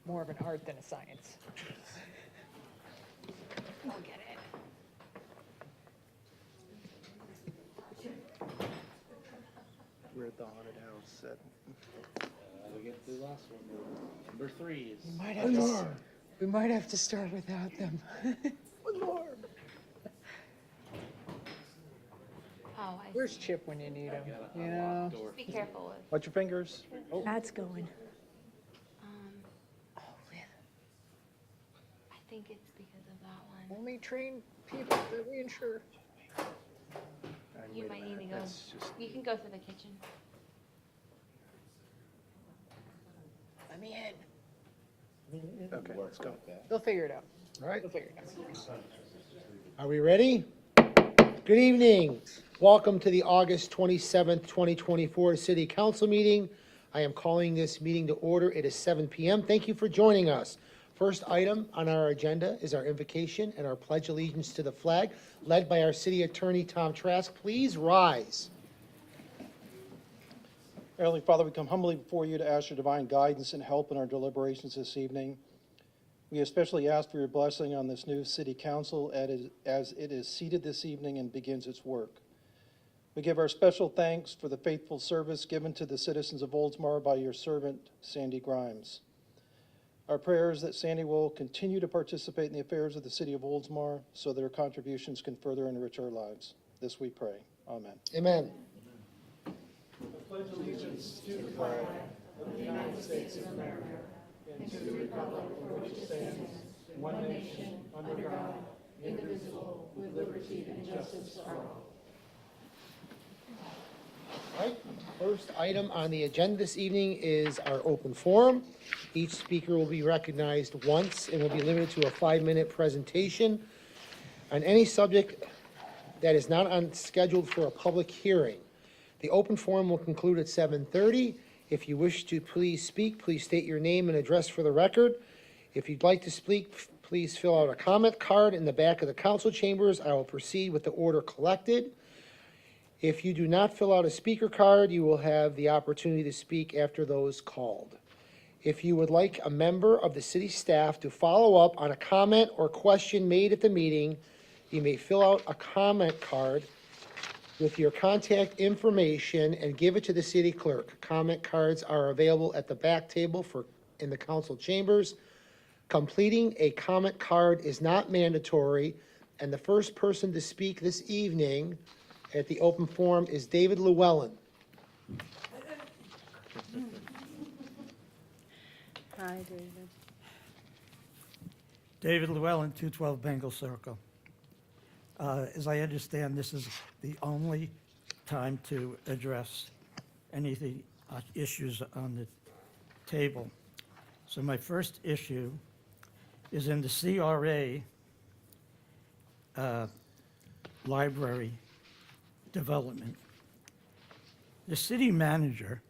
more of an art than a science. We'll get it. We're at the haunted house at We get the last one. Number 3 is We might have to start without them. Oh, I Where's Chip when you need him? You know? door. be careful with. watch your fingers. That's going. Oh, really? I think it's because of that one. Only trained people that we insure. You might need to go. That's just, You can go through the kitchen. Let me in. okay, let's go. They'll figure it out. All right, They'll figure it out. are we ready? Good evening. Welcome to the August 27th, 2024 City Council meeting. I am calling this meeting to order. It is 7 p.m. Thank you for joining us. First item on our agenda is our invocation and our pledge allegiance to the flag, led by our city attorney, Tom Trask. Please rise. Heavenly Father, we come humbly before you to ask your divine guidance and help in our deliberations this evening. We especially ask for your blessing on this new city council as it is seated this evening and begins its work. We give our special thanks for the faithful service given to the citizens of Oldsmar by your servant, Sandy Grimes. Our prayer is that Sandy will continue to participate in the affairs of the city of Oldsmar so that her contributions can further enrich our lives. This we pray. Amen. Amen. All right, first item on the agenda this evening is our open forum. Each speaker will be recognized once and will be limited to a 5-minute presentation on any subject that is not scheduled for a public hearing. The open forum will conclude at 7:30. If you wish to please speak, please state your name and address for the record. If you'd like to speak, please fill out a comment card in the back of the council chambers. I will proceed with the order collected. If you do not fill out a speaker card, you will have the opportunity to speak after those called. If you would like a member of the city staff to follow up on a comment or question made at the meeting, you may fill out a comment card with your contact information and give it to the city clerk. Comment cards are available at the back table in the council chambers. Completing a comment card is not mandatory, and the first person to speak this evening at the open forum is David Llewellyn. Hi, David. David Llewellyn, 212 Bengal Circle. As I understand, this is the only time to address any of the issues on the table. So my first issue is in the CRA library development. The city manager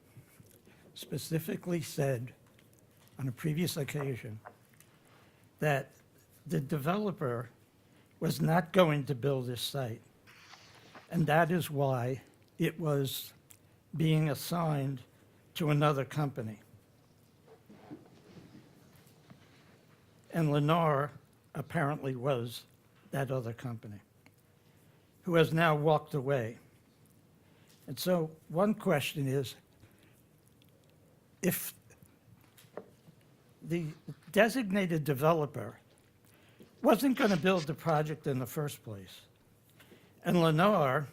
specifically said on a previous occasion that the developer was not going to build this site, and that is why it was being assigned to another company. And Lennar apparently was that other company, who has now walked away. And so one question is, if the designated developer wasn't going to build the project in the first place, and Lennar,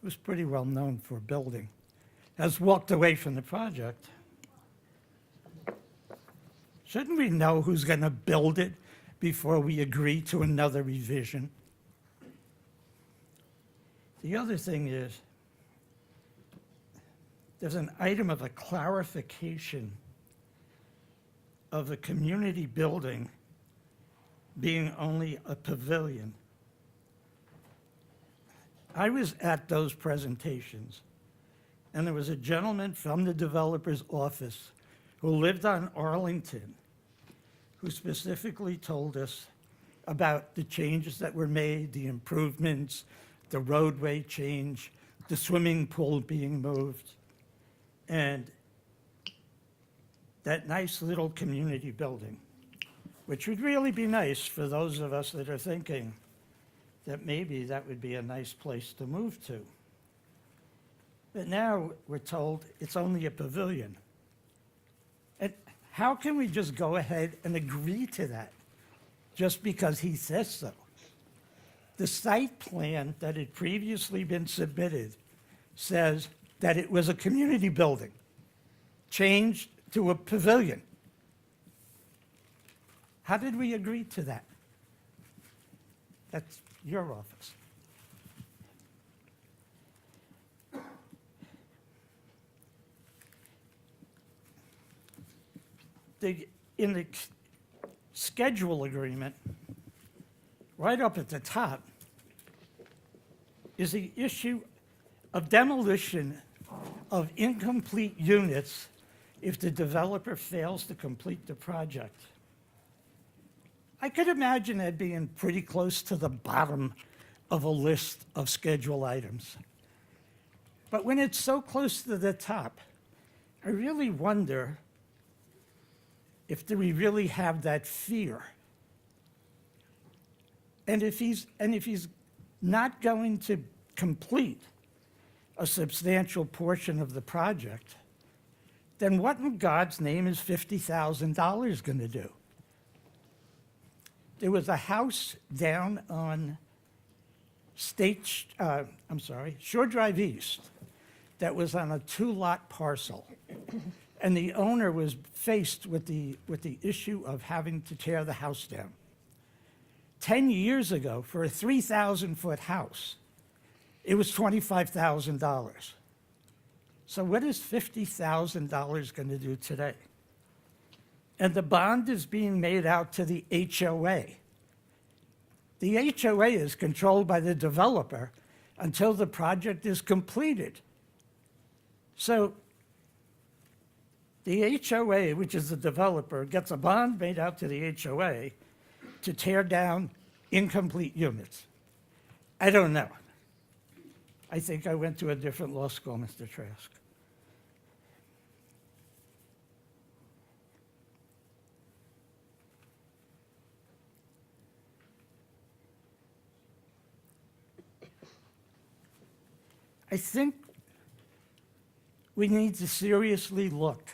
who's pretty well known for building, has walked away from the project, shouldn't we know who's going to build it before we agree to another revision? The other thing is, there's an item of a clarification of a community building being only a pavilion. I was at those presentations, and there was a gentleman from the developer's office who lived on Arlington who specifically told us about the changes that were made, the improvements, the roadway change, the swimming pool being moved. And that nice little community building, which would really be nice for those of us that are thinking that maybe that would be a nice place to move to. But now we're told it's only a pavilion. And how can we just go ahead and agree to that just because he says so? The site plan that had previously been submitted says that it was a community building, changed to a pavilion. How did we agree to that? That's your office. In the schedule agreement, right up at the top, is the issue of demolition of incomplete units if the developer fails to complete the project. I could imagine that being pretty close to the bottom of a list of schedule items. But when it's so close to the top, I really wonder if do we really have that fear? And if he's not going to complete a substantial portion of the project, then what in God's name is $50,000 going to do? There was a house down on Shore Drive East that was on a 2-lot parcel. And the owner was faced with the issue of having to tear the house down. 10 years ago, for a 3,000-foot house, it was $25,000. So what is $50,000 going to do today? And the bond is being made out to the HOA. The HOA is controlled by the developer until the project is completed. So the HOA, which is the developer, gets a bond made out to the HOA to tear down incomplete units. I don't know. I think I went to a different law school, Mr. Trask. I think we need to seriously look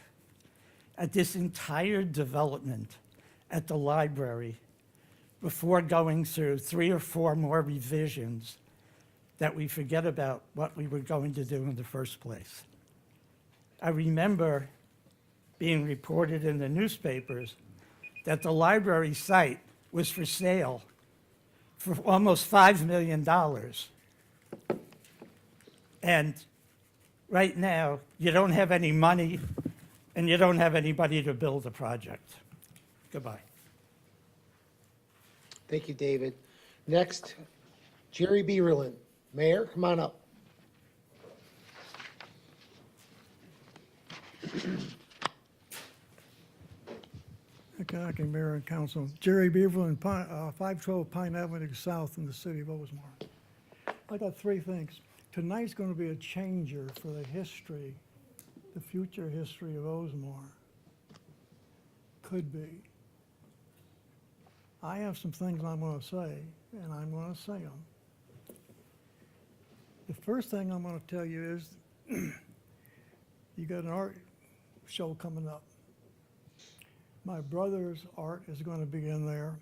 at this entire development at the library before going through 3 or 4 more revisions that we forget about what we were going to do in the first place. I remember being reported in the newspapers that the library site was for sale for almost $5 million. And right now, you don't have any money and you don't have anybody to build the project. Goodbye. Thank you, David. Next, Jerry Beerlin. Mayor, come on up. Acting Mayor and Council. Jerry Beaverland, 512 Pine Avenue South in the city of Oldsmar. I got 3 things. Tonight's going to be a changer for the history, the future history of Oldsmar. Could be. I have some things I'm going to say, and I'm going to say them. The first thing I'm going to tell you is you got an art show coming up. My brother's art is going to be in there.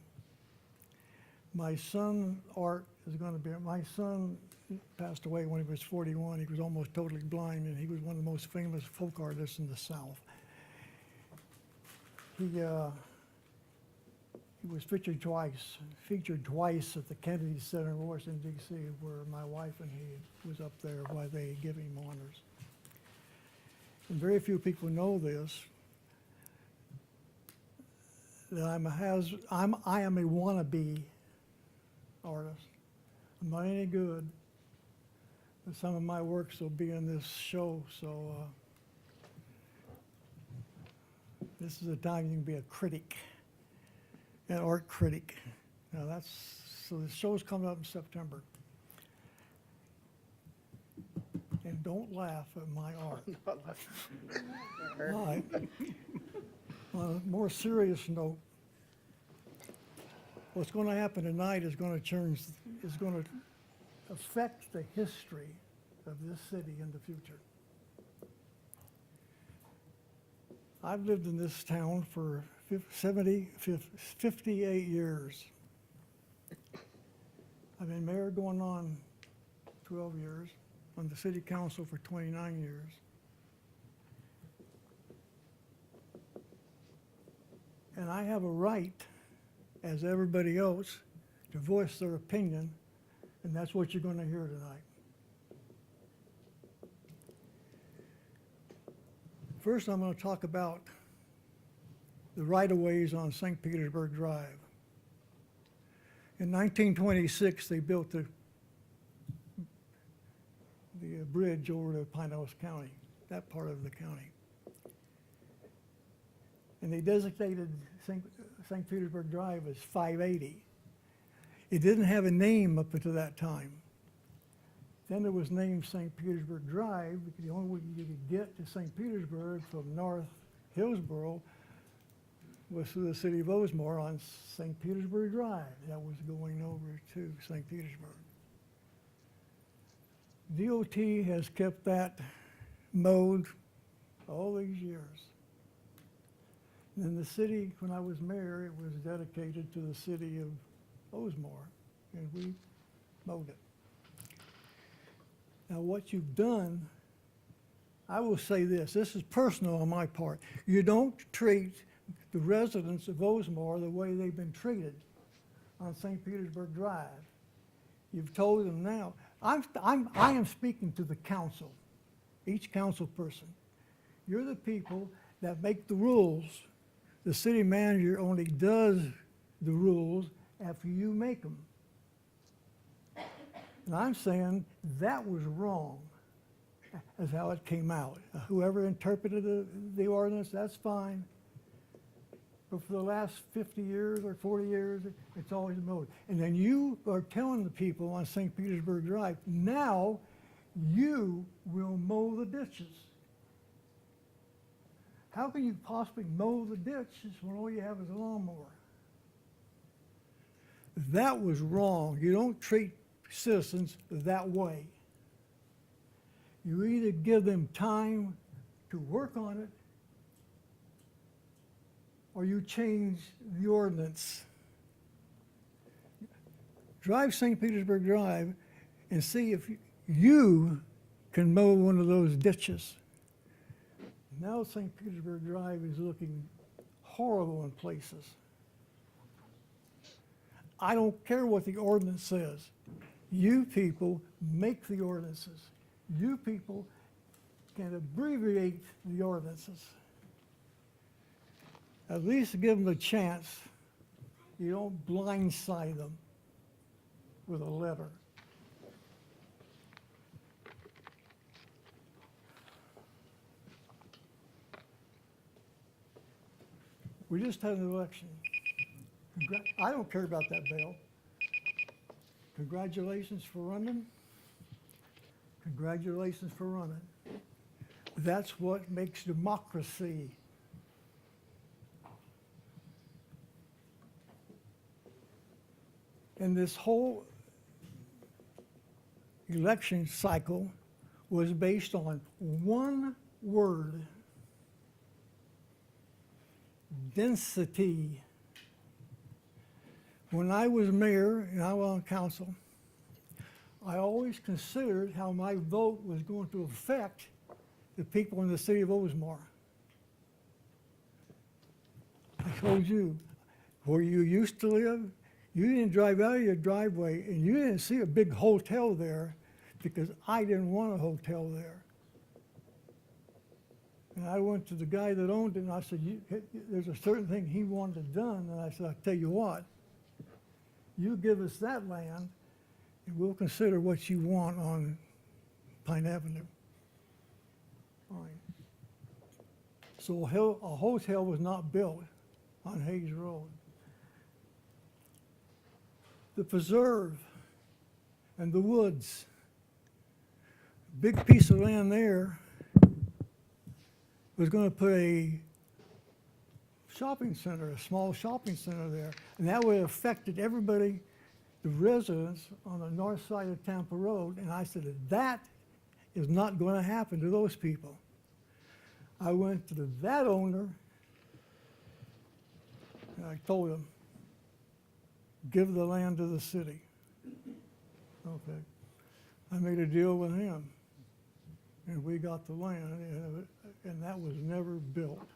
My son's art is going to be, my son passed away when he was 41. He was almost totally blind, and he was one of the most famous folk artists in the South. He was featured twice at the Kennedy Center in Washington, D.C., where my wife and he was up there while they give him honors. And very few people know this, that I am a wannabe artist. I'm not any good, but some of my works will be in this show, so this is the time you can be a critic, an art critic. Now so the show's coming up in September. And don't laugh at my art. All right. On a more serious note, what's going to happen tonight is going to affect the history of this city in the future. I've lived in this town for 58 years. I've been mayor going on 12 years, on the city council for 29 years. And I have a right, as everybody else, to voice their opinion, and that's what you're going to hear tonight. First, I'm going to talk about the right-of-ways on St. Petersburg Drive. In 1926, they built the bridge over to Pinellas County, that part of the county. And they designated St. Petersburg Drive as 580. It didn't have a name up until that time. Then it was named St. Petersburg Drive, because the only way you could get to St. Petersburg from North Hillsborough was through the city of Oldsmar on St. Petersburg Drive. That was going over to St. Petersburg. DOT has kept that mode all these years. And the city, when I was mayor, it was dedicated to the city of Oldsmar, and we mowed it. Now, what you've done, I will say this is personal on my part. You don't treat the residents of Oldsmar the way they've been treated on St. Petersburg Drive. You've told them now. I am speaking to the council, each council person. You're the people that make the rules. The city manager only does the rules after you make them. And I'm saying that was wrong, as how it came out. Whoever interpreted the ordinance, that's fine. But for the last 50 years or 40 years, it's always been mowed. And then you are telling the people on St. Petersburg Drive, now you will mow the ditches. How can you possibly mow the ditches when all you have is a lawnmower? That was wrong. You don't treat citizens that way. You either give them time to work on it, or you change the ordinance. Drive St. Petersburg Drive and see if you can mow one of those ditches. Now St. Petersburg Drive is looking horrible in places. I don't care what the ordinance says. You people make the ordinances. You people can abbreviate the ordinances. At least give them a chance. You don't blindside them with a letter. We just had an election. I don't care about that bill. Congratulations for running. Congratulations for running. That's what makes democracy. And this whole election cycle was based on one word: density. When I was mayor and I was on council, I always considered how my vote was going to affect the people in the city of Oldsmar. I told you, where you used to live, you didn't drive out of your driveway and you didn't see a big hotel there because I didn't want a hotel there. And I went to the guy that owned it and I said, there's a certain thing he wanted done. And I said, I'll tell you what, you give us that land and we'll consider what you want on Pine Avenue. All right. So a hotel was not built on Hayes Road. The preserve and the woods, big piece of land there, was going to put a shopping center, a small shopping center there. And that would have affected everybody, the residents on the north side of Tampa Road. And I said, that is not going to happen to those people. I went to that owner and I told him, give the land to the city. Okay. I made a deal with him and we got the land and that was never built.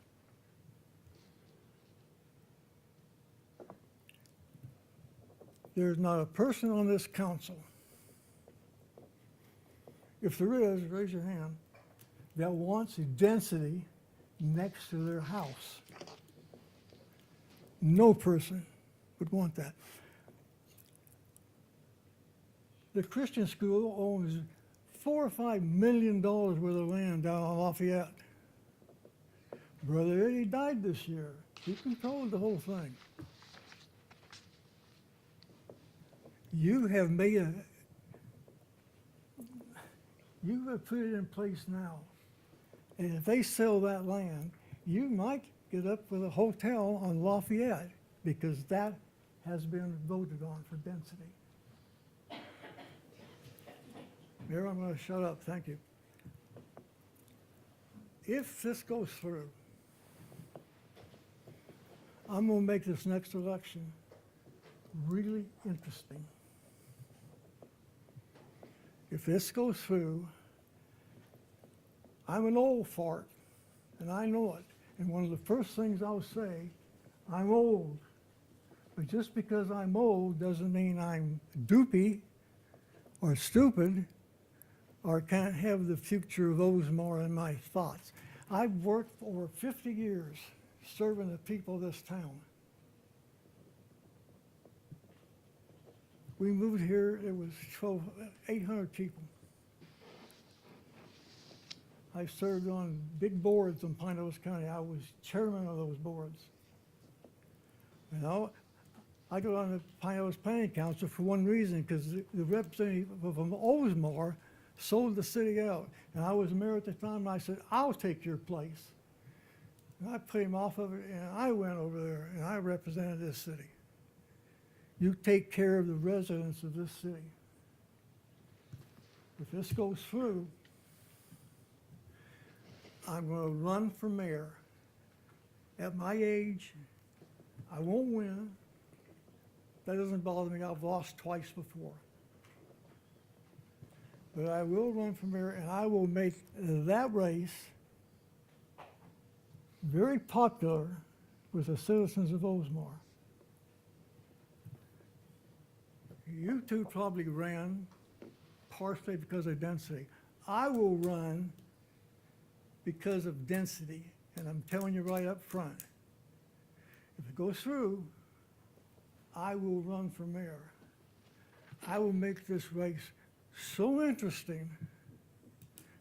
There's not a person on this council, if there is, raise your hand, that wants a density next to their house. No person would want that. The Christian school owns $4 or $5 million worth of land down on Lafayette. Brother Eddie died this year. He controlled the whole thing. You have put it in place now. And if they sell that land, you might get up with a hotel on Lafayette because that has been voted on for density. Mayor, I'm going to shut up. Thank you. If this goes through, I'm going to make this next election really interesting. If this goes through, I'm an old fart, and I know it. And one of the first things I'll say, I'm old. But just because I'm old doesn't mean I'm doopy or stupid or can't have the future of Oldsmar in my thoughts. I've worked for over 50 years serving the people of this town. We moved here, it was 800 people. I served on big boards in Pinellas County. I was chairman of those boards. You know, I got on the Pinellas Planning Council for one reason, because the representative from Oldsmar sold the city out. And I was mayor at the time, and I said, I'll take your place. And I put him off of it, and I went over there, and I represented this city. You take care of the residents of this city. If this goes through, I'm going to run for mayor. At my age, I won't win. That doesn't bother me. I've lost twice before. But I will run for mayor, and I will make that race very popular with the citizens of Oldsmar. You two probably ran partially because of density. I will run because of density, and I'm telling you right up front. If it goes through, I will run for mayor. I will make this race so interesting,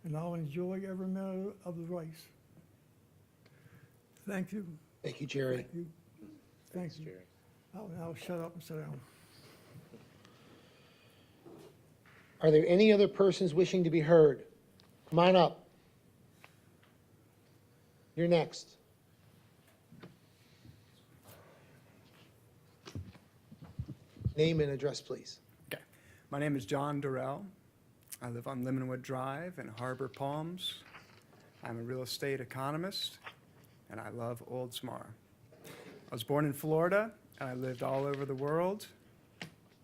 and I'll enjoy every minute of the race. Thank you. Thank you, Jerry. Thank you. Thank you. I'll shut up and sit down. Are there any other persons wishing to be heard? Come on up. You're next. Name and address, please. Okay. My name is John Durrell. I live on Lemonwood Drive in Harbor Palms. I'm a real estate economist, and I love Oldsmar. I was born in Florida, and I lived all over the world,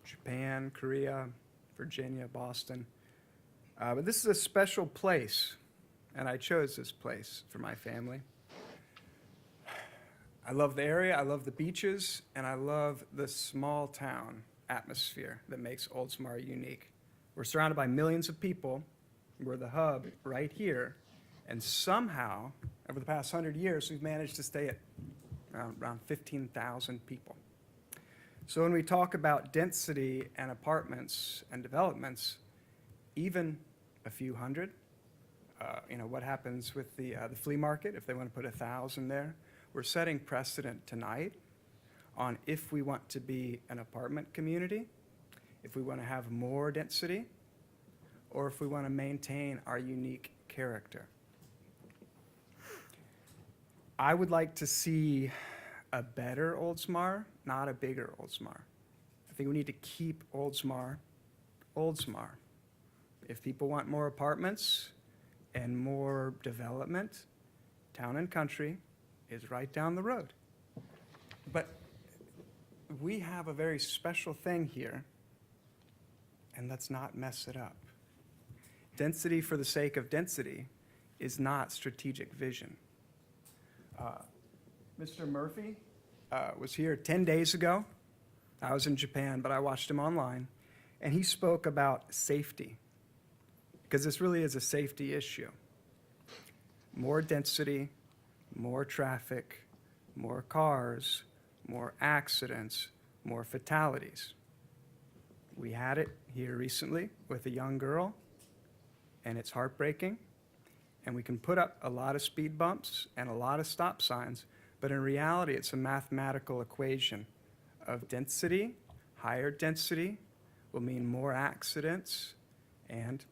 Japan, Korea, Virginia, Boston. But this is a special place, and I chose this place for my family. I love the area, I love the beaches, and I love the small town atmosphere that makes Oldsmar unique. We're surrounded by millions of people. We're the hub right here, and somehow, over the past 100 years, we've managed to stay at around 15,000 people. So when we talk about density and apartments and developments, even a few hundred, what happens with the flea market if they want to put 1,000 there? We're setting precedent tonight on if we want to be an apartment community, if we want to have more density, or if we want to maintain our unique character. I would like to see a better Oldsmar, not a bigger Oldsmar. I think we need to keep Oldsmar, Oldsmar. If people want more apartments and more development, Town and Country is right down the road. But we have a very special thing here, and let's not mess it up. Density for the sake of density is not strategic vision. Mr. Murphy was here 10 days ago. I was in Japan, but I watched him online, and he spoke about safety, because this really is a safety issue. More density, more traffic, more cars, more accidents, more fatalities. We had it here recently with a young girl, and it's heartbreaking. And we can put up a lot of speed bumps and a lot of stop signs, but in reality, it's a mathematical equation of density. Higher density will mean more accidents and,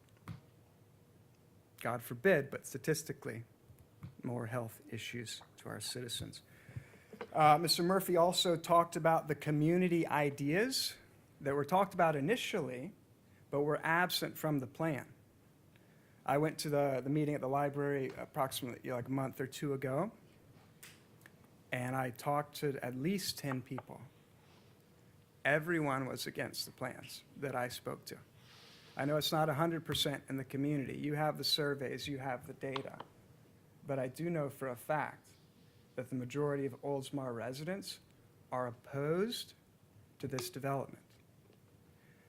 God forbid, but statistically, more health issues to our citizens. Mr. Murphy also talked about the community ideas that were talked about initially, but were absent from the plan. I went to the meeting at the library approximately like a month or two ago, and I talked to at least 10 people. Everyone was against the plans that I spoke to. I know it's not 100% in the community. You have the surveys, you have the data. But I do know for a fact that the majority of Oldsmar residents are opposed to this development.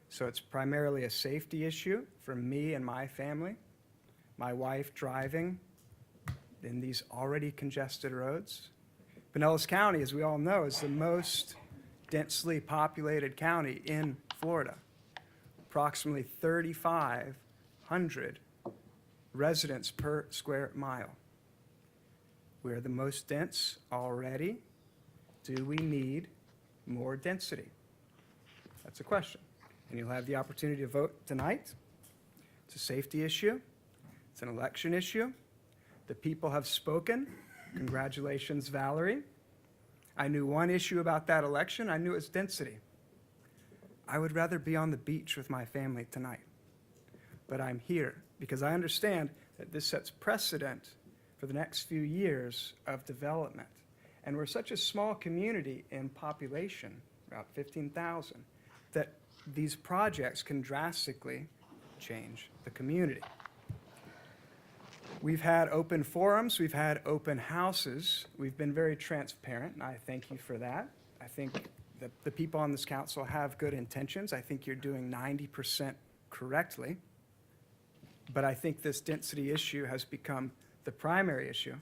So it's primarily a safety issue for me and my family. My wife driving in these already congested roads. Pinellas County, as we all know, is the most densely populated county in Florida. Approximately 3,500 residents per square mile. We're the most dense already. Do we need more density? That's a question. And you'll have the opportunity to vote tonight. It's a safety issue. It's an election issue. The people have spoken. Congratulations, Valerie. I knew one issue about that election. I knew its density. I would rather be on the beach with my family tonight. But I'm here because I understand that this sets precedent for the next few years of development. And we're such a small community in population, about 15,000, that these projects can drastically change the community. We've had open forums, we've had open houses, we've been very transparent, and I thank you for that. I think that the people on this council have good intentions. I think you're doing 90% correctly. But I think this density issue has become the primary issue.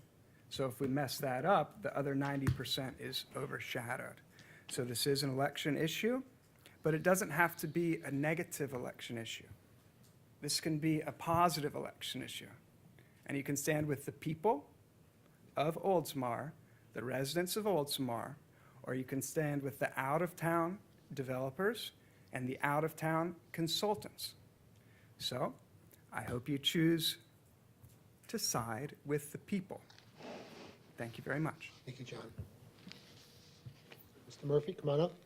So if we mess that up, the other 90% is overshadowed. So this is an election issue, but it doesn't have to be a negative election issue. This can be a positive election issue. And you can stand with the people of Oldsmar, the residents of Oldsmar, or you can stand with the out-of-town developers and the out-of-town consultants. So I hope you choose to side with the people. Thank you very much. Thank you, John. Mr. Murphy, come on up.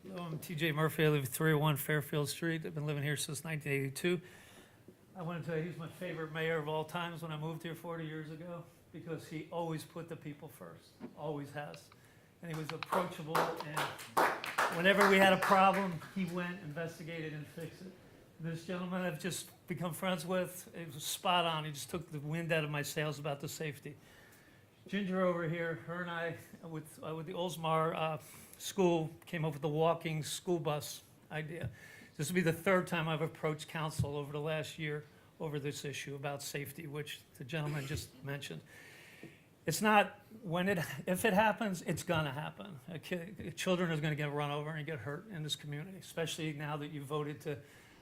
Hello, I'm TJ Murphy. I live at 301 Fairfield Street. I've been living here since 1982. I want to tell you, he's my favorite mayor of all times when I moved here 40 years ago, because he always put the people first, always has. And he was approachable, and whenever we had a problem, he went, investigated, and fixed it. This gentleman I've just become friends with, it was spot on. He just took the wind out of my sails about the safety. Ginger over here, her and I, with the Oldsmar school, came up with the walking school bus idea. This will be the third time I've approached council over the last year over this issue about safety, which the gentleman just mentioned. It's not if it happens, it's gonna happen. Children are gonna get run over and get hurt in this community, especially now that you voted to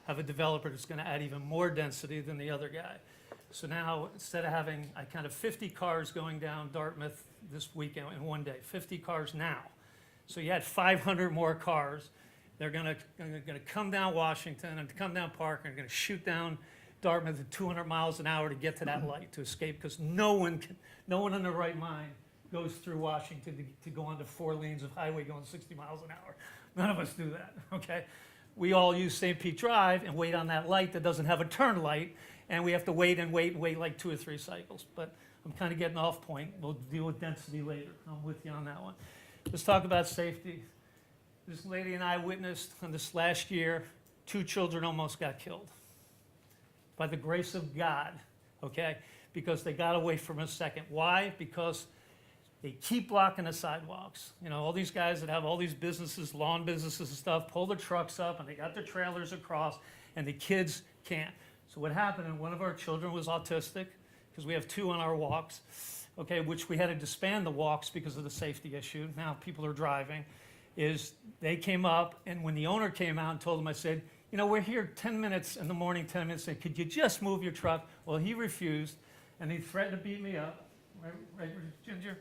have a developer that's gonna add even more density than the other guy. So now, instead of having, 50 cars going down Dartmouth this weekend in one day, 50 cars now. So you had 500 more cars. They're gonna come down Washington and come down Park and they're gonna shoot down Dartmouth at 200 miles an hour to get to that light to escape, because no one in their right mind goes through Washington to go onto 4 lanes of highway going 60 miles an hour. None of us do that, okay? We all use St. Pete Drive and wait on that light that doesn't have a turn light, and we have to wait and wait and wait like 2 or 3 cycles. But I'm kind of getting off point. We'll deal with density later. I'm with you on that one. Let's talk about safety. This lady and I witnessed in this last year, 2 children almost got killed. By the grace of God, okay? Because they got away from a second. Why? Because they keep blocking the sidewalks. You know, all these guys that have all these businesses, lawn businesses and stuff, pull their trucks up and they got their trailers across and the kids can't. So what happened, and one of our children was autistic, because we have 2 on our walks, okay, which we had to disband the walks because of the safety issue. Now people are driving, is they came up, and when the owner came out and told them, I said, you know, we're here 10 minutes in the morning, 10 minutes, and could you just move your truck? Well, he refused, and he threatened to beat me up, right, Ginger?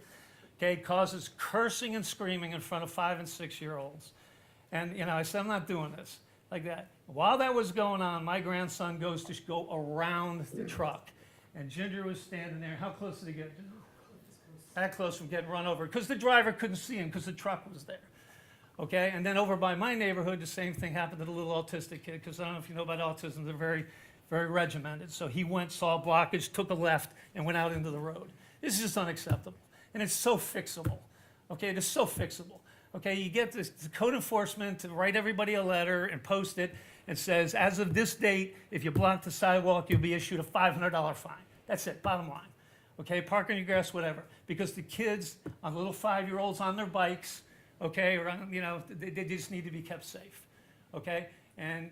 Okay, causes cursing and screaming in front of 5 and 6-year-olds. And, you know, I said, I'm not doing this like that. While that was going on, my grandson goes to go around the truck. And Ginger was standing there. How close did he get, Ginger? That close from getting run over, because the driver couldn't see him because the truck was there. Okay, and then over by my neighborhood, the same thing happened to the little autistic kid, because I don't know if you know about autism, they're very, very regimented. So he went, saw a blockage, took a left, and went out into the road. This is just unacceptable. And it's so fixable. Okay, it is so fixable. Okay, you get this, the code enforcement to write everybody a letter and post it and says, as of this date, if you block the sidewalk, you'll be issued a $500 fine. That's it, bottom line. Okay, park on your grass, whatever. Because the kids, on little 5-year-olds on their bikes, okay, or on, you know, they just need to be kept safe. Okay, and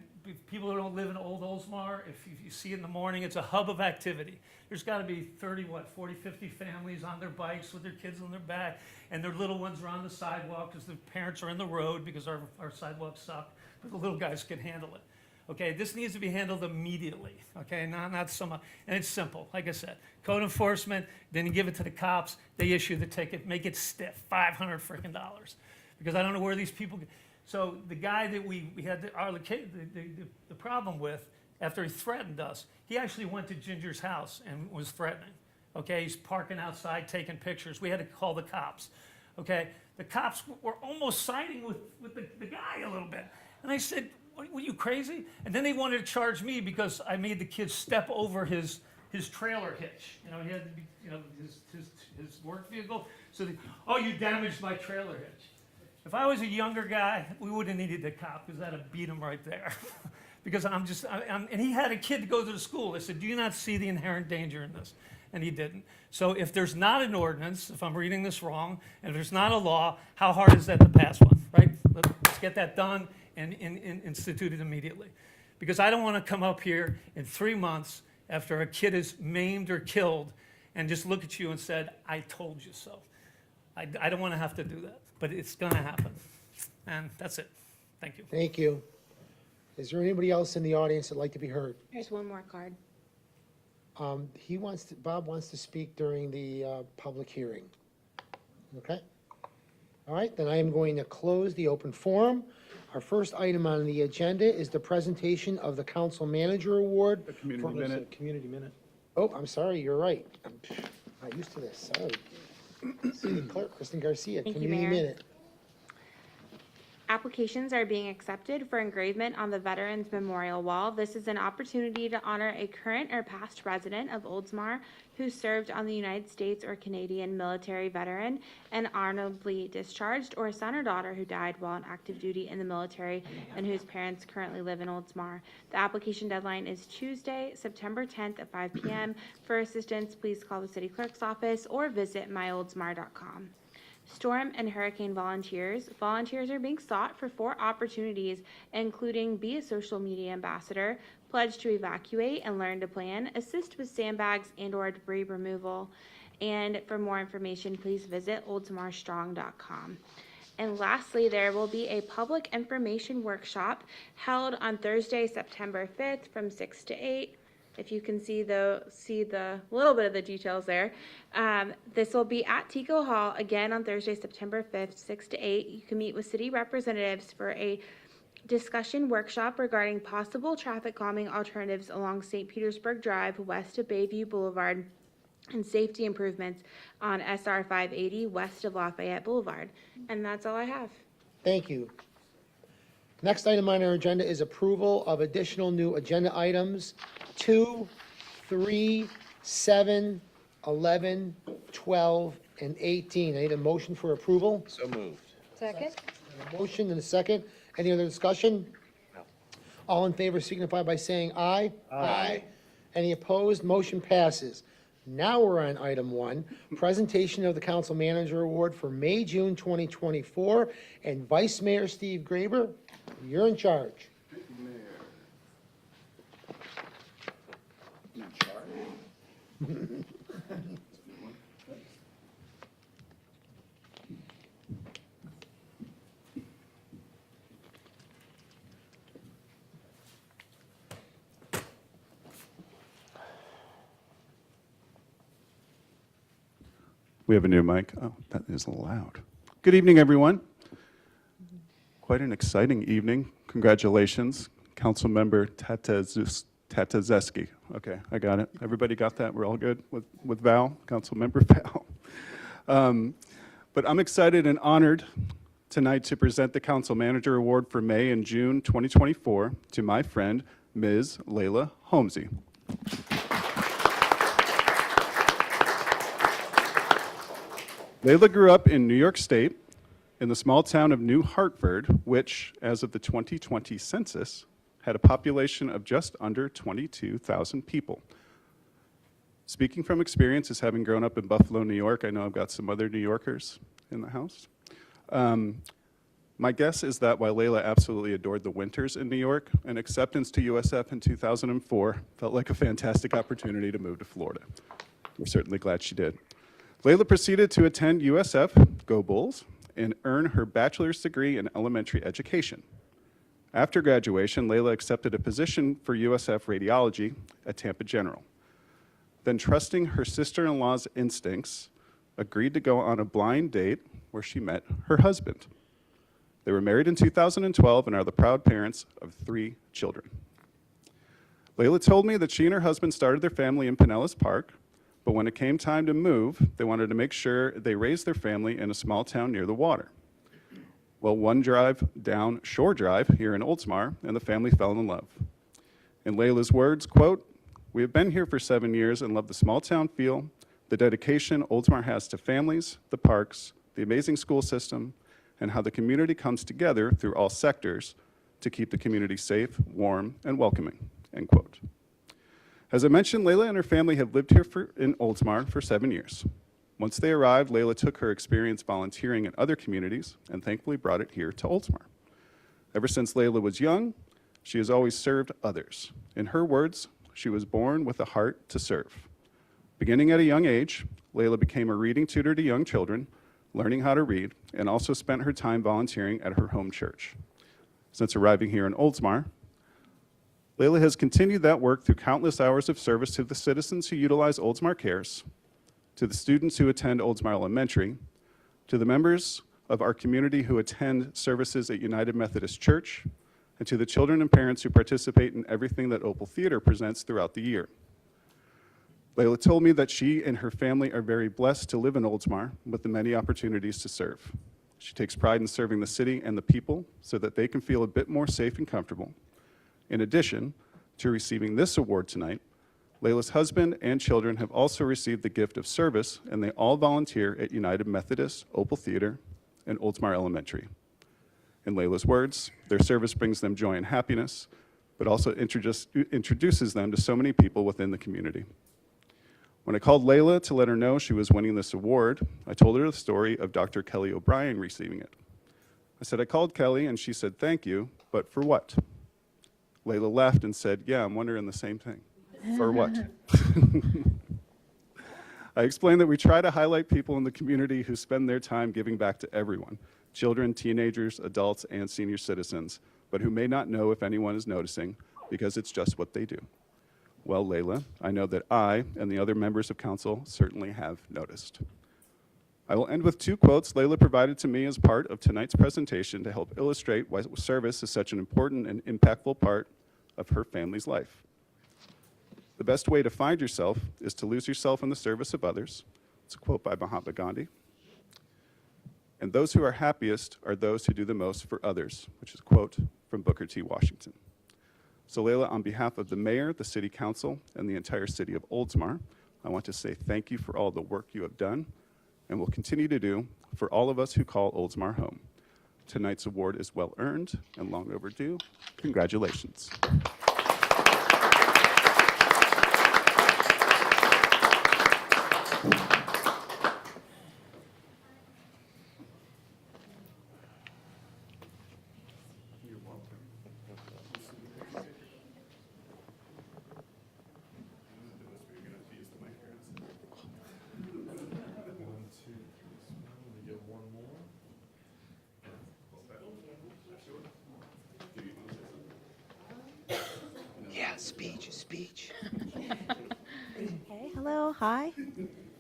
people who don't live in Old Oldsmar, if you see it in the morning, it's a hub of activity. There's got to be 40, 50 families on their bikes with their kids on their back, and their little ones are on the sidewalk because the parents are in the road because our sidewalks suck, but the little guys can handle it. Okay, this needs to be handled immediately. Okay, not some, and it's simple. Like I said, code enforcement. Then you give it to the cops. They issue the ticket. Make it stiff, $500 freaking dollars, because I don't know where these people. So the guy that we had the problem with, after he threatened us, he actually went to Ginger's house and was threatening. Okay, he's parking outside taking pictures. We had to call the cops. Okay, the cops were almost siding with the guy a little bit. And I said, were you crazy? And then they wanted to charge me because I made the kid step over his trailer hitch. You know, he had to be, you know, his work vehicle. So oh, you damaged my trailer hitch. If I was a younger guy, we would have needed the cop, because I'd have beat him right there. Because and he had a kid to go to the school. I said, do you not see the inherent danger in this? And he didn't. So if there's not an ordinance, if I'm reading this wrong, and if there's not a law, how hard is that to pass one, right? Let's get that done and instituted immediately. Because I don't want to come up here in 3 months after a kid is maimed or killed and just look at you and said, I told you so. I don't want to have to do that, but it's going to happen. And that's it. Thank you. Thank you. Is there anybody else in the audience that'd like to be heard? There's one more card. Bob wants to speak during the public hearing. Okay? All right, then I am going to close the open forum. Our first item on the agenda is the presentation of the Council Manager Award. The community minute. Community minute. Oh, I'm sorry, you're right. I'm not used to this, sorry. City Clerk, Kristen Garcia, Thank you, Community Mayor. Minute. Applications are being accepted for engravement on the Veterans Memorial Wall. This is an opportunity to honor a current or past resident of Oldsmar who served on the United States or Canadian military veteran and honorably discharged, or a son or daughter who died while on active duty in the military and whose parents currently live in Oldsmar. The application deadline is Tuesday, September 10th at 5 p.m. For assistance, please call the City Clerk's office or visit myoldsmar.com. Storm and hurricane volunteers. Volunteers are being sought for 4 opportunities, including be a social media ambassador, pledge to evacuate and learn to plan, assist with sandbags and or debris removal. And for more information, please visit oldsmarstrong.com. And lastly, there will be a public information workshop held on Thursday, September 5th from 6 to 8. If you can see the little bit of the details there. This will be at Tico Hall again on Thursday, September 5th, 6 to 8. You can meet with city representatives for a discussion workshop regarding possible traffic calming alternatives along St. Petersburg Drive west of Bayview Boulevard and safety improvements on SR 580 west of Lafayette Boulevard. And that's all I have. Thank you. Next item on our agenda is approval of additional new agenda items 2, 3, 7, 11, 12, and 18. I need a motion for approval. So moved. Second? A motion and a second. Any other discussion? No. All in favor signify by saying aye. Aye. Any opposed? Motion passes. Now we're on item 1, presentation of the council manager award for May, June 2024. And Vice Mayor Steve Graber, you're in charge. We have a new mic. Oh, that is loud. Good evening, everyone. Quite an exciting evening. Congratulations, Councilmember Tatazeski. Okay, I got it. Everybody got that? We're all good with Val, Councilmember Val. But I'm excited and honored tonight to present the Council Manager Award for May and June 2024 to my friend, Ms. Layla Holmesy. Layla grew up in New York State in the small town of New Hartford, which, as of the 2020 census, had a population of just under 22,000 people. Speaking from experience as having grown up in Buffalo, New York, I know I've got some other New Yorkers in the house. My guess is that while Layla absolutely adored the winters in New York, an acceptance to USF in 2004 felt like a fantastic opportunity to move to Florida. We're certainly glad she did. Layla proceeded to attend USF, go Bulls, and earn her bachelor's degree in elementary education. After graduation, Layla accepted a position for USF radiology at Tampa General. Then, trusting her sister-in-law's instincts, agreed to go on a blind date where she met her husband. They were married in 2012 and are the proud parents of 3 children. Layla told me that she and her husband started their family in Pinellas Park, but when it came time to move, they wanted to make sure they raised their family in a small town near the water. Well, one drive down Shore Drive here in Oldsmar, and the family fell in love. In Layla's words, quote, "We have been here for 7 years and love the small town feel, the dedication Oldsmar has to families, the parks, the amazing school system, and how the community comes together through all sectors to keep the community safe, warm, and welcoming," end quote. As I mentioned, Layla and her family have lived here in Oldsmar for 7 years. Once they arrived, Layla took her experience volunteering in other communities and thankfully brought it here to Oldsmar. Ever since Layla was young, she has always served others. In her words, she was born with a heart to serve. Beginning at a young age, Layla became a reading tutor to young children, learning how to read, and also spent her time volunteering at her home church. Since arriving here in Oldsmar, Layla has continued that work through countless hours of service to the citizens who utilize Oldsmar Cares, to the students who attend Oldsmar Elementary, to the members of our community who attend services at United Methodist Church, and to the children and parents who participate in everything that Opal Theater presents throughout the year. Layla told me that she and her family are very blessed to live in Oldsmar with the many opportunities to serve. She takes pride in serving the city and the people so that they can feel a bit more safe and comfortable. In addition to receiving this award tonight, Layla's husband and children have also received the gift of service, and they all volunteer at United Methodist, Opal Theater, and Oldsmar Elementary. In Layla's words, their service brings them joy and happiness, but also introduces them to so many people within the community. When I called Layla to let her know she was winning this award, I told her the story of Dr. Kelly O'Brien receiving it. I said, "I called Kelly, and she said, 'Thank you, but for what?'" Layla laughed and said, "Yeah, I'm wondering the same thing. For what?" I explained that we try to highlight people in the community who spend their time giving back to everyone, children, teenagers, adults, and senior citizens, but who may not know if anyone is noticing because it's just what they do. Well, Layla, I know that I and the other members of council certainly have noticed. I will end with two quotes Layla provided to me as part of tonight's presentation to help illustrate why service is such an important and impactful part of her family's life. The best way to find yourself is to lose yourself in the service of others. It's a quote by Mahatma Gandhi. And those who are happiest are those who do the most for others, which is a quote from Booker T. Washington. So Layla, on behalf of the mayor, the city council, and the entire city of Oldsmar, I want to say thank you for all the work you have done and will continue to do for all of us who call Oldsmar home. Tonight's award is well earned and long overdue. Congratulations. Yeah, speech. Hey, hello, hi.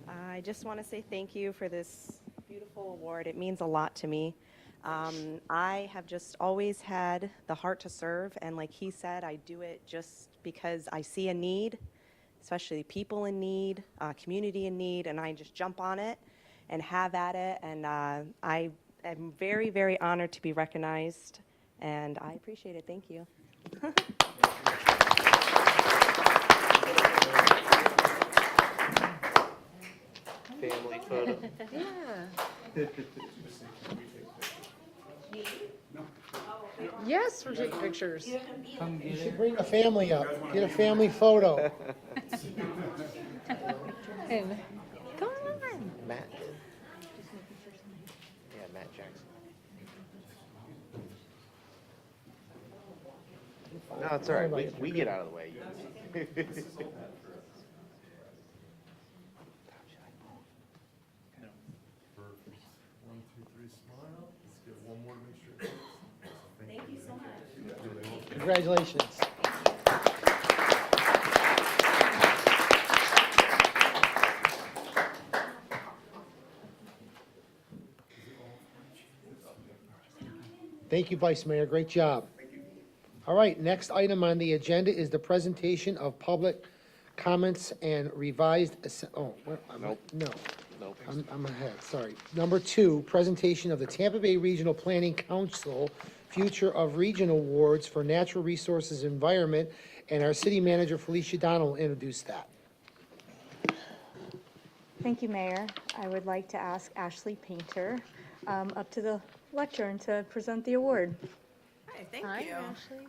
I just want to say thank you for this beautiful award. It means a lot to me. I have just always had the heart to serve, and like he said, I do it just because I see a need, especially people in need, community in need, and I just jump on it and have at it. And I am very, very honored to be recognized, and I appreciate it. Thank you. Family photo. Yeah. Yes, we're taking pictures. You should bring a family up, get a family photo. And Come on. Matt. Yeah, Matt Jackson. No, it's all right. We get out of the way. Congratulations. Thank you, Vice Mayor. Great job. All right, next item on the agenda is the presentation of public comments and revised, Nope. no, Nope. I'm ahead, sorry. Number 2, presentation of the Tampa Bay Regional Planning Council Future of Region Awards for Natural Resources and Environment, and our city manager Felicia Donnell will introduce that. Thank you, Mayor. I would like to ask Ashley Painter up to the lectern to present the award. Hi, thank hi, you. Ashley.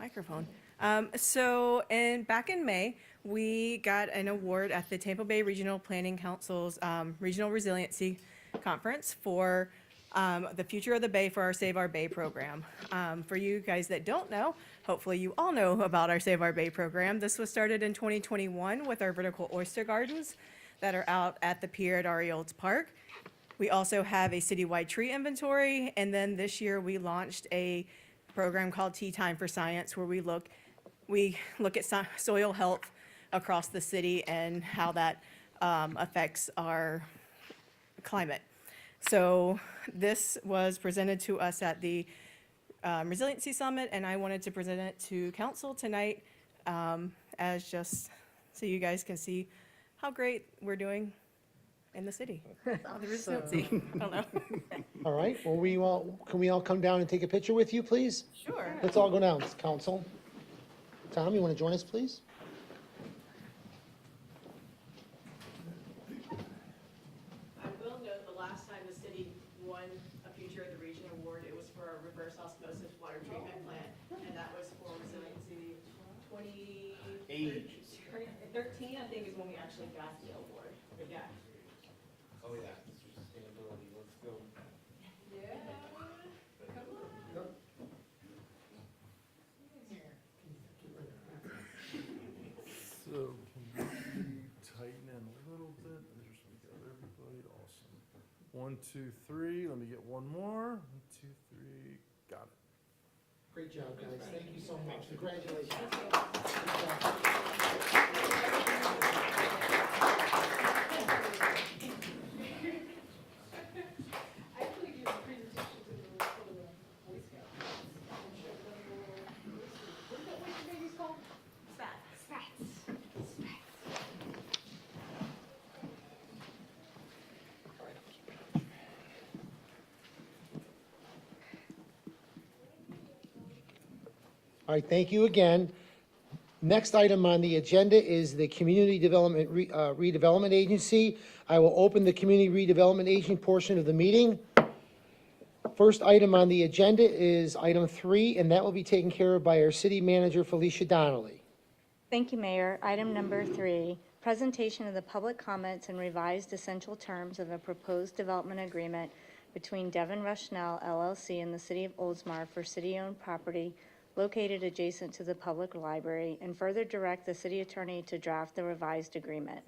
Microphone. Back in May, we got an award at the Tampa Bay Regional Planning Council's Regional Resiliency Conference for the future of the Bay for our Save Our Bay program. For you guys that don't know, hopefully you all know about our Save Our Bay program. This was started in 2021 with our vertical oyster gardens that are out at the pier at Ari Olds Park. We also have a citywide tree inventory, and then this year we launched a program called Tea Time for Science, where we look at soil health across the city and how that affects our climate. So this was presented to us at the Resiliency Summit, and I wanted to present it to council tonight as just so you guys can see how great we're doing in the city. The resiliency. I don't know. All right, well, can we all come down and take a picture with you, please? Sure. Let's all go down, council. Tom, you want to join us, please? I will note the last time the city won a Future of the Region award, it was for our reverse osmosis water treatment plant, and that was for resiliency 2013, I think, is when we actually got the award. But yeah. Oh, yeah. Sustainability. Let's go. Yeah. So can you tighten in a little bit? There's, we got everybody, awesome. 1, 2, 3, let me get one more. 1, 2, 3, got it. Great job, guys. Thank you so much. Congratulations. Good job. All right, thank you again. Next item on the agenda is the Community Development Redevelopment Agency. I will open the Community Redevelopment Agency portion of the meeting. First item on the agenda is item 3, and that will be taken care of by our city manager, Felicia Donnelly. Thank you, Mayor. Item number 3, presentation of the public comments and revised essential terms of a proposed development agreement between Devon Rushnell LLC and the City of Oldsmar for city-owned property located adjacent to the public library, and further direct the city attorney to draft the revised agreement.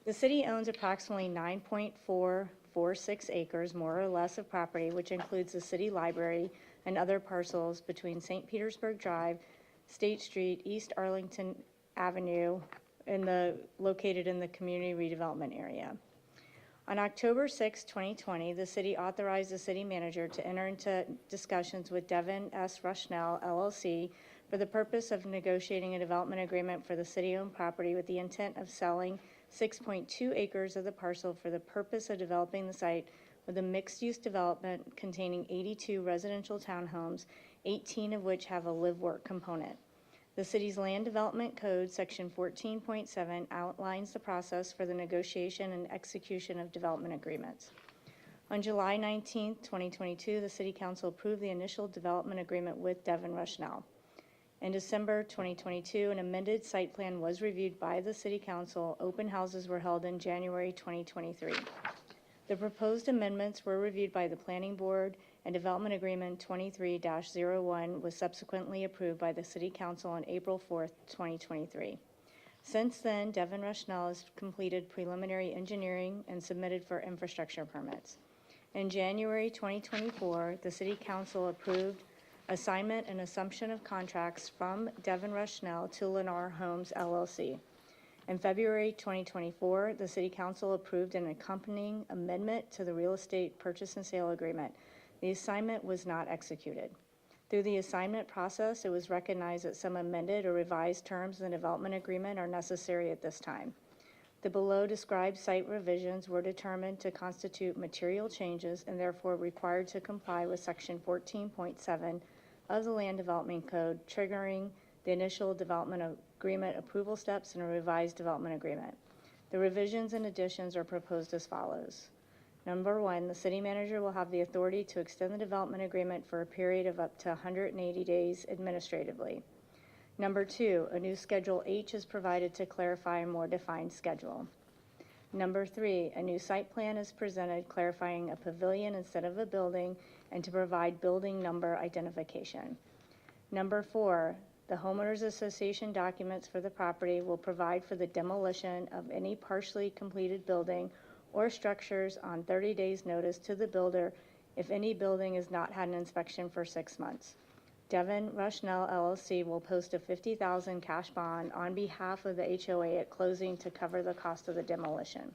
The city owns approximately 9.446 acres, more or less, of property, which includes the city library and other parcels between St. Petersburg Drive, State Street, East Arlington Avenue, located in the community redevelopment area. On October 6, 2020, the city authorized the city manager to enter into discussions with Devon S. Rushnell LLC for the purpose of negotiating a development agreement for the city-owned property with the intent of selling 6.2 acres of the parcel for the purpose of developing the site with a mixed-use development containing 82 residential townhomes, 18 of which have a live-work component. The city's Land Development Code, Section 14.7, outlines the process for the negotiation and execution of development agreements. On July 19, 2022, the City Council approved the initial development agreement with Devon Rushnell. In December 2022, an amended site plan was reviewed by the City Council. Open houses were held in January 2023. The proposed amendments were reviewed by the Planning Board, and Development Agreement 23-01 was subsequently approved by the City Council on April 4, 2023. Since then, Devon Rushnell has completed preliminary engineering and submitted for infrastructure permits. In January 2024, the City Council approved assignment and assumption of contracts from Devon Rushnell to Lennar Homes LLC. In February 2024, the City Council approved an accompanying amendment to the real estate purchase and sale agreement. The assignment was not executed. Through the assignment process, it was recognized that some amended or revised terms in the development agreement are necessary at this time. The below described site revisions were determined to constitute material changes and therefore required to comply with Section 14.7 of the Land Development Code, triggering the initial development agreement approval steps and a revised development agreement. The revisions and additions are proposed as follows. Number 1, the city manager will have the authority to extend the development agreement for a period of up to 180 days administratively. Number 2, a new Schedule H is provided to clarify a more defined schedule. Number 3, a new site plan is presented clarifying a pavilion instead of a building and to provide building number identification. Number 4, the homeowners association documents for the property will provide for the demolition of any partially completed building or structures on 30 days notice to the builder if any building has not had an inspection for 6 months. Devon Rushnell LLC will post a $50,000 cash bond on behalf of the HOA at closing to cover the cost of the demolition.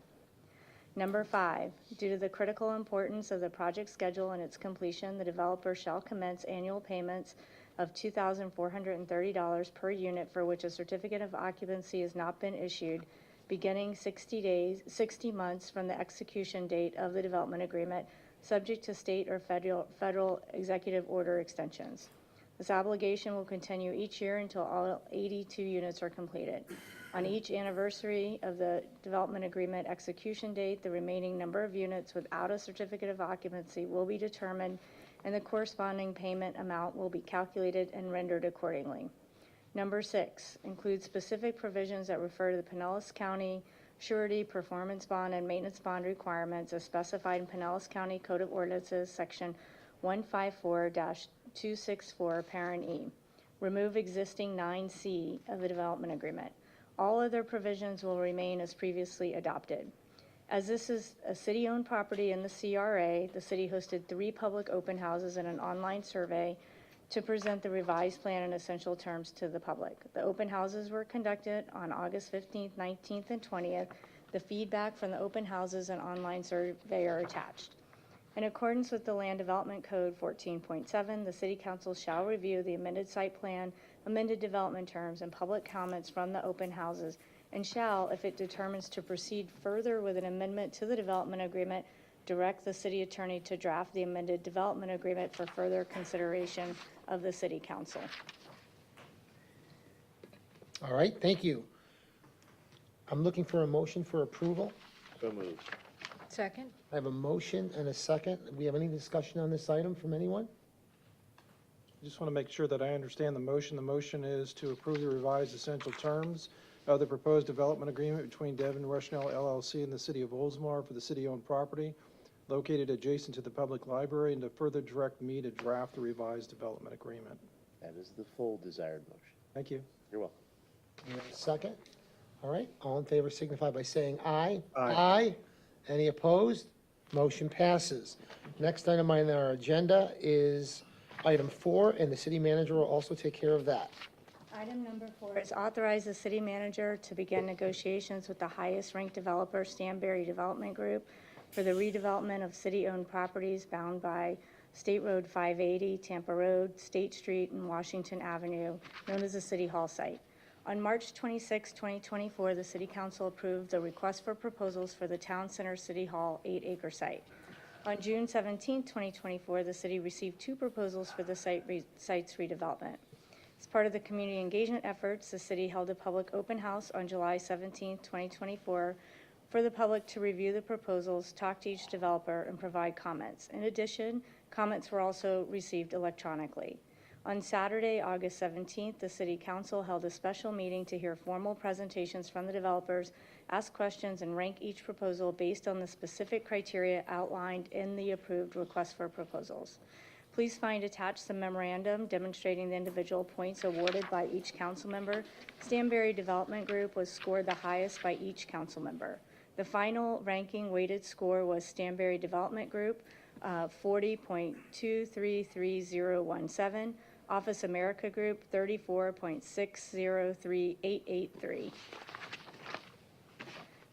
Number 5, due to the critical importance of the project schedule and its completion, the developer shall commence annual payments of $2,430 per unit for which a certificate of occupancy has not been issued, beginning 60 months from the execution date of the development agreement, subject to state or federal executive order extensions. This obligation will continue each year until all 82 units are completed. On each anniversary of the development agreement execution date, the remaining number of units without a certificate of occupancy will be determined, and the corresponding payment amount will be calculated and rendered accordingly. Number 6, includes specific provisions that refer to the Pinellas County surety, performance bond, and maintenance bond requirements as specified in Pinellas County Code of Ordinances, Section 154-264, Parent E. Remove existing 9C of the development agreement. All other provisions will remain as previously adopted. As this is a city-owned property in the CRA, the city hosted 3 public open houses and an online survey to present the revised plan and essential terms to the public. The open houses were conducted on August 15th, 19th, and 20th. The feedback from the open houses and online survey are attached. In accordance with the Land Development Code 14.7, the City Council shall review the amended site plan, amended development terms, and public comments from the open houses, and shall, if it determines to proceed further with an amendment to the development agreement, direct the city attorney to draft the amended development agreement for further consideration of the City Council. All right, thank you. I'm looking for a motion for approval. So moved. Second? I have a motion and a second. Do we have any discussion on this item from anyone? I just want to make sure that I understand the motion. The motion is to approve the revised essential terms of the proposed development agreement between Devon Rushnell LLC and the City of Oldsmar for the city-owned property located adjacent to the public library, and to further direct me to draft the revised development agreement. That is the full desired motion. Thank you. You're welcome. We have a second. All right, all in favor signify by saying aye. Aye. Any opposed? Motion passes. Next item on our agenda is item 4, and the city manager will also take care of that. Item number 4 is authorize the city manager to begin negotiations with the highest-ranked developer, Stanberry Development Group, for the redevelopment of city-owned properties bound by State Road 580, Tampa Road, State Street, and Washington Avenue, known as the City Hall site. On March 26, 2024, the City Council approved the request for proposals for the Town Center City Hall 8-acre site. On June 17, 2024, the city received 2 proposals for the site's redevelopment. As part of the community engagement efforts, the city held a public open house on July 17, 2024, for the public to review the proposals, talk to each developer, and provide comments. In addition, comments were also received electronically. On Saturday, August 17th, the City Council held a special meeting to hear formal presentations from the developers, ask questions, and rank each proposal based on the specific criteria outlined in the approved request for proposals. Please find attached the memorandum demonstrating the individual points awarded by each council member. Stanberry Development Group was scored the highest by each council member. The final ranking weighted score was Stanberry Development Group, 40.233017, Office America Group, 34.603883.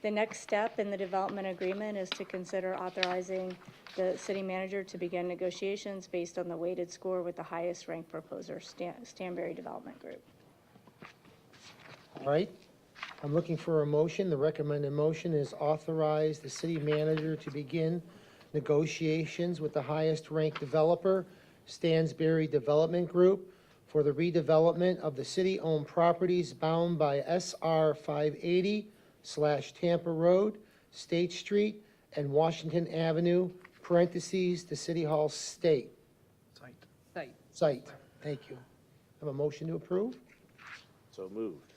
The next step in the development agreement is to consider authorizing the city manager to begin negotiations based on the weighted score with the highest ranked proposer, Stanberry Development Group. All right, I'm looking for a motion. The recommended motion is authorize the city manager to begin negotiations with the highest-ranked developer, Stansberry Development Group, for the redevelopment of the city-owned properties bound by SR 580/Tampa Road, State Street, and Washington Avenue, parentheses, the City Hall State. Site. Thank you. Have a motion to approve? So moved.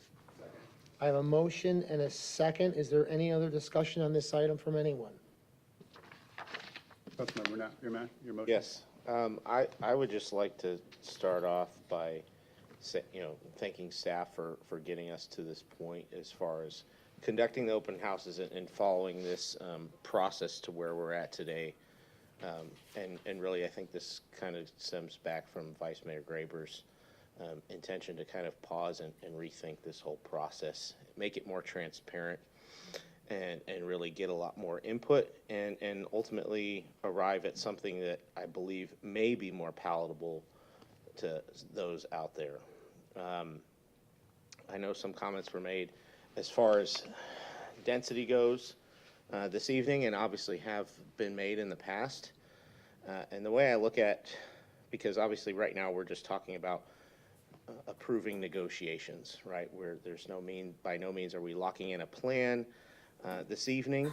I have a motion and a second. Is there any other discussion on this item from anyone? Councilmember Knapp, your motion? Yes. I would just like to start off by, thanking staff for getting us to this point as far as conducting the open houses and following this process to where we're at today. And really, I think this kind of stems back from Vice Mayor Graber's intention to kind of pause and rethink this whole process, make it more transparent, and really get a lot more input and ultimately arrive at something that I believe may be more palatable to those out there. I know some comments were made as far as density goes this evening, and obviously have been made in the past. And the way I look at, because obviously right now we're just talking about approving negotiations, right? Where there's by no means are we locking in a plan this evening,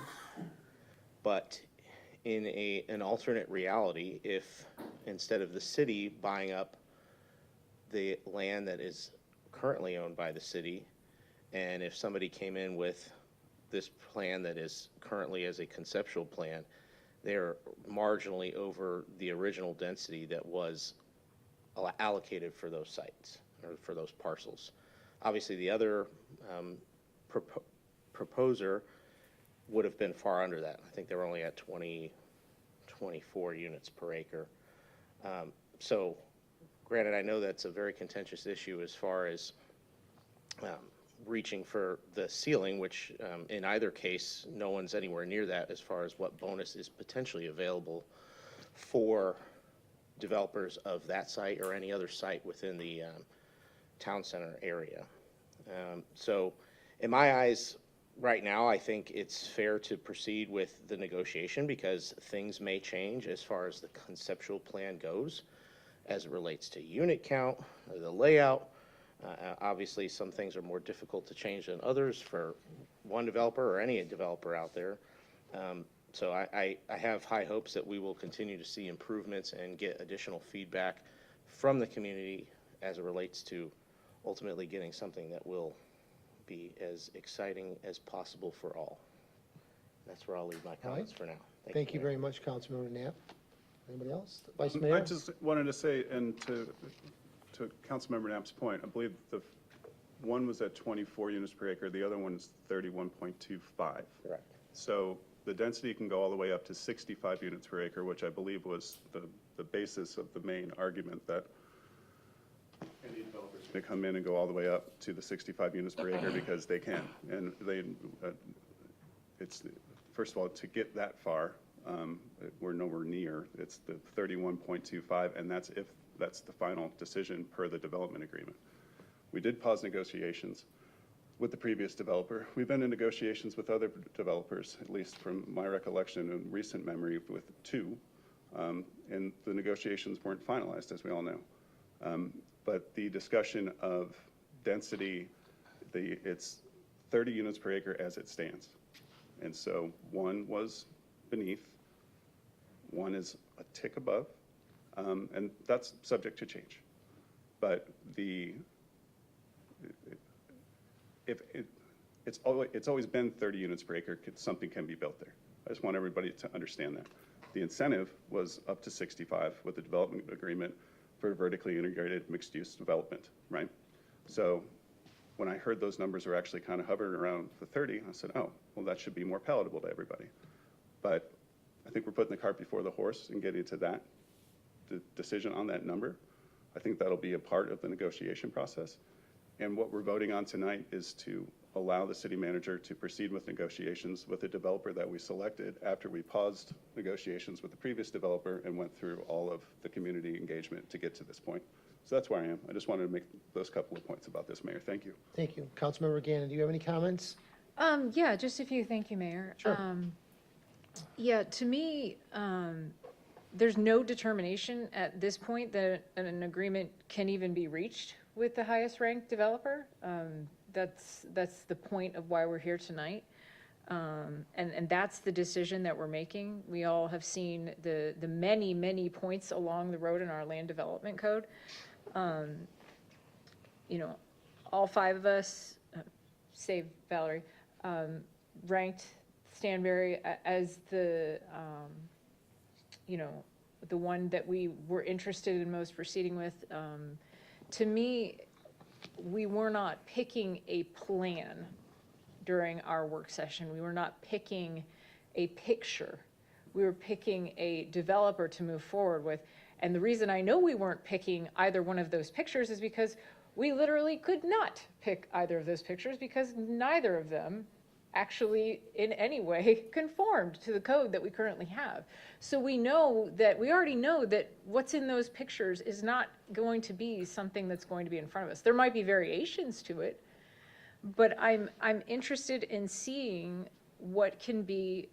but in an alternate reality, if instead of the city buying up the land that is currently owned by the city, and if somebody came in with this plan that is currently as a conceptual plan, they're marginally over the original density that was allocated for those sites or for those parcels. Obviously, the other proposer would have been far under that. I think they were only at 24 units per acre. So granted, I know that's a very contentious issue as far as reaching for the ceiling, which in either case, no one's anywhere near that as far as what bonus is potentially available for developers of that site or any other site within the town center area. So in my eyes, right now, I think it's fair to proceed with the negotiation because things may change as far as the conceptual plan goes as it relates to unit count, or the layout. Obviously, some things are more difficult to change than others for one developer or any developer out there. So I have high hopes that we will continue to see improvements and get additional feedback from the community as it relates to ultimately getting something that will be as exciting as possible for all. That's where I'll leave my comments for now. Thank you Mayor. very much, Councilmember Knapp. Anybody else? Vice I Mayor? just wanted to say, and to Councilmember Knapp's point, I believe the one was at 24 units per acre, the other one is 31.25. Correct. So the density can go all the way up to 65 units per acre, which I believe was the basis of the main argument that any developers may come in and go all the way up to the 65 units per acre because they can. And they, it's, first of all, to get that far, we're nowhere near. It's the 31.25, and that's if that's the final decision per the development agreement. We did pause negotiations with the previous developer. We've been in negotiations with other developers, at least from my recollection and recent memory, with two, and the negotiations weren't finalized, as we all know. But the discussion of density, it's 30 units per acre as it stands. And so one was beneath, one is a tick above, and that's subject to change. But it's always been 30 units per acre, something can be built there. I just want everybody to understand that. The incentive was up to 65 with the development agreement for vertically integrated mixed-use development, right? So when I heard those numbers were actually kind of hovering around the 30, I said, oh, well, that should be more palatable to everybody. But I think we're putting the cart before the horse and getting to that decision on that number. I think that'll be a part of the negotiation process. And what we're voting on tonight is to allow the city manager to proceed with negotiations with the developer that we selected after we paused negotiations with the previous developer and went through all of the community engagement to get to this point. So that's where I am. I just wanted to make those couple of points about this, Mayor. Thank you. Thank you. Councilmember Gannon, do you have any comments? Yeah, just a few. Thank you, Mayor. Sure. Yeah, to me, there's no determination at this point that an agreement can even be reached with the highest ranked developer. That's the point of why we're here tonight. And that's the decision that we're making. We all have seen the many, many points along the road in our land development code. You know, all five of us, save Valerie, ranked Stanberry as the, you know, the one that we were interested in most proceeding with. To me, we were not picking a plan during our work session. We were not picking a picture. We were picking a developer to move forward with. And the reason I know we weren't picking either one of those pictures is because we literally could not pick either of those pictures because neither of them actually in any way conformed to the code that we currently have. So we already know that what's in those pictures is not going to be something that's going to be in front of us. There might be variations to it, but I'm interested in seeing what can be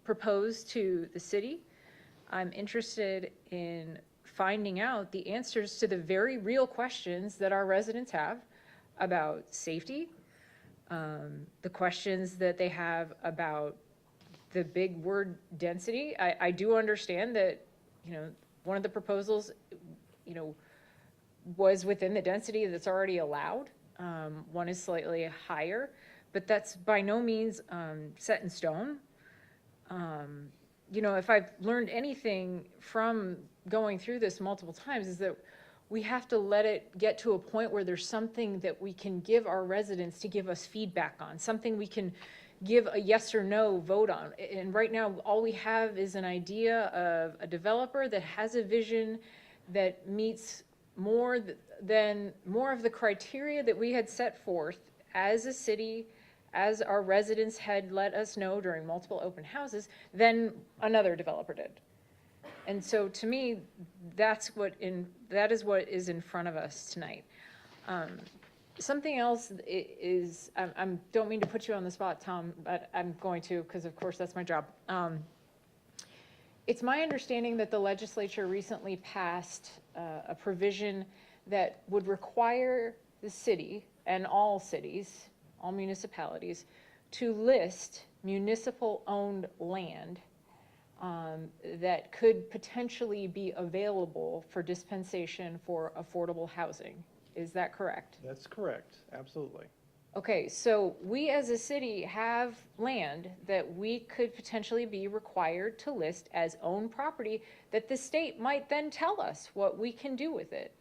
proposed to the city. I'm interested in finding out the answers to the very real questions that our residents have about safety, the questions that they have about the big word density. I do understand that, you know, one of the proposals, you know, was within the density that's already allowed. One is slightly higher, but that's by no means set in stone. You know, if I've learned anything from going through this multiple times is that we have to let it get to a point where there's something that we can give our residents to give us feedback on, something we can give a yes or no vote on. And right now, all we have is an idea of a developer that has a vision that meets more of the criteria that we had set forth as a city, as our residents had let us know during multiple open houses, than another developer did. And so to me, that is what is in front of us tonight. Something else is, don't mean to put you on the spot, Tom, but I'm going to, because of course that's my job. It's my understanding that the legislature recently passed a provision that would require the city and all cities, all municipalities, to list municipal-owned land that could potentially be available for dispensation for affordable housing. Is that correct? That's correct, absolutely. Okay, so we as a city have land that we could potentially be required to list as owned property that the state might then tell us what we can do with it.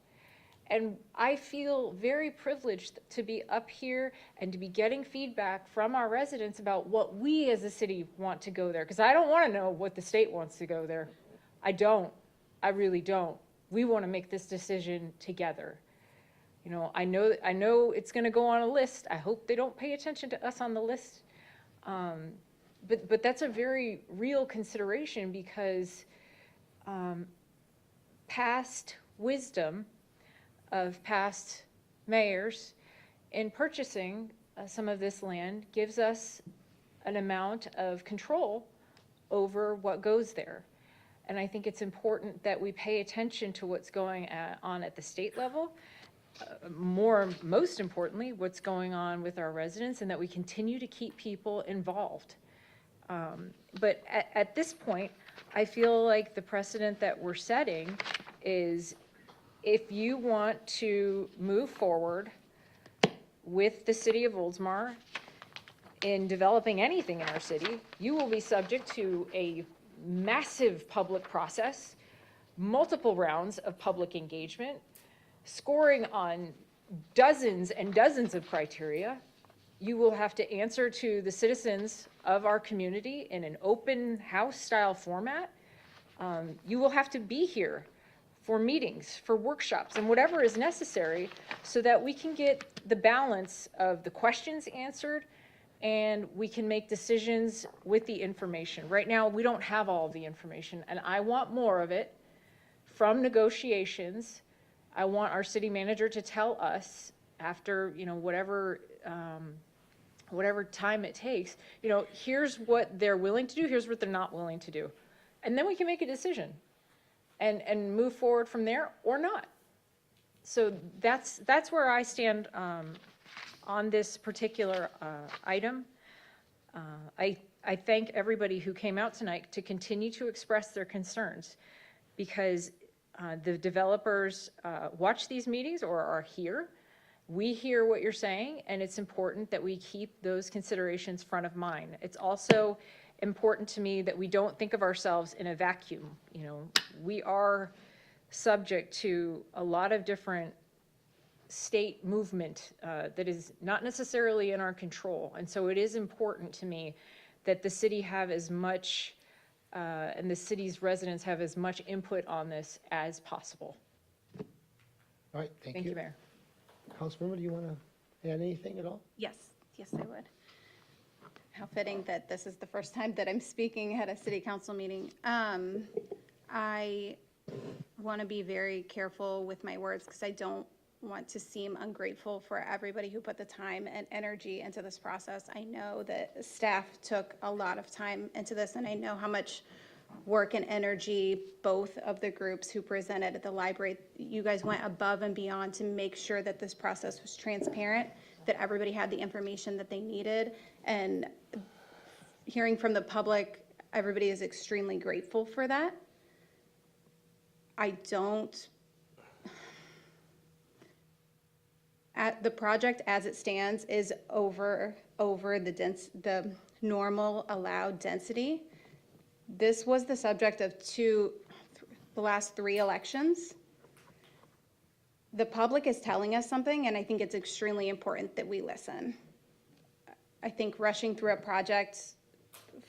And I feel very privileged to be up here and to be getting feedback from our residents about what we as a city want to go there. Because I don't want to know what the state wants to go there. I don't. I really don't. We want to make this decision together. You know, I know it's going to go on a list. I hope they don't pay attention to us on the list. But that's a very real consideration because past wisdom of past mayors in purchasing some of this land gives us an amount of control over what goes there. And I think it's important that we pay attention to what's going on at the state level, most importantly, what's going on with our residents, and that we continue to keep people involved. But at this point, I feel like the precedent that we're setting is if you want to move forward with the city of Oldsmar in developing anything in our city, you will be subject to a massive public process, multiple rounds of public engagement, scoring on dozens and dozens of criteria. You will have to answer to the citizens of our community in an open house style format. You will have to be here for meetings, for workshops, and whatever is necessary so that we can get the balance of the questions answered and we can make decisions with the information. Right now, we don't have all of the information, and I want more of it from negotiations. I want our city manager to tell us after, you know, whatever time it takes, you know, here's what they're willing to do, here's what they're not willing to do. And then we can make a decision and move forward from there or not. So that's where I stand on this particular item. I thank everybody who came out tonight to continue to express their concerns because the developers watch these meetings or are here. We hear what you're saying, and it's important that we keep those considerations front of mind. It's also important to me that we don't think of ourselves in a vacuum. You know, we are subject to a lot of different state movement that is not necessarily in our control. And so it is important to me that the city have as much, and the city's residents have as much input on this as possible. All right, thank you. Thank you, Mayor. Councilmember, do you want to add anything at all? Yes, I would. How fitting that this is the first time that I'm speaking at a city council meeting. I want to be very careful with my words because I don't want to seem ungrateful for everybody who put the time and energy into this process. I know that staff took a lot of time into this, and I know how much work and energy both of the groups who presented at the library, you guys went above and beyond to make sure that this process was transparent, that everybody had the information that they needed. And hearing from the public, everybody is extremely grateful for that. The project as it stands is over the normal allowed density. This was the subject of the last 3 elections. The public is telling us something, and I think it's extremely important that we listen. I think rushing through a project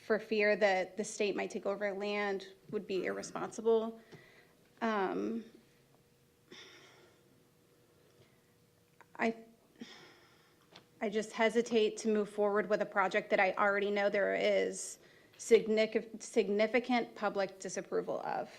for fear that the state might take over land would be irresponsible. I just hesitate to move forward with a project that I already know there is significant public disapproval of.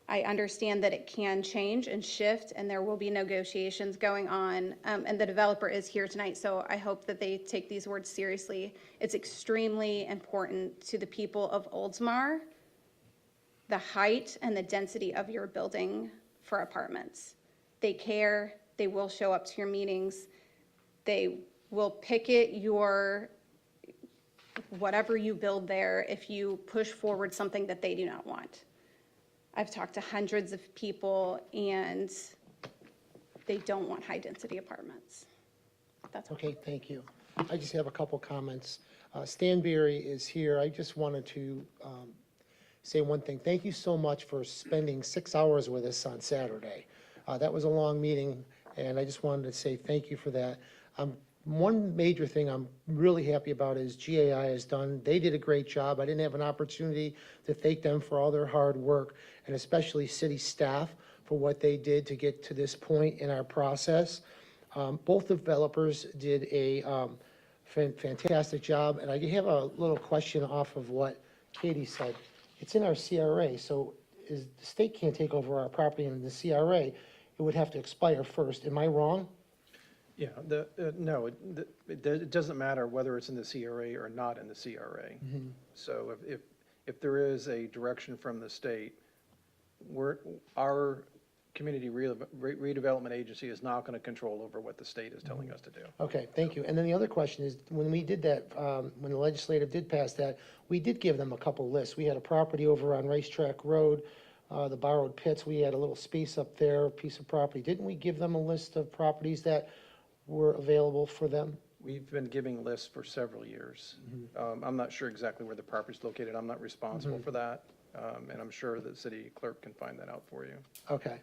I understand that it can change and shift, and there will be negotiations going on. And the developer is here tonight, so I hope that they take these words seriously. It's extremely important to the people of Oldsmar, the height and the density of your building for apartments. They care, they will show up to your meetings, they will picket your, whatever you build there if you push forward something that they do not want. I've talked to hundreds of people, and they don't want high-density apartments. That's all. Okay, thank you. I just have a couple comments. Stan Berry is here. I just wanted to say one thing. Thank you so much for spending 6 hours with us on Saturday. That was a long meeting, and I just wanted to say thank you for that. One major thing I'm really happy about is GAI has done. They did a great job. I didn't have an opportunity to thank them for all their hard work, and especially city staff for what they did to get to this point in our process. Both developers did a fantastic job, and I have a little question off of what Katie said. It's in our CRA, so the state can't take over our property in the CRA. It would have to expire first. Am I wrong? Yeah, no, it doesn't matter whether it's in the CRA or not in the CRA. So if there is a direction from the state, our community redevelopment agency is not going to control over what the state is telling us to do. Okay, thank you. And then the other question is, when we did that, when the legislative did pass that, we did give them a couple lists. We had a property over on Racetrack Road, the borrowed pits. We had a little space up there, a piece of property. Didn't we give them a list of properties that were available for them? We've been giving lists for several years. I'm not sure exactly where the property's located. I'm not responsible for that. And I'm sure the city clerk can find that out for you. Okay.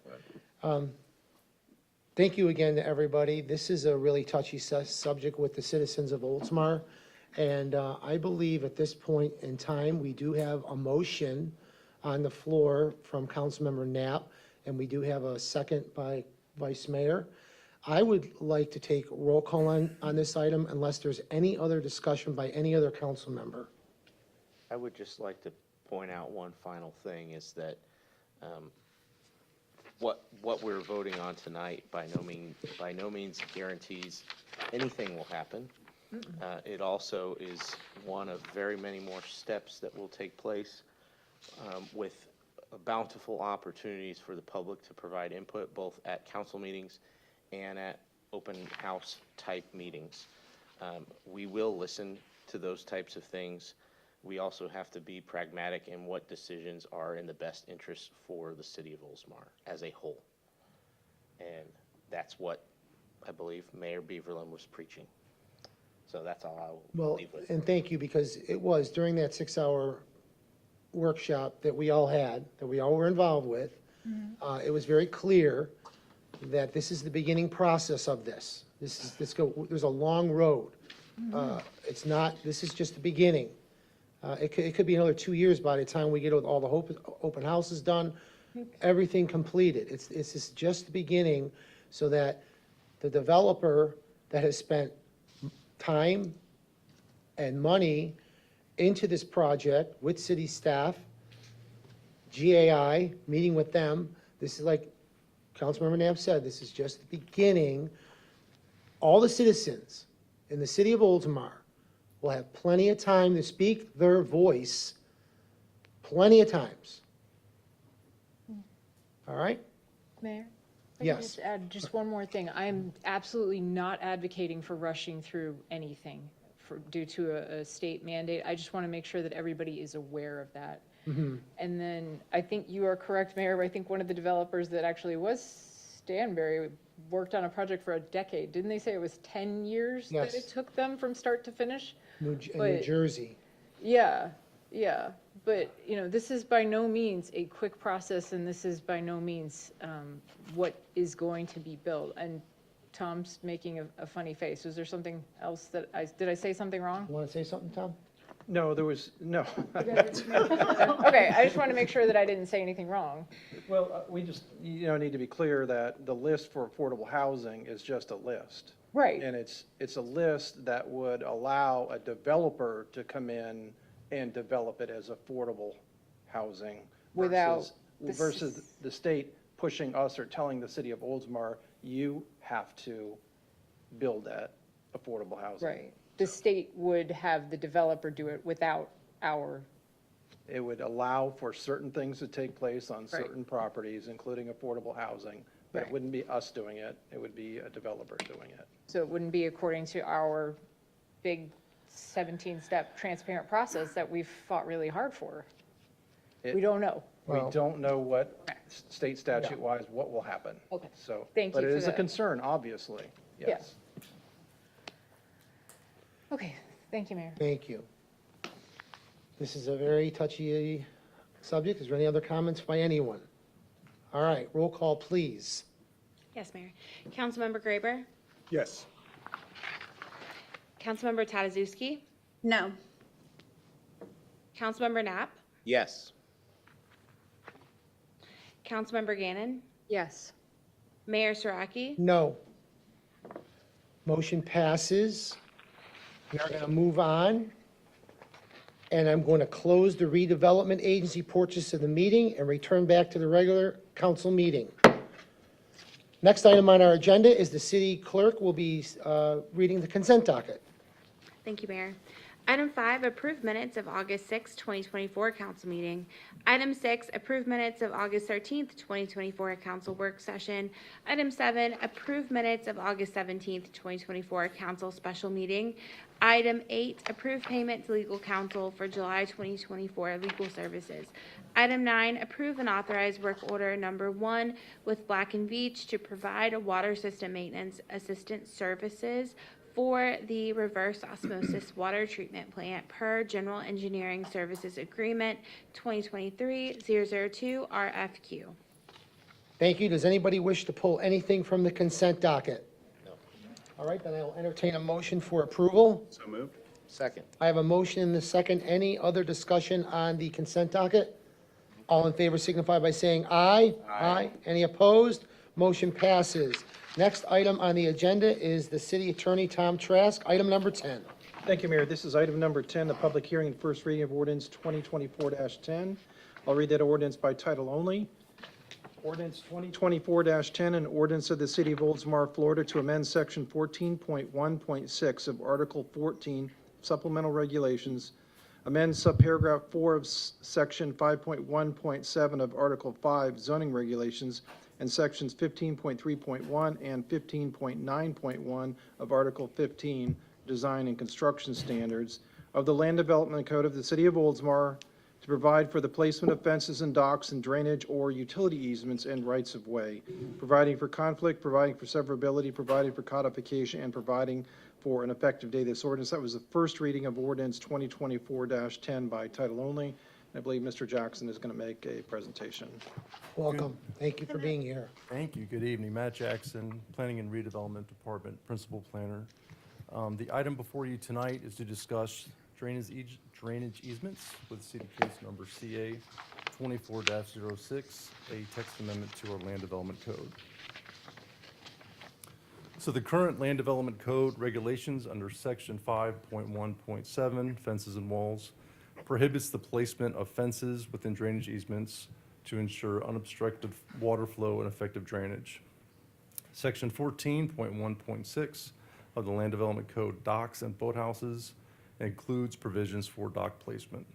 Thank you again to everybody. This is a really touchy subject with the citizens of Oldsmar. And I believe at this point in time, we do have a motion on the floor from Councilmember Knapp, and we do have a second by Vice Mayor. I would like to take roll call on this item unless there's any other discussion by any other council member. I would just like to point out one final thing is that what we're voting on tonight by no means guarantees anything will happen. It also is one of very many more steps that will take place with bountiful opportunities for the public to provide input both at council meetings and at open house type meetings. We will listen to those types of things. We also have to be pragmatic in what decisions are in the best interest for the city of Oldsmar as a whole. And that's what I believe Mayor Beaverland was preaching. So that's all I will Well, leave with. and thank you, because it was during that 6-hour workshop that we all had, that we all were involved with, it was very clear that this is the beginning process of this. There's a long road. It's not, this is just the beginning. It could be another 2 years by the time we get all the open houses done, everything completed. It's just the beginning, so that the developer that has spent time and money into this project with city staff, GAI, meeting with them, this is like Councilmember Knapp said, this is just the beginning. All the citizens in the city of Oldsmar will have plenty of time to speak their voice, plenty of times. All right? Mayor? If I could Yes. just add just one more thing. I'm absolutely not advocating for rushing through anything due to a state mandate. I just want to make sure that everybody is aware of that. And then I think you are correct, Mayor, but I think one of the developers that actually was Stanberry worked on a project for a decade. Didn't they say it was 10 years that Yes. it took them from start to finish? New But- Jersey. Yeah. But, this is by no means a quick process, and this is by no means what is going to be built. And Tom's making a funny face. Was there something else did I say something wrong? You want to say something, Tom? No, there was, no. Okay, I just want to make sure that I didn't say anything wrong. Well, we just, need to be clear that the list for affordable housing is just a list. Right. And it's a list that would allow a developer to come in and develop it as affordable housing. Without versus versus the state pushing us or telling the city of Oldsmar, you have to build that affordable housing. Right. The state would have the developer do it without our, It would allow for certain things to take place on Right. certain properties, including affordable housing, but it Right. wouldn't be us doing it, it would be a developer doing it. so it wouldn't be according to our big 17-step transparent process that we've fought really hard for. It- We don't know. We Well- don't know what, state statute-wise, what will happen. Okay. So, Thank but you it for is a that. concern, obviously, Yeah. yes. Okay, thank you, Mayor. Thank you. This is a very touchy subject. Is there any other comments by anyone? All right, roll call, please. Yes, Mayor. Councilmember Graber, Yes. Councilmember Tadazowski, No. Councilmember Knapp, Yes. Councilmember Gannon, Yes. Mayor Saraki, No. Motion passes. We are going to move on. And I'm going to close the redevelopment agency portions of the meeting and return back to the regular council meeting. Next item on our agenda is the city clerk will be reading the consent docket. Thank you, Mayor. Item 5, approve minutes of August 6, 2024 council meeting. Item 6, approve minutes of August 13th, 2024 council work session. Item 7, approve minutes of August 17th, 2024 council special meeting. Item 8, approve payment to legal counsel for July 2024 legal services. Item 9, approve and authorize work order number 1 with Black & Veatch to provide a water system maintenance assistant services for the reverse osmosis water treatment plant per General Engineering Services Agreement 2023-002 RFQ. Thank you. Does anybody wish to pull anything from the consent docket? No. All right, then I'll entertain a motion for approval. So moved. Second. I have a motion and a second. Any other discussion on the consent docket? All in favor signify by saying aye. Aye. Any opposed? Motion passes. Next item on the agenda is the city attorney, Tom Trask, item number 10. Thank you, Mayor. This is item number 10, the public hearing and first reading of ordinance 2024-10. I'll read that ordinance by title only. Ordinance 2024-10, an ordinance of the City of Oldsmar, Florida, to amend Section 14.1.6 of Article 14 Supplemental Regulations, amend subparagraph 4 of Section 5.1.7 of Article 5 Zoning Regulations, and Sections 15.3.1 and 15.9.1 of Article 15 Design and Construction Standards of the Land Development Code of the City of Oldsmar, to provide for the placement of fences and docks and drainage or utility easements and rights-of-way, providing for conflict, providing for severability, providing for codification, and providing for an effective date of this ordinance. That was the first reading of ordinance 2024-10 by title only. I believe Mr. Jackson is going to make a presentation. Welcome. Thank you for being here. Thank you. Good evening. Matt Jackson, Planning and Redevelopment Department, Principal Planner. The item before you tonight is to discuss drainage easements with city case number CA 24-06, a text amendment to our Land Development Code. So the current Land Development Code regulations under Section 5.1.7, fences and walls, prohibits the placement of fences within drainage easements to ensure unobstructed water flow and effective drainage. Section 14.1.6 of the Land Development Code docks and boathouses includes provisions for dock placement.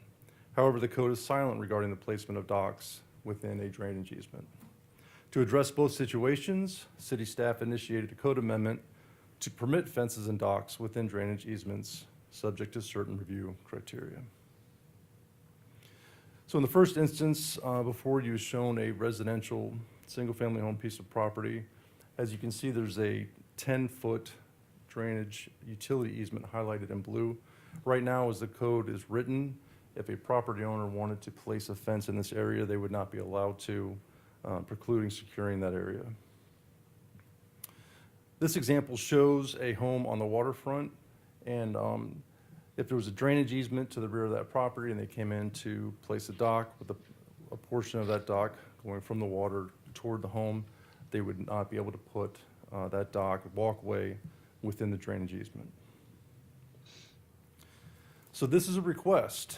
However, the code is silent regarding the placement of docks within a drainage easement. To address both situations, city staff initiated a code amendment to permit fences and docks within drainage easements subject to certain review criteria. So in the first instance, before you is shown a residential single-family home piece of property. As you can see, there's a 10-foot drainage utility easement highlighted in blue. Right now, as the code is written, if a property owner wanted to place a fence in this area, they would not be allowed to, precluding securing that area. This example shows a home on the waterfront, and if there was a drainage easement to the rear of that property and they came in to place a dock with a portion of that dock going from the water toward the home, they would not be able to put that dock walkway within the drainage easement. So this is a request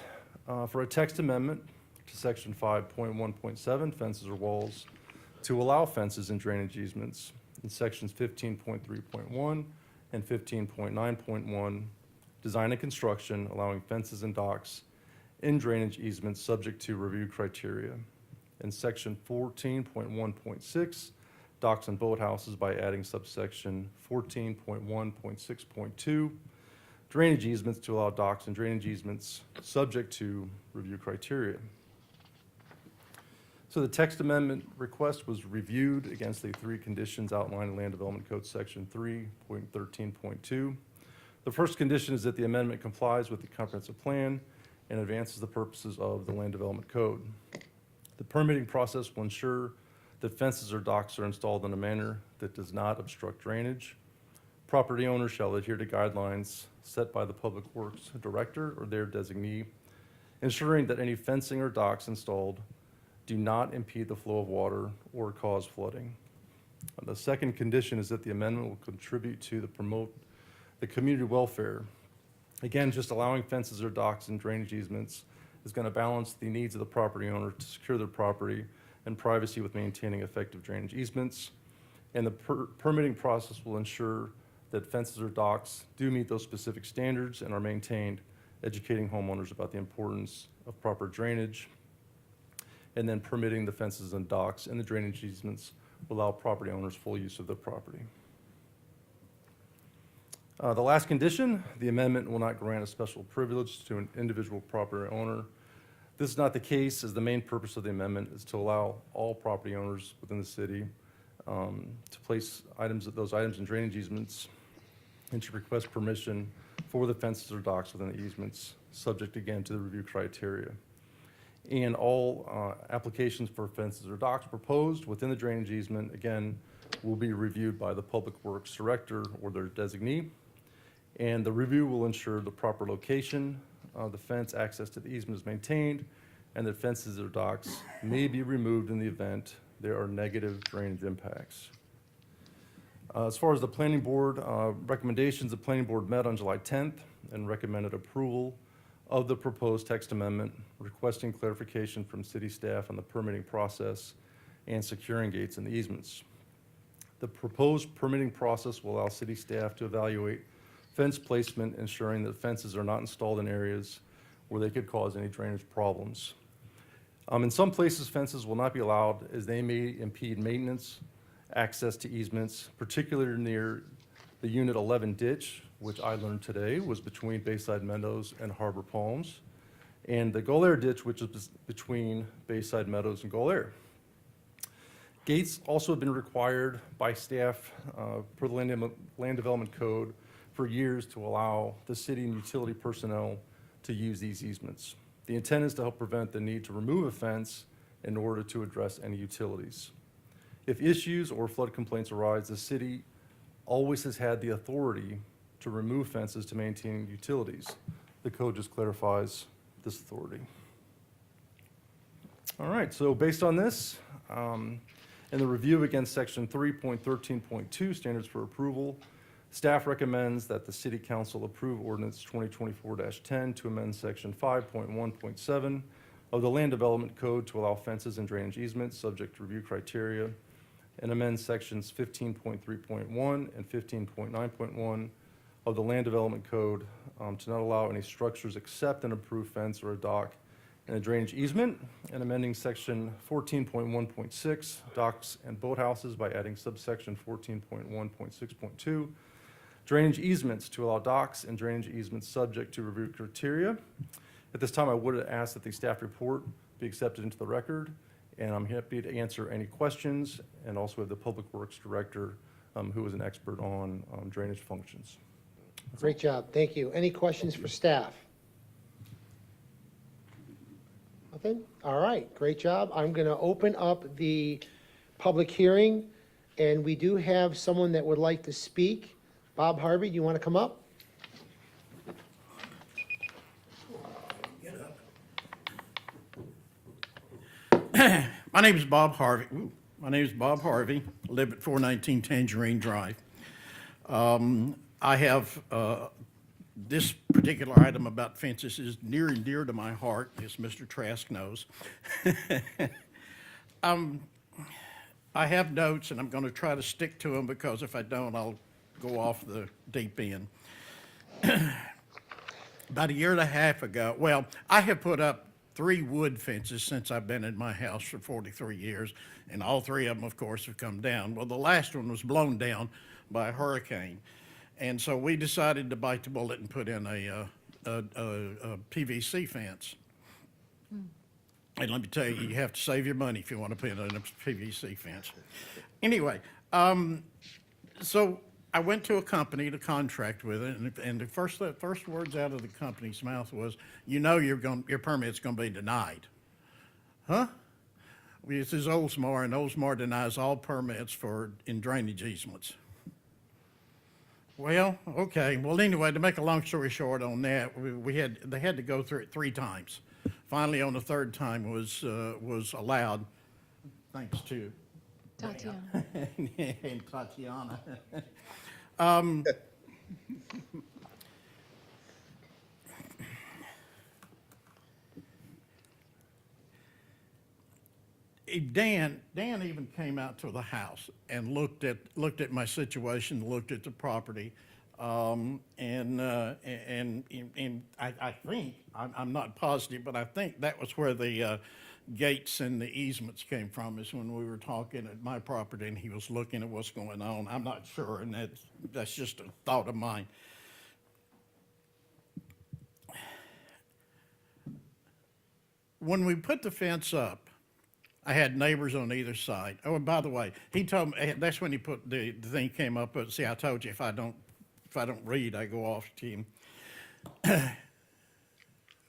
for a text amendment to section 5.1.7, fences or walls, to allow fences and drainage easements in sections 15.3.1 and 15.9.1, design and construction, allowing fences and docks in drainage easements subject to review criteria. In section 14.1.6, docks and boathouses by adding subsection 14.1.6.2, drainage easements to allow docks and drainage easements subject to review criteria. So the text amendment request was reviewed against the three conditions outlined in Land Development Code Section 3.13.2. The first condition is that the amendment complies with the comprehensive plan and advances the purposes of the Land Development Code. The permitting process will ensure that fences or docks are installed in a manner that does not obstruct drainage. Property owners shall adhere to guidelines set by the Public Works Director or their designee, ensuring that any fencing or docks installed do not impede the flow of water or cause flooding. The second condition is that the amendment will contribute to promote the community welfare. Again, just allowing fences or docks and drainage easements is going to balance the needs of the property owner to secure their property and privacy with maintaining effective drainage easements. And the permitting process will ensure that fences or docks do meet those specific standards and are maintained, educating homeowners about the importance of proper drainage. And then permitting the fences and docks and the drainage easements will allow property owners full use of their property. The last condition, the amendment will not grant a special privilege to an individual property owner. This is not the case, as the main purpose of the amendment is to allow all property owners within the city to place those items in drainage easements and to request permission for the fences or docks within the easements, subject again to the review criteria. And all applications for fences or docks proposed within the drainage easement, again, will be reviewed by the Public Works Director or their designee. And the review will ensure the proper location of the fence, access to the easement is maintained, and that fences or docks may be removed in the event there are negative drainage impacts. As far as the planning board recommendations, the planning board met on July 10th and recommended approval of the proposed text amendment, requesting clarification from city staff on the permitting process and securing gates and easements. The proposed permitting process will allow city staff to evaluate fence placement, ensuring that fences are not installed in areas where they could cause any drainage problems. In some places, fences will not be allowed as they may impede maintenance, access to easements, particularly near the Unit 11 ditch, which I learned today was between Bayside Meadows and Harbor Palms, and the Golair ditch, which is between Bayside Meadows and Golair. Gates also have been required by staff per the Land Development Code for years to allow the city and utility personnel to use these easements. The intent is to help prevent the need to remove a fence in order to address any utilities. If issues or flood complaints arise, the city always has had the authority to remove fences to maintain utilities. The code just clarifies this authority. All right, so based on this, and the review against section 3.13.2, standards for approval, staff recommends that the city council approve ordinance 2024-10 to amend section 5.1.7 of the Land Development Code to allow fences and drainage easements subject to review criteria, and amend sections 15.3.1 and 15.9.1 of the Land Development Code to not allow any structures except an approved fence or a dock and a drainage easement, and amending section 14.1.6, docks and boathouses by adding subsection 14.1.6.2, drainage easements to allow docks and drainage easements subject to review criteria. At this time, I would ask that the staff report be accepted into the record, and I'm happy to answer any questions, and also have the Public Works Director, who is an expert on drainage functions. Great job, thank you. Any questions for staff? Nothing? All right, great job. I'm going to open up the public hearing, and we do have someone that would like to speak. Bob Harvey, do you want to come up? My name is Bob Harvey. I live at 419 Tangerine Drive. I have this particular item about fences is near and dear to my heart, as Mr. Trask knows. I have notes, and I'm going to try to stick to them, because if I don't, I'll go off the deep end. About a year and a half ago, well, I have put up 3 wood fences since I've been in my house for 43 years, and all 3 of them, of course, have come down. Well, the last one was blown down by a hurricane, and so we decided to bite the bullet and put in a PVC fence. And let me tell you, you have to save your money if you want to put in a PVC fence. Anyway, so I went to a company to contract with it, and the first words out of the company's mouth was, "You know, your permit's going to be denied." Huh? Well, this is Oldsmar, and Oldsmar denies all permits in drainage easements. Well, okay. Well, anyway, to make a long story short on that, they had to go through it 3 times. Finally, on the 3rd time was allowed, thanks to Tatiana. and Tatiana. Dan even came out to the house and looked at my situation, looked at the property, and I think, I'm not positive, but I think that was where the gates and the easements came from, is when we were talking at my property and he was looking at what's going on. I'm not sure, and that's just a thought of mine. When we put the fence up, I had neighbors on either side. Oh, and by the way, he told me, that's when he put the thing came up, but see, I told you if I don't read, I go off to him.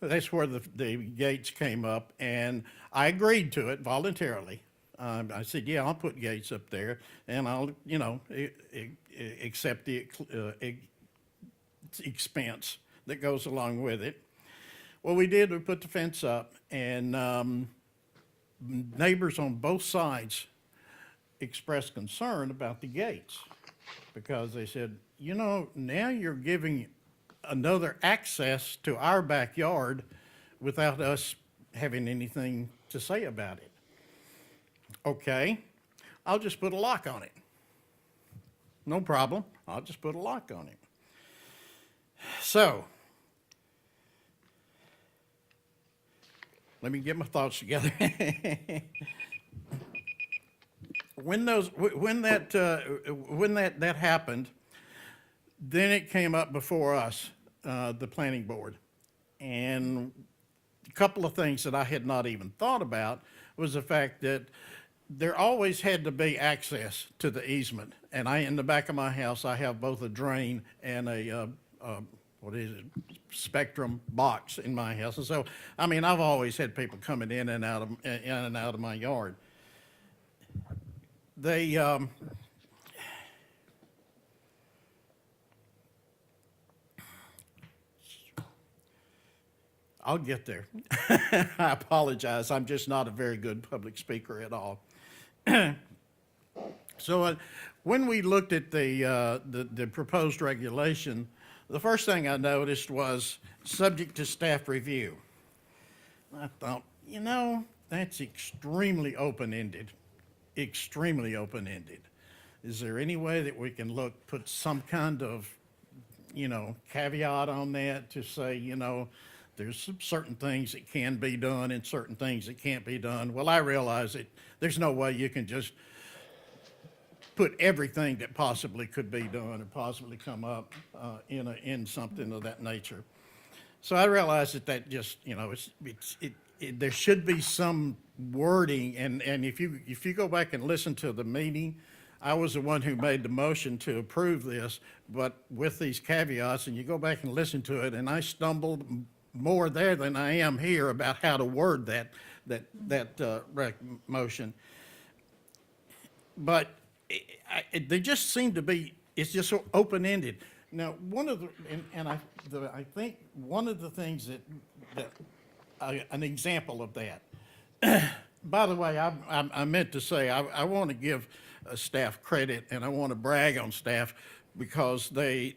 That's where the gates came up, and I agreed to it voluntarily. I said, yeah, I'll put gates up there, and I'll, accept the expense that goes along with it. Well, we put the fence up, and neighbors on both sides expressed concern about the gates, because they said, now you're giving another access to our backyard without us having anything to say about it. Okay, I'll just put a lock on it. No problem, I'll just put a lock on it. So, let me get my thoughts together. When that happened, then it came up before us, the planning board. And a couple of things that I had not even thought about was the fact that there always had to be access to the easement. And in the back of my house, I have both a drain and a spectrum box in my house. And so, I've always had people coming in and out of my yard. I'll get there. I apologize. I'm just not a very good public speaker at all. So when we looked at the proposed regulation, the first thing I noticed was subject to staff review. I thought, that's extremely open-ended, extremely open-ended. Is there any way that we can put some kind of, caveat on that to say, there's certain things that can be done and certain things that can't be done? Well, I realize that there's no way you can just put everything that possibly could be done or possibly come up in something of that nature. So I realized that just, there should be some wording, and if you go back and listen to the meeting, I was the one who made the motion to approve this, but with these caveats, and you go back and listen to it, and I stumbled more there than I am here about how to word that motion. But they just seem to be, it's just so open-ended. Now, I think one of the things an example of that, by the way, I meant to say, I want to give staff credit, and I want to brag on staff, because they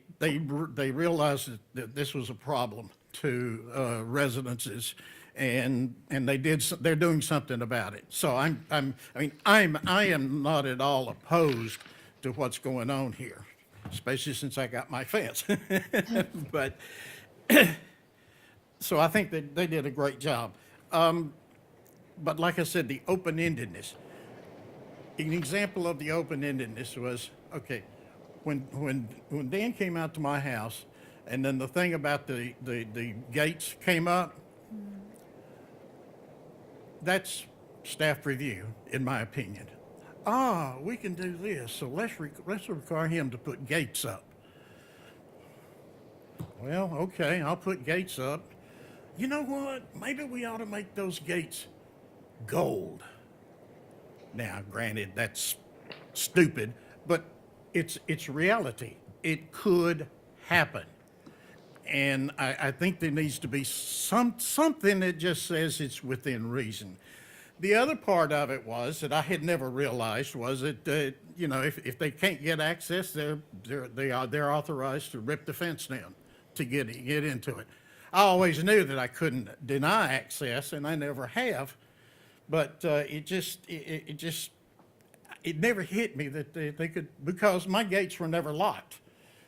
they realized that this was a problem to residences, and they're doing something about it. So I am not at all opposed to what's going on here, especially since I got my fence. But so I think that they did a great job. But like I said, the open-endedness. An example of the open-endedness was, okay, when Dan came out to my house, and then the thing about the gates came up, that's staff review, in my opinion. We can do this, so let's require him to put gates up. Well, okay, I'll put gates up. You know what? Maybe we ought to make those gates gold. Now, granted, that's stupid, but it's reality. It could happen. And I think there needs to be something that just says it's within reason. The other part of it was that I had never realized was that, you know, if they can't get access, they're authorized to rip the fence down to get into it. I always knew that I couldn't deny access, and I never have, but it never hit me that they could, because my gates were never locked.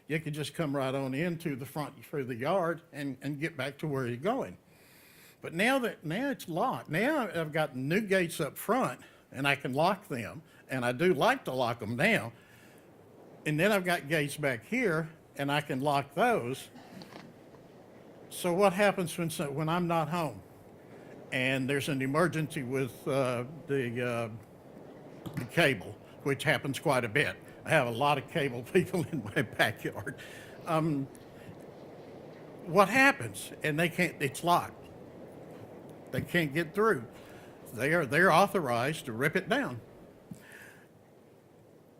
You could just come right on into the front through the yard and get back to where you're going. But now it's locked. Now I've got new gates up front, and I can lock them, and I do like to lock them now. And then I've got gates back here, and I can lock those. So what happens when I'm not home and there's an emergency with the cable, which happens quite a bit? I have a lot of cable people in my backyard. What happens? And they can't, it's locked. They can't get through. They're authorized to rip it down.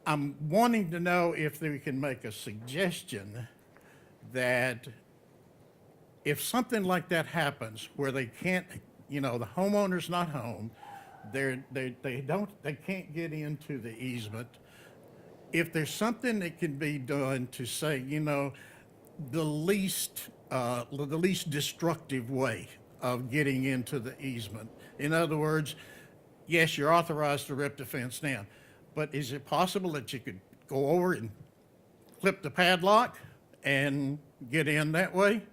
I'm wanting to know if we can make a suggestion that if something like that happens where they can't, you know, the homeowner's not home, they can't get into the easement, if there's something that can be done to say, you know, the least destructive way of getting into the easement. In other words, yes, you're authorized to rip the fence down, but is it possible that you could go over and clip the padlock and get in that way?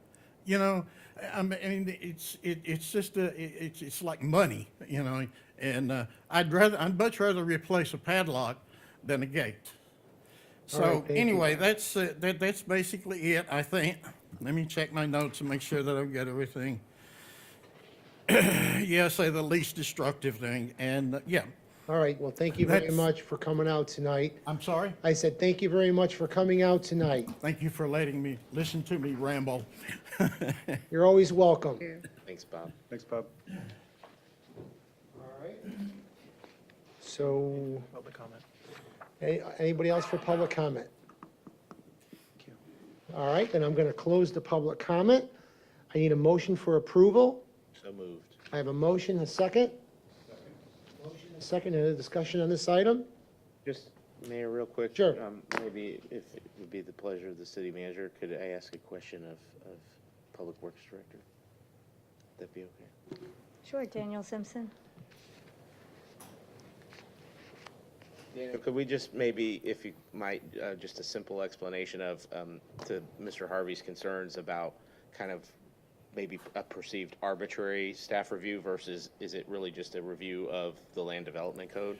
You know, I mean, it's just it's like money, you know, and I'd much rather replace a padlock than a gate. So anyway, that's basically it, I think. Let me check my notes and make sure that I've got everything. Yeah, say the least destructive thing, and yeah. All right, well, thank you very much for coming out tonight. I'm sorry? I said, thank you very much for coming out tonight. Thank you for letting me listen to me ramble. You're always welcome. Thanks, Bob. Thanks, Bob. All right. So, Public comment. anybody else for public comment? All right, then I'm going to close the public comment. I need a motion for approval. So moved. I have a motion, a second. Motion, a second, any discussion on this item? Just, Mayor, real quick. Sure. Maybe if it would be the pleasure of the city manager, could I ask a question of Public Works Director? Would that be okay? Sure, Daniel Simpson. Daniel, could we just maybe, if you might, just a simple explanation of, to Mr. Harvey's concerns about kind of maybe a perceived arbitrary staff review versus is it really just a review of the land development code?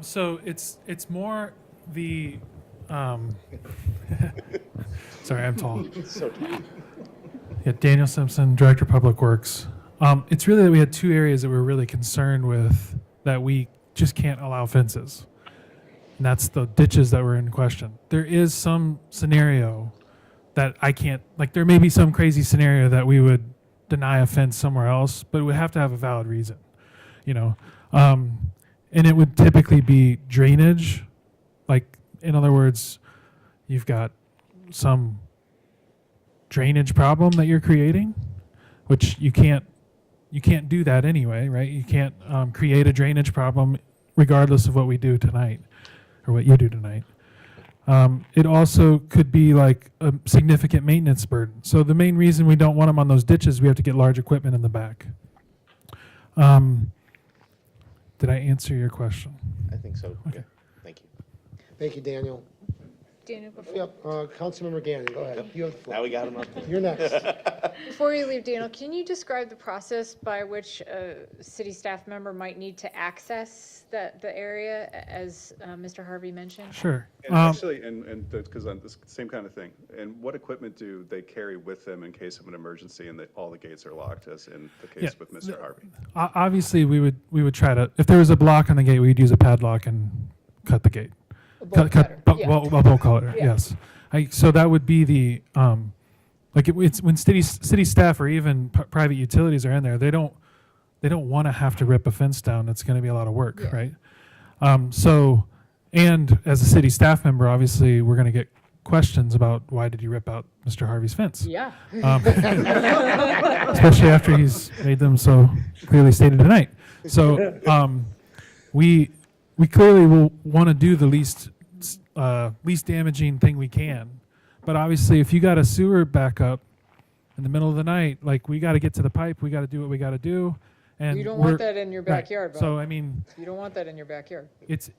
So it's more the, sorry, I'm tall. So tall. Yeah, Daniel Simpson, Director of Public Works. It's really that we had two areas that we're really concerned with that we just can't allow fences. And that's the ditches that were in question. There is some scenario that I can't, like there may be some crazy scenario that we would deny a fence somewhere else, but it would have to have a valid reason, you know. And it would typically be drainage. Like, in other words, you've got some drainage problem that you're creating, which you can't do that anyway, right? You can't create a drainage problem regardless of what we do tonight. or what you do tonight. It also could be like a significant maintenance burden. So the main reason we don't want them on those ditches, we have to get large equipment in the back. Did I answer your question? I think so. Okay. Yeah. Thank you. Thank you, Daniel. Daniel, Yep, Councilmember Gannon, go ahead. You have the floor. Now we got him up there. You're next. before you leave, Daniel, can you describe the process by which a city staff member might need to access the area, as Mr. Harvey mentioned? Sure. And actually, and because on this same kind of thing, and what equipment do they carry with them in case of an emergency and that all the gates are locked, as in the case Yeah. with Mr. Harvey? Obviously, we would try to, if there was a block on the gate, we'd use a padlock and cut the gate. A bolt cutter, yeah. Well, a bolt cutter, Yeah. yes. So that would be the, like it's when city staff or even private utilities are in there, they don't want to have to rip a fence down. It's going to be a lot of work, Yeah. right? So, and as a city staff member, obviously, we're going to get questions about why did you rip out Mr. Harvey's fence? Yeah. Especially after he's made them so clearly stated tonight. So we clearly will want to do the least damaging thing we can. But obviously, if you got a sewer backup in the middle of the night, like we got to get to the pipe, we got to do what we got to do. And You don't want that in your right. backyard, Bob. So I mean, You don't want that in your backyard. it's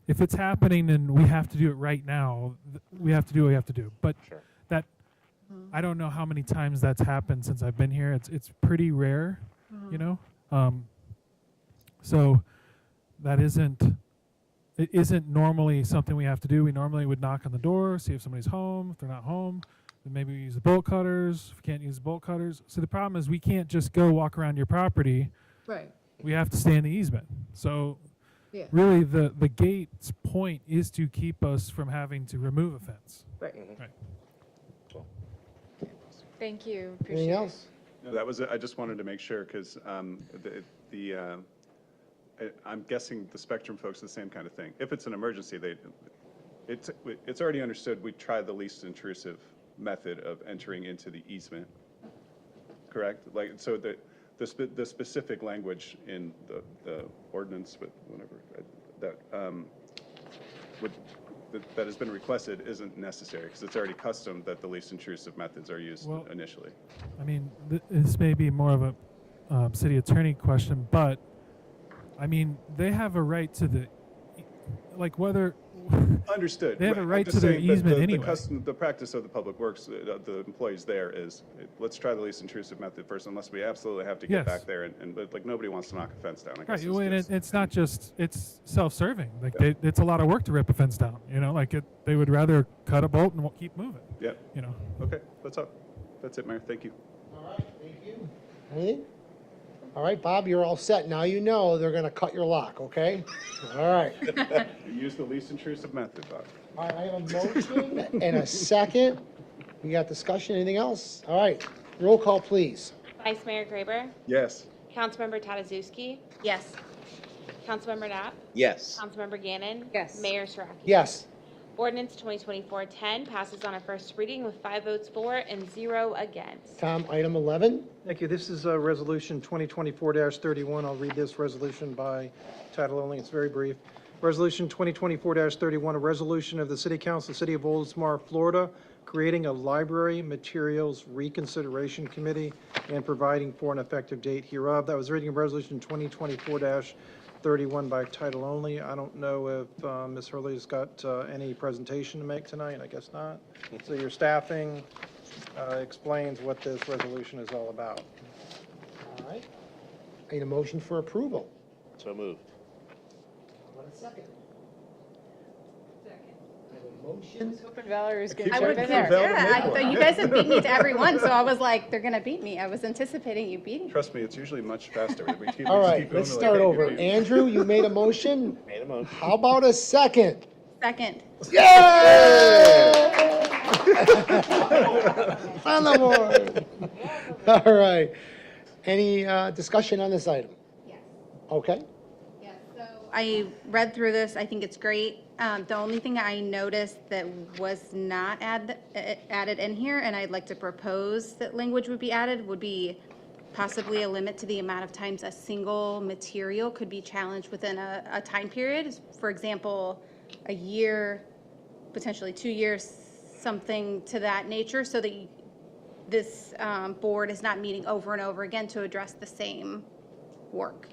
if it's happening and we have to do it right now, we have to do what we have to do. But that I don't know how many times that's happened since I've been here. It's pretty rare, you know. So that it isn't normally something we have to do. We normally would knock on the door, see if somebody's home. If they're not home, then maybe we use the bolt cutters. If we can't use the bolt cutters, so the problem is we can't just go walk around your property. Right. We have to stay in the easement. So Yeah. really the gate's point is to keep us from having to remove a fence. Right. Right. Thank you. Appreciate Anything it. else? No, that was it. I just wanted to make sure because I'm guessing the Spectrum folks the same kind of thing. If it's an emergency, it's already understood we try the least intrusive method of entering into the easement. Correct? Like so the specific language in the ordinance, but whatever that has been requested isn't necessary because it's already custom that the least intrusive methods are used initially. I mean, this may be more of a city attorney question, but I mean, they have a right to like whether Understood. they have a I'm right just to their saying that easement anyway. The practice of the public works, the employees there is, let's try the least intrusive method first, unless we absolutely have to get Yes. back there, and like nobody wants to knock a fence down. I guess Right, is and just- it's not just, it's self-serving. Like, it's a lot of work to rip a fence down, you know? Like, they would rather cut a bolt and keep moving, Yep. you know? Okay, that's all. That's it, Mayor. Thank you. All right, thank you. Anything? All right, Bob, you're all set. Now you know they're gonna cut your lock, okay? All right. Use the least intrusive method, Bob. All right, I have a motion and a second. We got discussion, anything else? All right, roll call, please. Vice Mayor Graber, Yes. Councilmember Tadazewski, Yes. Councilmember Knapp, Yes. Councilmember Gannon. Yes. Mayor Saraki. Yes. Ordinance 2024-10 passes on a first reading with 5 votes for and 0 against. Tom, item 11. Thank you. This is Resolution 2024-31. I'll read this resolution by title only. It's very brief. Resolution 2024-31, a resolution of the City Council, City of Oldsmar, Florida, creating a library materials reconsideration committee and providing for an effective date hereof. That was reading of Resolution 2024-31 by title only. I don't know if Ms. Hurley's got any presentation to make tonight. I guess not. So your staffing explains what this resolution is all about. All right. I need a motion for approval. So moved. Want a second? Second. I have a motion. Hoping Valerie was going to keep jump waiting in for there. Val to make one. You guys have beat me to every one, so I was like, they're gonna beat me. I was anticipating you beating me. Trust me, it's usually much faster. We keep, All we just right, keep going let's till start they over. get Andrew, you made a motion. Made a motion. How about a second? Second. Yay! On the board. All right. Any discussion on this item? Yes. Okay. Yes, so I read through this. I think it's great. The only thing I noticed that was not added in here, and I'd like to propose that language would be added, would be possibly a limit to the amount of times a single material could be challenged within a time period. For example, a year, potentially 2 years, something to that nature, so that this board is not meeting over and over again to address the same work.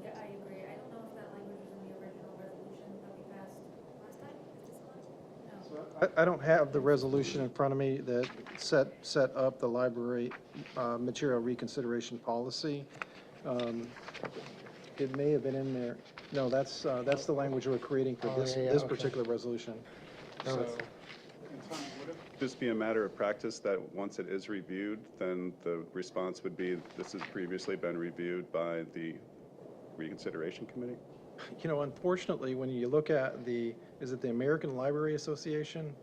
Yeah, I agree. I don't know if that language was in the original resolution that we passed last time. Is this one? No. I don't have the resolution in front of me that set up the library material reconsideration policy. It may have been in there. No, that's the language we're creating for this, yeah, this okay. particular resolution. All right. So, Just be a matter of practice that once it is reviewed, then the response would be, this has previously been reviewed by the reconsideration committee? you know, unfortunately, when you look at is it the American Library Association?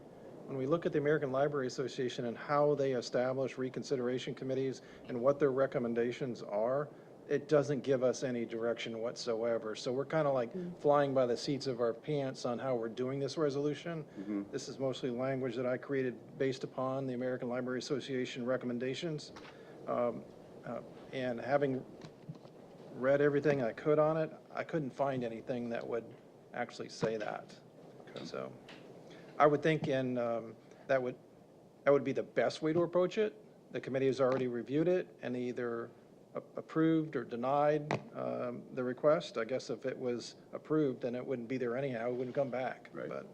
When we look at the American Library Association and how they establish reconsideration committees and what their recommendations are, it doesn't give us any direction whatsoever. So we're kind of like flying by the seats of our pants on how we're doing this resolution. This is mostly language that I created based upon the American Library Association recommendations. And having read everything I could on it, I couldn't find anything that would actually say that. So I would think that would be the best way to approach it. The committee has already reviewed it and either approved or denied the request. I guess if it was approved, then it wouldn't be there anyhow. It wouldn't come back. Right. But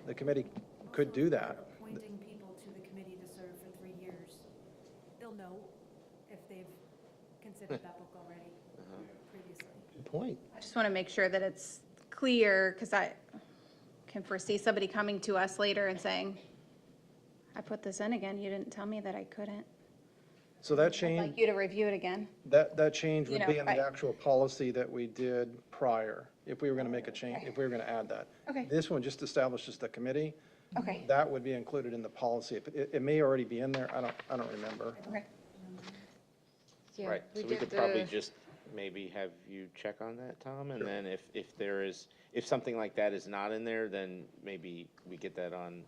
the committee could do that. Appointing people to the committee to serve for 3 years. They'll know if they've considered that book already previously. Good point. I just want to make sure that it's clear, because I can foresee somebody coming to us later and saying, I put this in again, you didn't tell me that I couldn't. So that I'd change, like you to review it again. that change would You be know, in the I- actual policy that we did prior, if we were going to make a change, if we were going to add that. Okay. This one just establishes the committee. Okay. That would be included in the policy. It may already be in there. I don't remember. Okay. Yeah, Right, so we did could probably just maybe have you check on that, Tom, and then if something like that is not in there, then maybe we get that on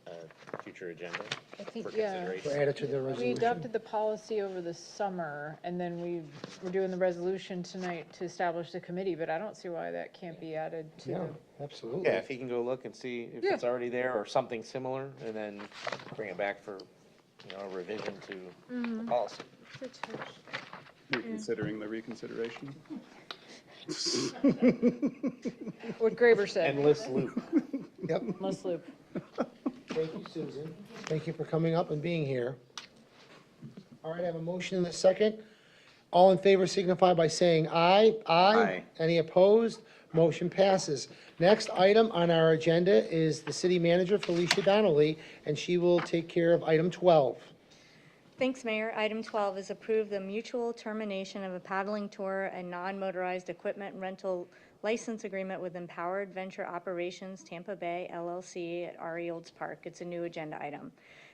a future agenda I think, for yeah. consideration. We're added to the We resolution. adopted the policy over the summer, and then we're doing the resolution tonight to establish the committee, but I don't see why that can't be added to. Yeah, absolutely. Yeah, if he can go look and see if Yeah. it's already there or something similar, and then bring it back for, a revision to the policy. You're considering the reconsideration? What Graber said, Endless loop. Yep. let's loop. Thank you, Susan. Thank you for coming up and being here. All right, I have a motion and a second. All in favor signify by saying aye. Aye. Any opposed? Motion passes. Next item on our agenda is the city manager, Felicia Donnelly, and she will take care of item 12. Thanks, Mayor. Item 12 is approve the mutual termination of a paddling tour and non-motorized equipment rental license agreement with Empowered Venture Operations Tampa Bay LLC at RE Olds Park. It's a new agenda item.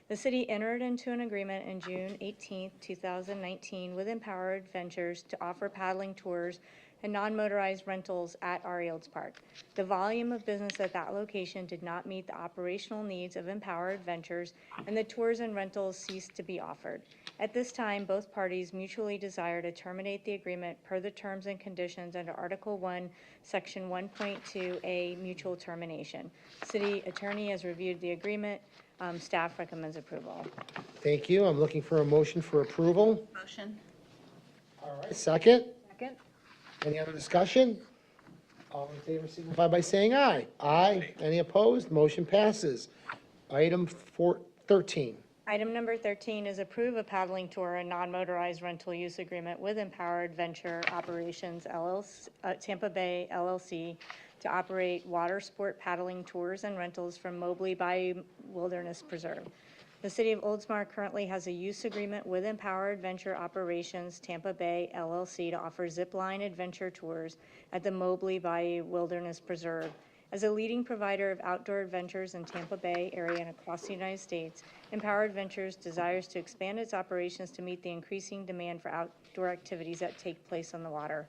The city entered into an agreement in June 18, 2019 with Empowered Ventures to offer paddling tours and non-motorized rentals at RE Olds Park. The volume of business at that location did not meet the operational needs of Empowered Ventures, and the tours and rentals ceased to be offered. At this time, both parties mutually desire to terminate the agreement per the terms and conditions under Article 1, Section 1.2A, mutual termination. City attorney has reviewed the agreement. Staff recommends approval. Thank you. I'm looking for a motion for approval. Motion. All right, second. Second? Any other discussion? All in favor signify by saying aye. Aye. Any opposed? Motion passes. Item 13. Item number 13 is approve a paddling tour and non-motorized rental use agreement with Empowered Venture Operations LLC, Tampa Bay LLC to operate water sport paddling tours and rentals from Mobley Bayou Wilderness Preserve. The City of Oldsmar currently has a use agreement with Empowered Venture Operations Tampa Bay LLC to offer zipline adventure tours at the Mobley Bayou Wilderness Preserve. As a leading provider of outdoor adventures in Tampa Bay area and across the United States, Empowered Ventures desires to expand its operations to meet the increasing demand for outdoor activities that take place on the water.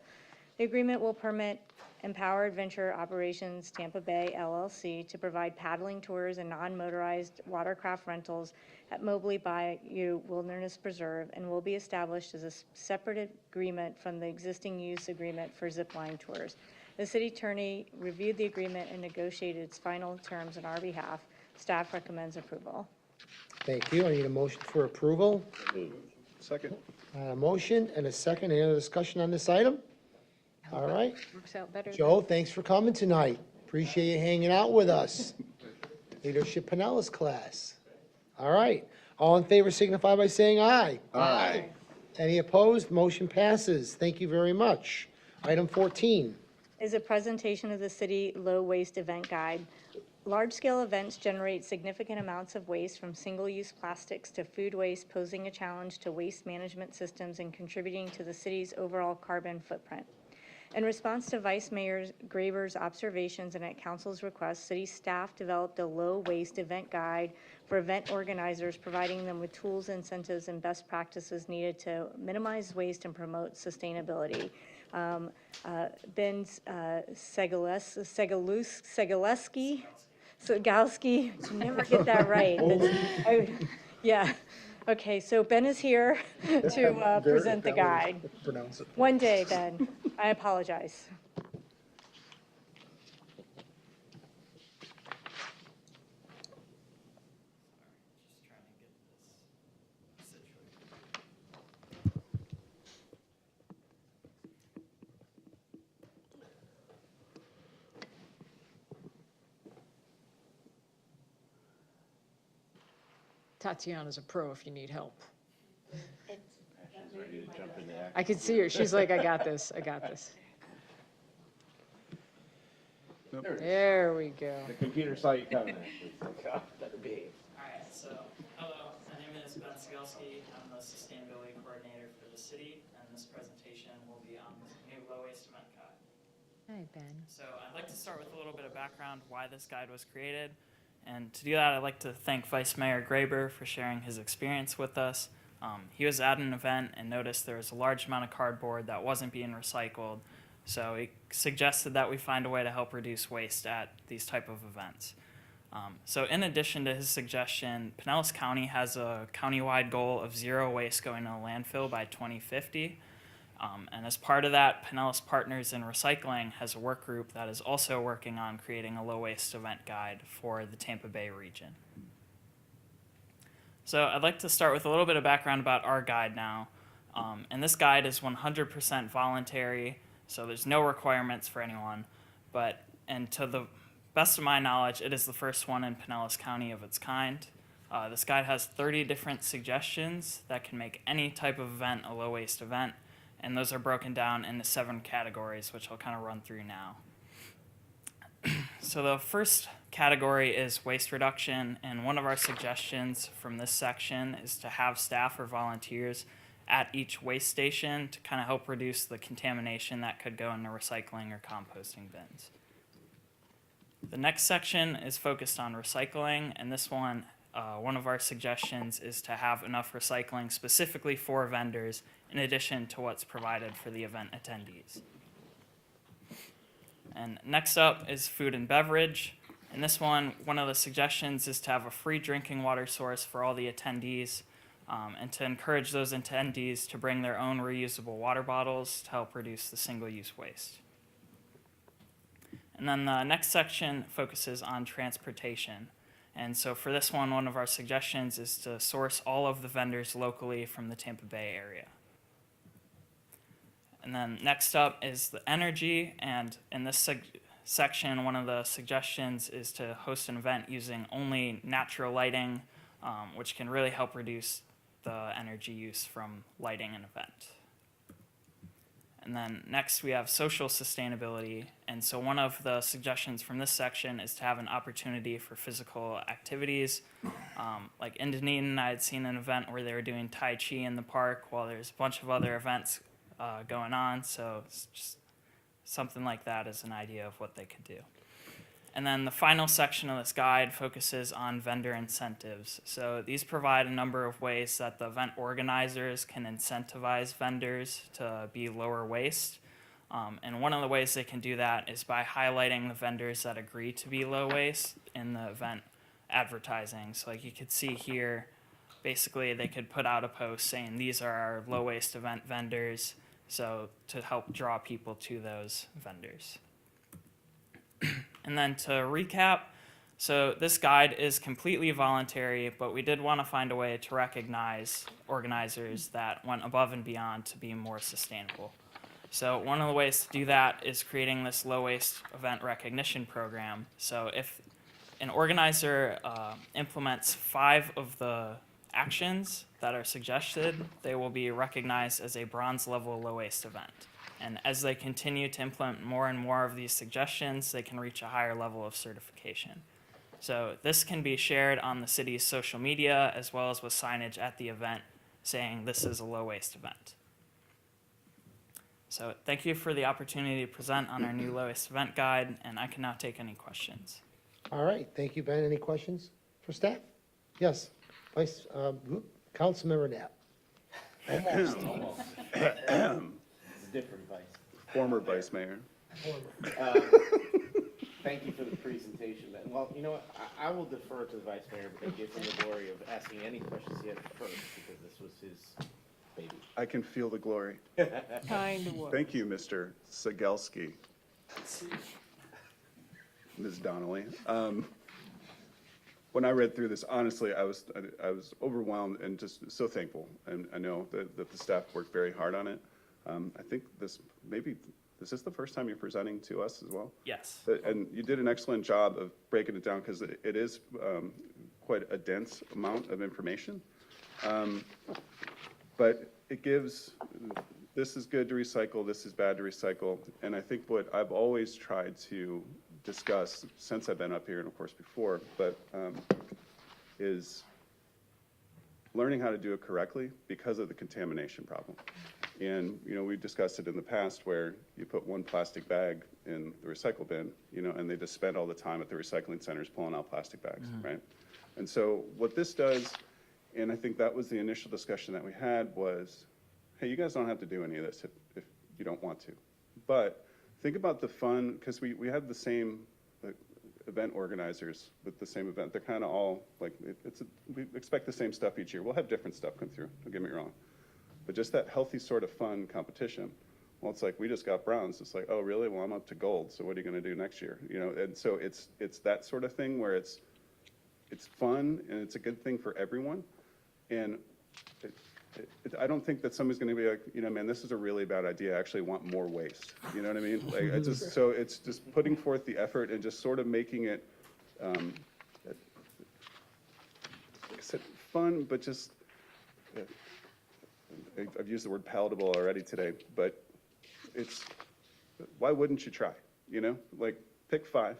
The agreement will permit Empower Adventure Operations Tampa Bay LLC to provide paddling tours and non-motorized watercraft rentals at Mobley Bayou Wilderness Preserve and will be established as a separate agreement from the existing use agreement for zipline tours. The city attorney reviewed the agreement and negotiated its final terms on our behalf. Staff recommends approval. Thank you. I need a motion for approval. Second. A motion and a second. Any other discussion on this item? All right. Works out better. Joe, thanks for coming tonight. Appreciate you hanging out with us. Leadership Pinellas class. All right. All in favor signify by saying aye. Aye. Any opposed? Motion passes. Thank you very much. Item 14. Is a presentation of the city low waste event guide. Large-scale events generate significant amounts of waste from single-use plastics to food waste, posing a challenge to waste management systems and contributing to the city's overall carbon footprint. In response to Vice Mayor Graber's observations and at council's request, city staff developed a low-waste event guide for event organizers, providing them with tools, incentives, and best practices needed to minimize waste and promote sustainability. Ben Segalski, never get that right. Yeah. Okay, so Ben is here to present the guide. Pronounce it. One day, Ben. I apologize. Tatiana's a pro if you need help. I can see her. She's like, I got this. I got this. There we go. The computer saw you coming. Better behave. All right, so hello, my name is Ben Segalski. I'm the sustainability coordinator for the city, and this presentation will be on the new low waste event guide. Hi, Ben. So I'd like to start with a little bit of background why this guide was created. And to do that, I'd like to thank Vice Mayor Graber for sharing his experience with us. He was at an event and noticed there was a large amount of cardboard that wasn't being recycled. So he suggested that we find a way to help reduce waste at these type of events. So in addition to his suggestion, Pinellas County has a countywide goal of zero waste going to a landfill by 2050. And as part of that, Pinellas Partners in Recycling has a work group that is also working on creating a low waste event guide for the Tampa Bay region. So I'd like to start with a little bit of background about our guide now. And this guide is 100% voluntary, so there's no requirements for anyone. And to the best of my knowledge, it is the first one in Pinellas County of its kind. This guide has 30 different suggestions that can make any type of event a low waste event. And those are broken down into 7 categories, which I'll kind of run through now. So the first category is waste reduction, and one of our suggestions from this section is to have staff or volunteers at each waste station to kind of help reduce the contamination that could go into recycling or composting bins. The next section is focused on recycling, and this one of our suggestions is to have enough recycling specifically for vendors in addition to what's provided for the event attendees. And next up is food and beverage. In this one of the suggestions is to have a free drinking water source for all the attendees and to encourage those attendees to bring their own reusable water bottles to help reduce the single-use waste. And then the next section focuses on transportation. And so for this one of our suggestions is to source all of the vendors locally from the Tampa Bay area. And then next up is the energy, and in this section, one of the suggestions is to host an event using only natural lighting, which can really help reduce the energy use from lighting an event. And then next we have social sustainability, and so one of the suggestions from this section is to have an opportunity for physical activities. Like in Dunedin, I had seen an event where they were doing Tai Chi in the park while there's a bunch of other events going on, so it's just something like that is an idea of what they could do. And then the final section of this guide focuses on vendor incentives. So these provide a number of ways that the event organizers can incentivize vendors to be lower waste. And one of the ways they can do that is by highlighting the vendors that agree to be low waste in the event advertising. So like you could see here, basically they could put out a post saying these are our low waste event vendors, so to help draw people to those vendors. And then to recap, so this guide is completely voluntary, but we did want to find a way to recognize organizers that went above and beyond to be more sustainable. So one of the ways to do that is creating this low waste event recognition program. So if an organizer implements 5 of the actions that are suggested, they will be recognized as a bronze level low waste event. And as they continue to implement more and more of these suggestions, they can reach a higher level of certification. So this can be shared on the city's social media as well as with signage at the event saying this is a low waste event. So thank you for the opportunity to present on our new low waste event guide, and I can now take any questions. All right, thank you, Ben. Any questions for staff? Yes, Councilmember Knapp. Almost. It's a different vice. Former vice mayor. Thank you for the presentation. Well, you know what? I will defer to the vice mayor, but give him the glory of asking any questions he had first, because this was his baby. I can feel the glory. Kind of. Thank you, Mr. Sagelski. Ms. Donnelly. When I read through this, honestly, I was overwhelmed and just so thankful. And I know that the staff worked very hard on it. I think is this the first time you're presenting to us as well? Yes. And you did an excellent job of breaking it down because it is quite a dense amount of information. But it gives, this is good to recycle, this is bad to recycle. And I think what I've always tried to discuss since I've been up here and of course before, but is learning how to do it correctly because of the contamination problem. And, you know, we've discussed it in the past where you put one plastic bag in the recycle bin, you know, and they just spend all the time at the recycling centers pulling out plastic bags, right? And so what this does, and I think that was the initial discussion that we had was, hey, you guys don't have to do any of this if you don't want to. But think about the fun, because we had the same event organizers with the same event. They're kind of all like, we expect the same stuff each year. We'll have different stuff come through, don't get me wrong. But just that healthy sort of fun competition. Well, it's like, we just got bronze. It's like, oh, really? Well, I'm up to gold. So what are you going to do next year? You know, and so it's that sort of thing where it's fun and it's a good thing for everyone. And I don't think that somebody's going to be like, you know, man, this is a really bad idea. I actually want more waste. You know what I mean? Like, so it's just putting forth the effort and just sort of making it, like I said, fun, but just, I've used the word palatable already today, but it's, why wouldn't you try? You know, like pick 5,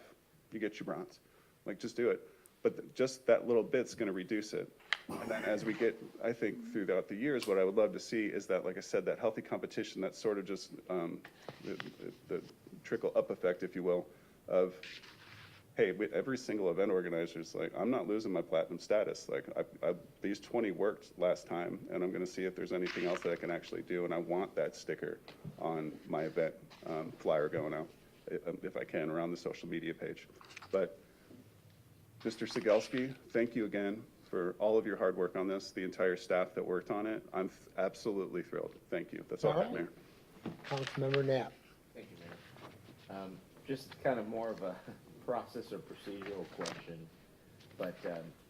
you get your bronze. Like just do it. But just that little bit's going to reduce it. And then as we get, I think, throughout the years, what I would love to see is that, like I said, that healthy competition, that sort of just the trickle-up effect, if you will, of, hey, every single event organizer is like, I'm not losing my platinum status. Like, these 20 worked last time, and I'm going to see if there's anything else that I can actually do, and I want that sticker on my event flyer going out, if I can, around the social media page. But Mr. Sagelski, thank you again for all of your hard work on this, the entire staff that worked on it. I'm absolutely thrilled. Thank you. That's all I have, Mayor. Councilmember Knapp. Thank you, Mayor. Just kind of more of a process or procedural question, but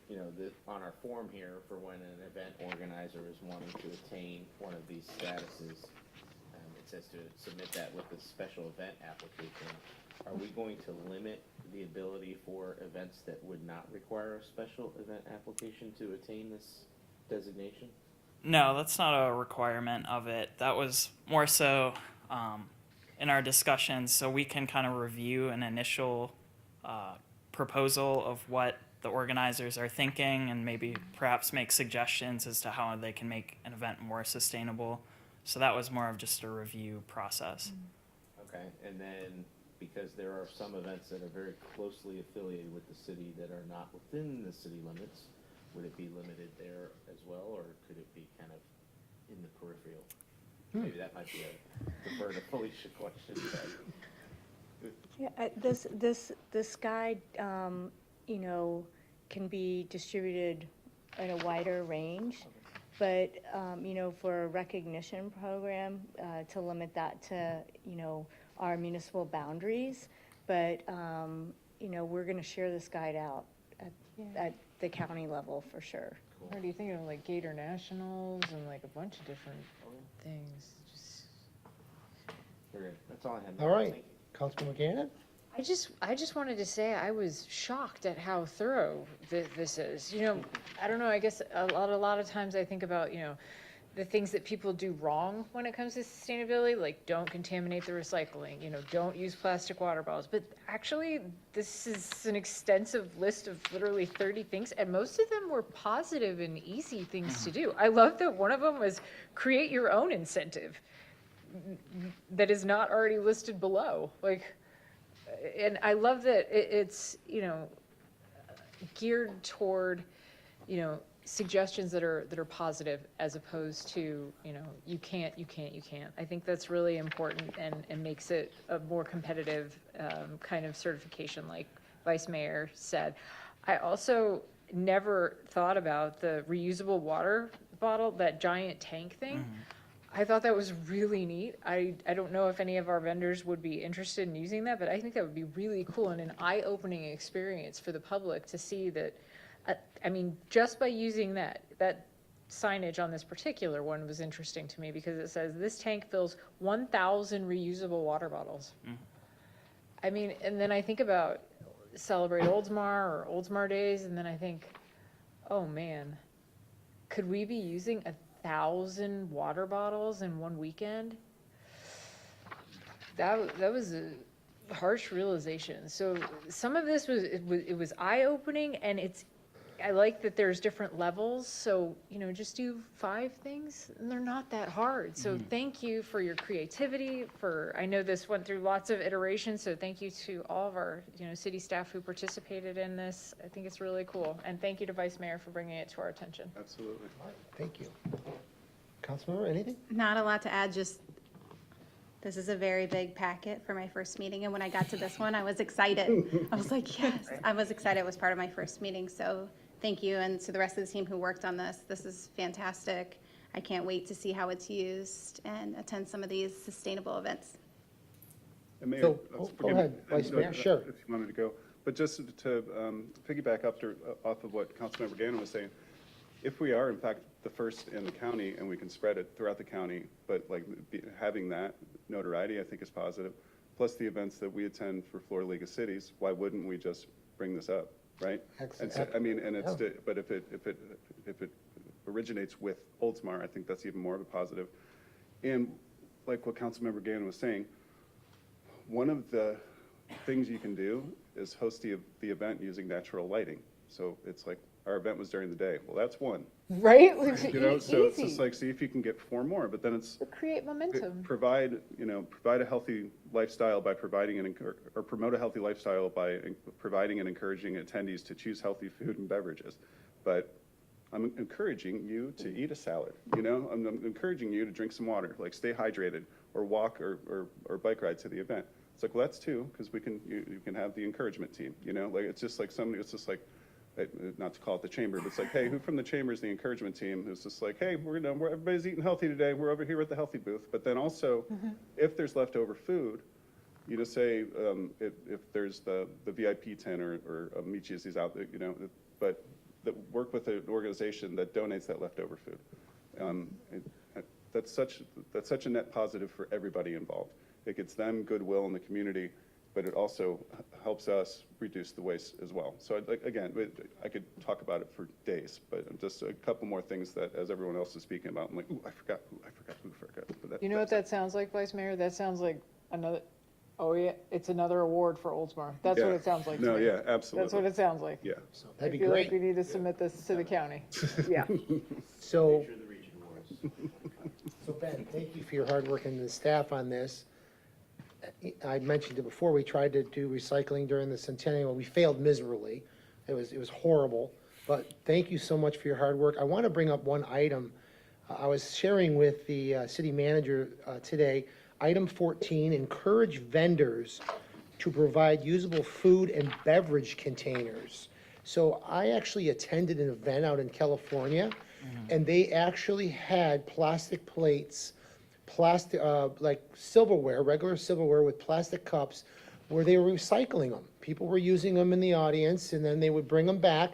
you know, on our form here for when an event organizer is wanting to attain one of these statuses, it says to submit that with the special event application. Are we going to limit the ability for events that would not require a special event application to attain this designation? No, that's not a requirement of it. That was more so in our discussions, so we can kind of review an initial proposal of what the organizers are thinking and maybe perhaps make suggestions as to how they can make an event more sustainable. So that was more of just a review process. Okay, and then because there are some events that are very closely affiliated with the city that are not within the city limits, would it be limited there as well, or could it be kind of in the peripheral? Maybe that might be a defer to Felicia question, but. Yeah, this guide, you know, can be distributed in a wider range, but, you know, for a recognition program, to limit that to, you know, our municipal boundaries. But, you know, we're gonna share this guide out at the county level for sure. Or do you think of like Gator Nationals and like a bunch of different things? Just Very good. That's all I had. All right, Councilman McGann? I just wanted to say I was shocked at how thorough this is. You know, I don't know, I guess a lot of times I think about, you know, the things that people do wrong when it comes to sustainability, like don't contaminate the recycling, you know, don't use plastic water bottles. But actually, this is an extensive list of literally 30 things, and most of them were positive and easy things to do. I love that one of them was create your own incentive that is not already listed below. Like, and I love that it's, you know, geared toward, you know, suggestions that are positive as opposed to, you know, you can't. I think that's really important and makes it a more competitive kind of certification, like Vice Mayor said. I also never thought about the reusable water bottle, that giant tank thing. I thought that was really neat. I don't know if any of our vendors would be interested in using that, but I think that would be really cool and an eye-opening experience for the public to see that. I mean, just by using that signage on this particular one was interesting to me because it says this tank fills 1,000 reusable water bottles. I mean, and then I think about Celebrate Oldsmar or Oldsmar Days, and then I think, oh man, could we be using 1,000 water bottles in one weekend? That was a harsh realization. So some of this was eye-opening, and I like that there's different levels. So, you know, just do 5 things, and they're not that hard. So thank you for your creativity. I know this went through lots of iterations, so thank you to all of our, you know, city staff who participated in this. I think it's really cool, and thank you to Vice Mayor for bringing it to our attention. Absolutely. Thank you. Councilmember, anything? Not a lot to add, just this is a very big packet for my first meeting, and when I got to this one, I was excited. I was like, yes, I was excited. It was part of my first meeting, so thank you, and to the rest of the team who worked on this. This is fantastic. I can't wait to see how it's used and attend some of these sustainable events. And Mayor, So, forgive go me, ahead, Vice Mayor, sure. If you wanted to go, but just to piggyback off of what Councilmember Gannon was saying, if we are in fact the first in the county and we can spread it throughout the county, but like having that notoriety, I think is positive. Plus the events that we attend for Florida League of Cities, why wouldn't we just bring this up, right? And so, I mean, and it's, but if it originates with Oldsmar, I think that's even more of a positive. And like what Councilmember Gannon was saying, one of the things you can do is host the event using natural lighting. So it's like, our event was during the day. Well, that's one. Right? You know, so it's just like, see if you can get 4 more, but then it's create momentum. Provide a healthy lifestyle by providing or promote a healthy lifestyle by providing and encouraging attendees to choose healthy food and beverages. But I'm encouraging you to eat a salad, you know? I'm encouraging you to drink some water, like stay hydrated, or walk or bike ride to the event. It's like, well, that's 2, because you can have the encouragement team, you know? Like, it's just like somebody, it's just like, not to call it the chamber, but it's like, hey, who from the chamber is the encouragement team? It's just like, hey, everybody's eating healthy today. We're over here at the healthy booth. But then also, if there's leftover food, you just say, if there's the VIP tent or Michi's is out there, you know, but work with an organization that donates that leftover food. That's such a net positive for everybody involved. It gets them goodwill in the community, but it also helps us reduce the waste as well. So again, I could talk about it for days, but just a couple more things that, as everyone else is speaking about, I'm like, ooh, I forgot. But You know what that sounds like, Vice Mayor? That sounds like another, oh yeah, it's another award for Oldsmar. That's what it sounds like to No, me. yeah, absolutely. That's what it sounds like. Yeah. So that'd be I feel great. like we need to submit this to the county. Yeah. So, Ben, thank you for your hard work and the staff on this. I mentioned it before, we tried to do recycling during the centennial. We failed miserably. It was horrible. But thank you so much for your hard work. I want to bring up one item I was sharing with the city manager today, item 14, encourage vendors to provide usable food and beverage containers. So I actually attended an event out in California, and they actually had plastic plates, plastic, like silverware, regular silverware with plastic cups, where they were recycling them. People were using them in the audience, and then they would bring them back.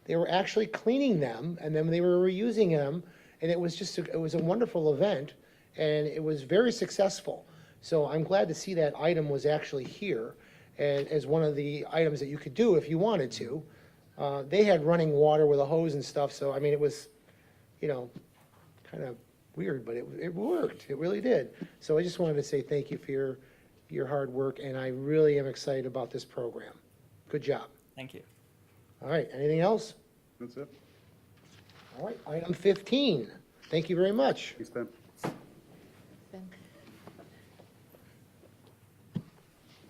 They were actually cleaning them, and then they were reusing them, and it was just, it was a wonderful event, and it was very successful. So I'm glad to see that item was actually here, and as one of the items that you could do if you wanted to. They had running water with a hose and stuff, so I mean, it was, you know, kind of weird, but it worked. It really did. So I just wanted to say thank you for your hard work, and I really am excited about this program. Good job. Thank you. All right, anything else? That's it. All right, item 15. Thank you very much. Thanks, Ben.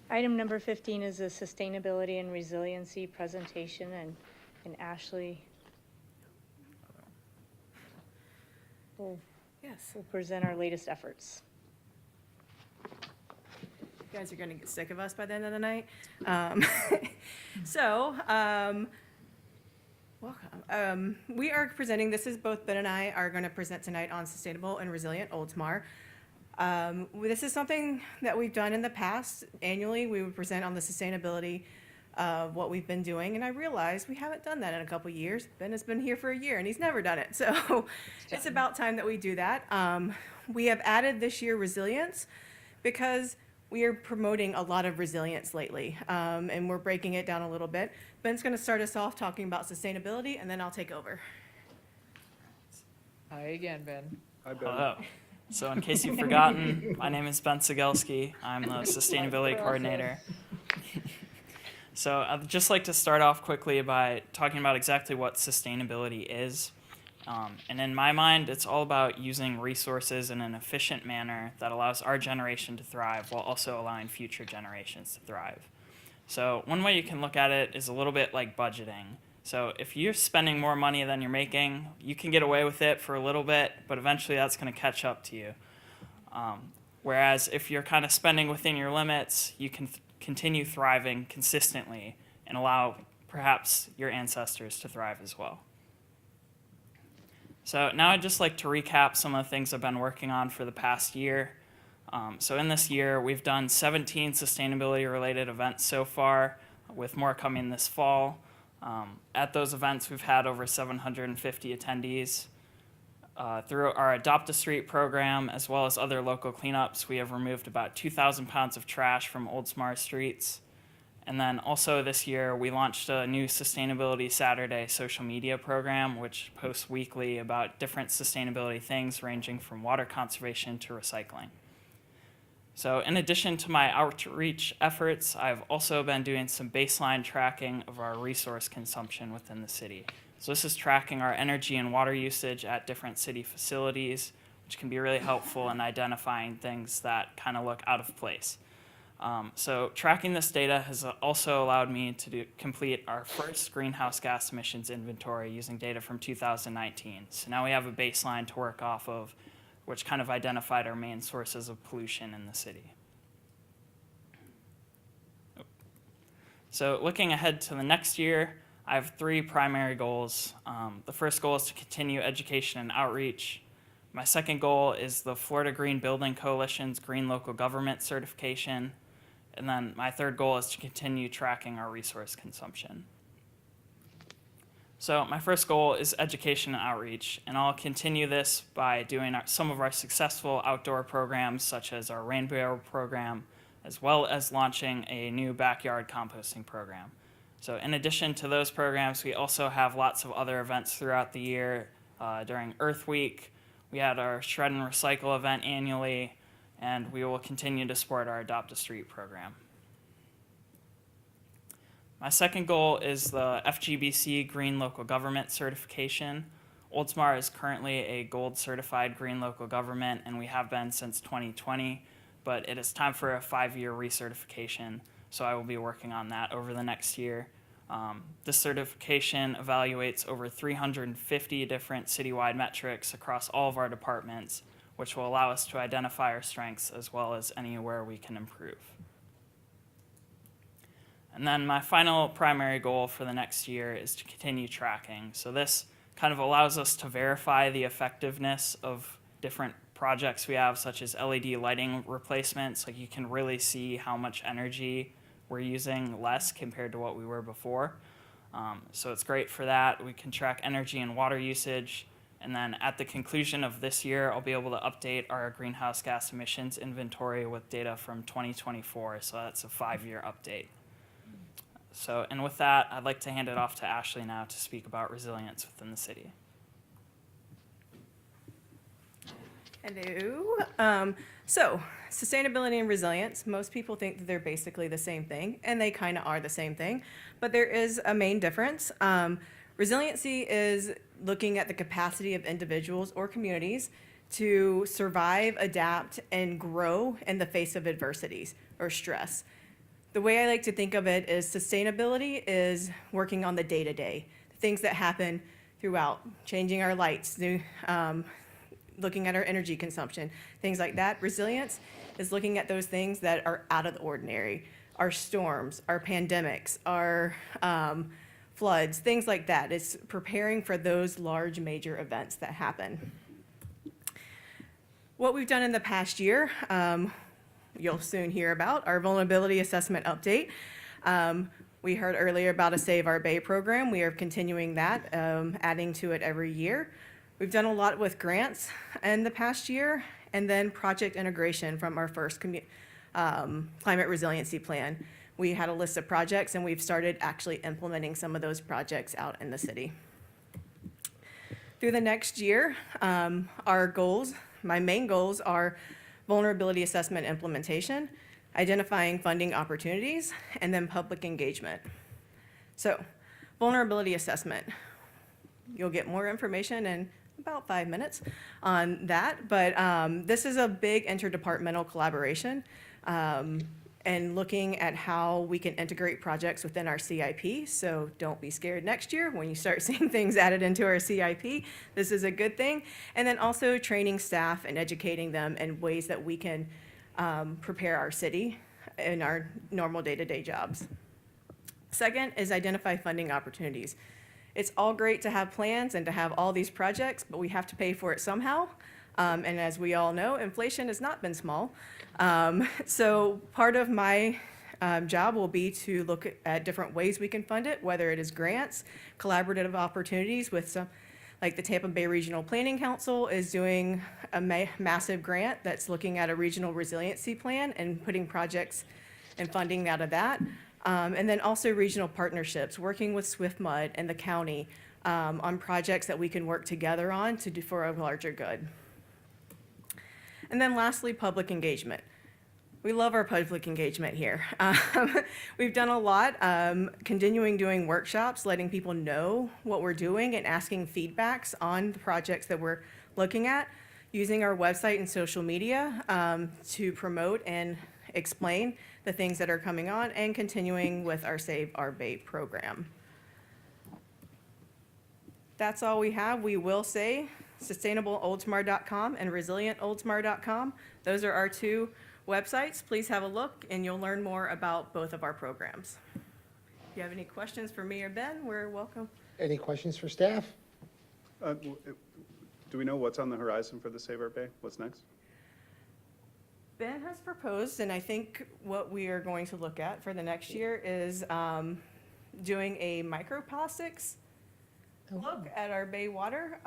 Item number 15 is a sustainability and resiliency presentation, and Ashley will present our latest efforts. You guys are going to get sick of us by the end of the night. Welcome. We are presenting, this is both Ben and I are going to present tonight on sustainable and resilient Oldsmar. This is something that we've done in the past. Annually, we would present on the sustainability of what we've been doing, and I realized we haven't done that in a couple years. Ben has been here for a year, and he's never done it, so it's about time that we do that. We have added this year resilience because we are promoting a lot of resilience lately, and we're breaking it down a little bit. Ben's going to start us off talking about sustainability, and then I'll take over. Hi again, Ben. Hi, Ben. Hello. So in case you've forgotten, my name is Ben Sigelski. I'm the sustainability coordinator. So I'd just like to start off quickly by talking about exactly what sustainability is. And in my mind, it's all about using resources in an efficient manner that allows our generation to thrive while also allowing future generations to thrive. So one way you can look at it is a little bit like budgeting. So if you're spending more money than you're making, you can get away with it for a little bit, but eventually that's going to catch up to you. Whereas if you're kind of spending within your limits, you can continue thriving consistently and allow perhaps your ancestors to thrive as well. So now I'd just like to recap some of the things I've been working on for the past year. So in this year, we've done 17 sustainability-related events so far, with more coming this fall. At those events, we've had over 750 attendees. Through our Adopt a Street program, as well as other local cleanups, we have removed about 2,000 pounds of trash from Oldsmar streets. And then also this year, we launched a new Sustainability Saturday social media program, which posts weekly about different sustainability things ranging from water conservation to recycling. So in addition to my outreach efforts, I've also been doing some baseline tracking of our resource consumption within the city. So this is tracking our energy and water usage at different city facilities, which can be really helpful in identifying things that kind of look out of place. So tracking this data has also allowed me to complete our first greenhouse gas emissions inventory using data from 2019. So now we have a baseline to work off of, which kind of identified our main sources of pollution in the city. So looking ahead to the next year, I have 3 primary goals. The first goal is to continue education and outreach. My second goal is the Florida Green Building Coalition's Green Local Government certification. And then my third goal is to continue tracking our resource consumption. So my first goal is education and outreach, and I'll continue this by doing some of our successful outdoor programs, such as our Rainbow Arrow program, as well as launching a new backyard composting program. So in addition to those programs, we also have lots of other events throughout the year. During Earth Week, we had our Shred and Recycle event annually, and we will continue to support our Adopt a Street program. My second goal is the FGBC Green Local Government certification. Oldsmar is currently a gold certified green local government, and we have been since 2020, but it is time for a 5-year recertification, so I will be working on that over the next year. This certification evaluates over 350 different citywide metrics across all of our departments, which will allow us to identify our strengths as well as anywhere we can improve. And then my final primary goal for the next year is to continue tracking. So this kind of allows us to verify the effectiveness of different projects we have, such as LED lighting replacements. Like, you can really see how much energy we're using less compared to what we were before. So it's great for that. We can track energy and water usage. And then at the conclusion of this year, I'll be able to update our greenhouse gas emissions inventory with data from 2024. So that's a 5-year update. So, and with that, I'd like to hand it off to Ashley now to speak about resilience within the city. Hello. So, sustainability and resilience, most people think that they're basically the same thing, and they kind of are the same thing, but there is a main difference. Resiliency is looking at the capacity of individuals or communities to survive, adapt, and grow in the face of adversities or stress. The way I like to think of it is sustainability is working on the day-to-day, things that happen throughout, changing our lights, looking at our energy consumption, things like that. Resilience is looking at those things that are out of the ordinary, our storms, our pandemics, our floods, things like that. It's preparing for those large major events that happen. What we've done in the past year, you'll soon hear about our vulnerability assessment update. We heard earlier about a Save Our Bay program. We are continuing that, adding to it every year. We've done a lot with grants in the past year, and then project integration from our first climate resiliency plan. We had a list of projects, and we've started actually implementing some of those projects out in the city. Through the next year, our goals, my main goals are vulnerability assessment implementation, identifying funding opportunities, and then public engagement. So, vulnerability assessment. You'll get more information in about 5 minutes on that, but this is a big interdepartmental collaboration and looking at how we can integrate projects within our CIP. So don't be scared next year when you start seeing things added into our CIP. This is a good thing. And then also training staff and educating them in ways that we can prepare our city in our normal day-to-day jobs. Second is identify funding opportunities. It's all great to have plans and to have all these projects, but we have to pay for it somehow. And as we all know, inflation has not been small. So part of my job will be to look at different ways we can fund it, whether it is grants, collaborative opportunities with some, like the Tampa Bay Regional Planning Council is doing a massive grant that's looking at a regional resiliency plan and putting projects and funding out of that. And then also regional partnerships, working with SwiftMud and the county on projects that we can work together on to do for a larger good. And then lastly, public engagement. We love our public engagement here. We've done a lot, continuing doing workshops, letting people know what we're doing and asking feedbacks on the projects that we're looking at, using our website and social media to promote and explain the things that are coming on, and continuing with our Save Our Bay program. That's all we have. We will say sustainableoldsmar.com and resilientoldsmar.com. Those are our two websites. Please have a look and you'll learn more about both of our programs. If you have any questions for me or Ben, we're welcome. Any questions for staff? Do we know what's on the horizon for the Save Our Bay? What's next? Ben has proposed, and I think what we are going to look at for the next year is doing a microplastics look at our bay water.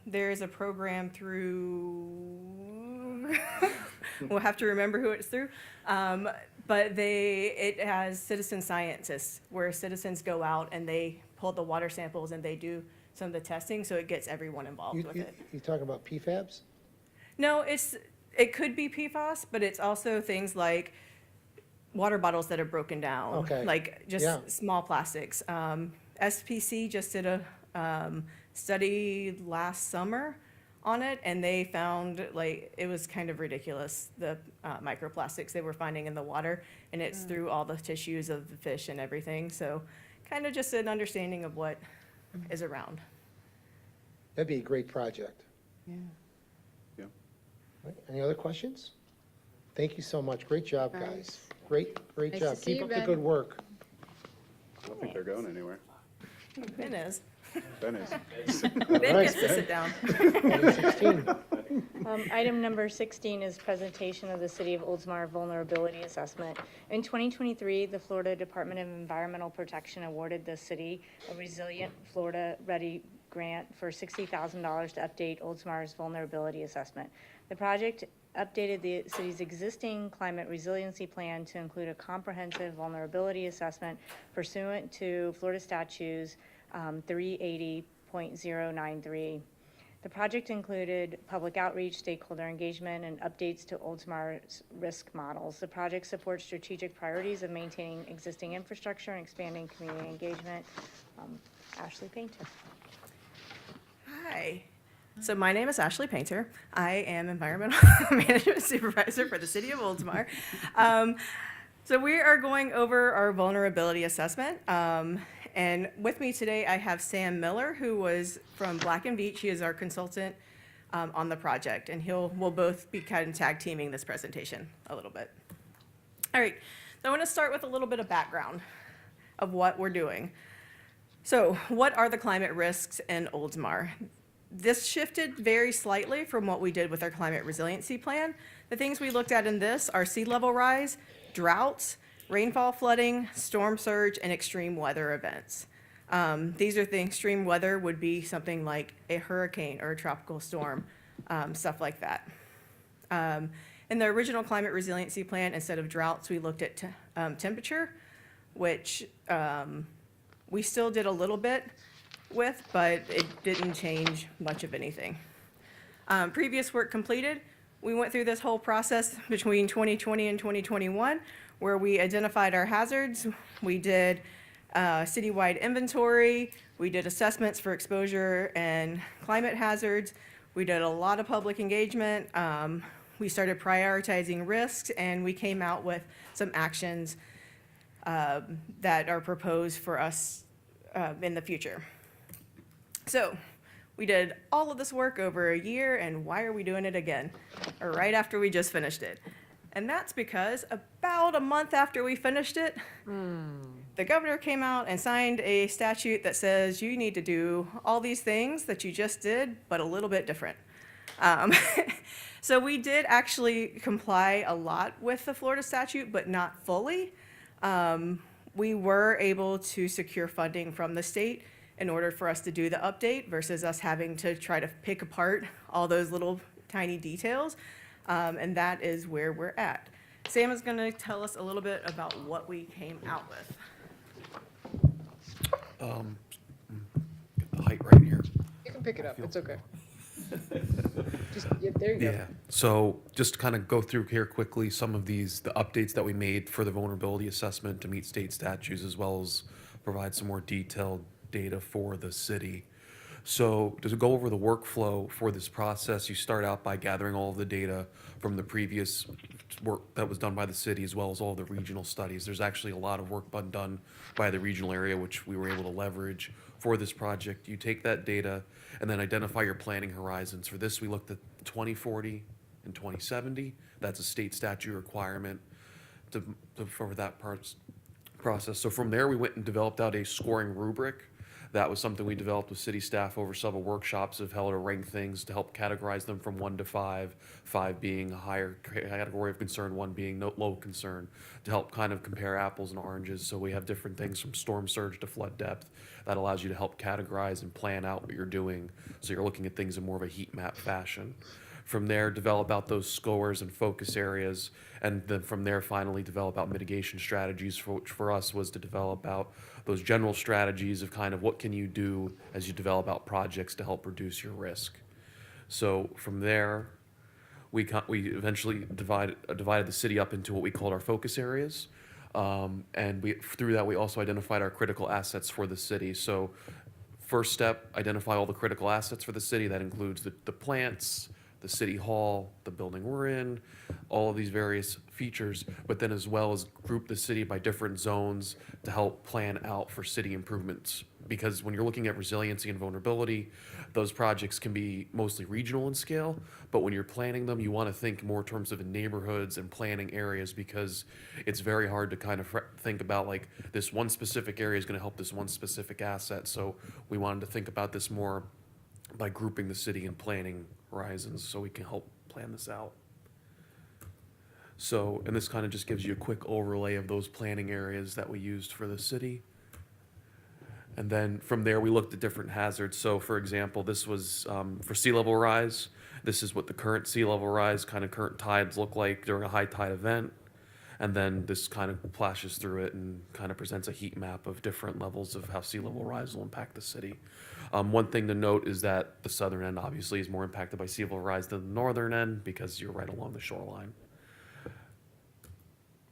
There is a program through, we'll have to remember who it's through, but it has citizen scientists where citizens go out and they pull the water samples and they do some of the testing, so it gets everyone involved with it. You talking about PFABs? No, it could be PFAS, but it's also things like water bottles that are broken down, Okay. like just Yeah. small plastics. SPC just did a study last summer on it, and they found it was kind of ridiculous, the microplastics they were finding in the water, and it's through all the tissues of the fish and everything. So kind of just an understanding of what is around. That'd be a great project. Yeah. Yeah. Right, any other questions? Thank you so much. Great job, All right. guys. Great Nice job. to see Keep you, up the Ben. good work. I don't think they're going anywhere. Ben is. Ben is. Ben right, gets to Ben. sit down. Item 16. Item number 16 is presentation of the City of Oldsmar Vulnerability Assessment. In 2023, the Florida Department of Environmental Protection awarded the city a Resilient Florida Ready grant for $60,000 to update Oldsmar's vulnerability assessment. The project updated the city's existing climate resiliency plan to include a comprehensive vulnerability assessment pursuant to Florida statutes 380.093. The project included public outreach, stakeholder engagement, and updates to Oldsmar's risk models. The project supports strategic priorities of maintaining existing infrastructure and expanding community engagement. Ashley Painter. Hi. So my name is Ashley Painter. I am Environmental Management Supervisor for the City of Oldsmar. So we are going over our vulnerability assessment. And with me today, I have Sam Miller, who was from Black and Veatch. He is our consultant on the project, and we'll both be kind of tag teaming this presentation a little bit. All right, so I want to start with a little bit of background of what we're doing. So what are the climate risks in Oldsmar? This shifted very slightly from what we did with our climate resiliency plan. The things we looked at in this are sea level rise, droughts, rainfall flooding, storm surge, and extreme weather events. These are the extreme weather would be something like a hurricane or a tropical storm, stuff like that. In the original climate resiliency plan, instead of droughts, we looked at temperature, which we still did a little bit with, but it didn't change much of anything. Previous work completed, we went through this whole process between 2020 and 2021, where we identified our hazards. We did citywide inventory. We did assessments for exposure and climate hazards. We did a lot of public engagement. We started prioritizing risks, and we came out with some actions that are proposed for us in the future. So we did all of this work over a year, and why are we doing it again? Or right after we just finished it. And that's because about a month after we finished it, the governor came out and signed a statute that says you need to do all these things that you just did, but a little bit different. So we did actually comply a lot with the Florida statute, but not fully. We were able to secure funding from the state in order for us to do the update versus us having to try to pick apart all those little tiny details. And that is where we're at. Sam is going to tell us a little bit about what we came out with. Get the height right here. You can pick it up, it's okay. Just, yeah, there you go. Yeah, so just to kind of go through here quickly, some of the updates that we made for the vulnerability assessment to meet state statutes, as well as provide some more detailed data for the city. So to go over the workflow for this process, you start out by gathering all of the data from the previous work that was done by the city, as well as all the regional studies. There's actually a lot of work been done by the regional area, which we were able to leverage for this project. You take that data and then identify your planning horizons. For this, we looked at 2040 and 2070. That's a state statute requirement for that process. So from there, we went and developed out a scoring rubric. That was something we developed with city staff over several workshops of how to rank things to help categorize them from 1 to 5, 5 being a higher category of concern, 1 being low concern, to help kind of compare apples and oranges. So we have different things from storm surge to flood depth that allows you to help categorize and plan out what you're doing. So you're looking at things in more of a heat map fashion. From there, develop out those scores and focus areas, and then from there, finally develop out mitigation strategies, which for us was to develop out those general strategies of kind of what can you do as you develop out projects to help reduce your risk. So from there, we eventually divided the city up into what we called our focus areas, and through that we also identified our critical assets for the city. So first step, identify all the critical assets for the city. That includes the plants, the city hall, the building we're in, all of these various features, but then as well as group the city by different zones to help plan out for city improvements. Because when you're looking at resiliency and vulnerability, those projects can be mostly regional in scale, but when you're planning them, you want to think more in terms of neighborhoods and planning areas, because it's very hard to kind of think about like this one specific area is going to help this one specific asset. So we wanted to think about this more by grouping the city and planning horizons so we can help plan this out. So, and this kind of just gives you a quick overlay of those planning areas that we used for the city. And then from there, we looked at different hazards. So for example, this was for sea level rise. This is what the current sea level rise, kind of current tides look like during a high tide event. And then this kind of flashes through it and kind of presents a heat map of different levels of how sea level rise will impact the city. One thing to note is that the southern end obviously is more impacted by sea level rise than the northern end because you're right along the shoreline.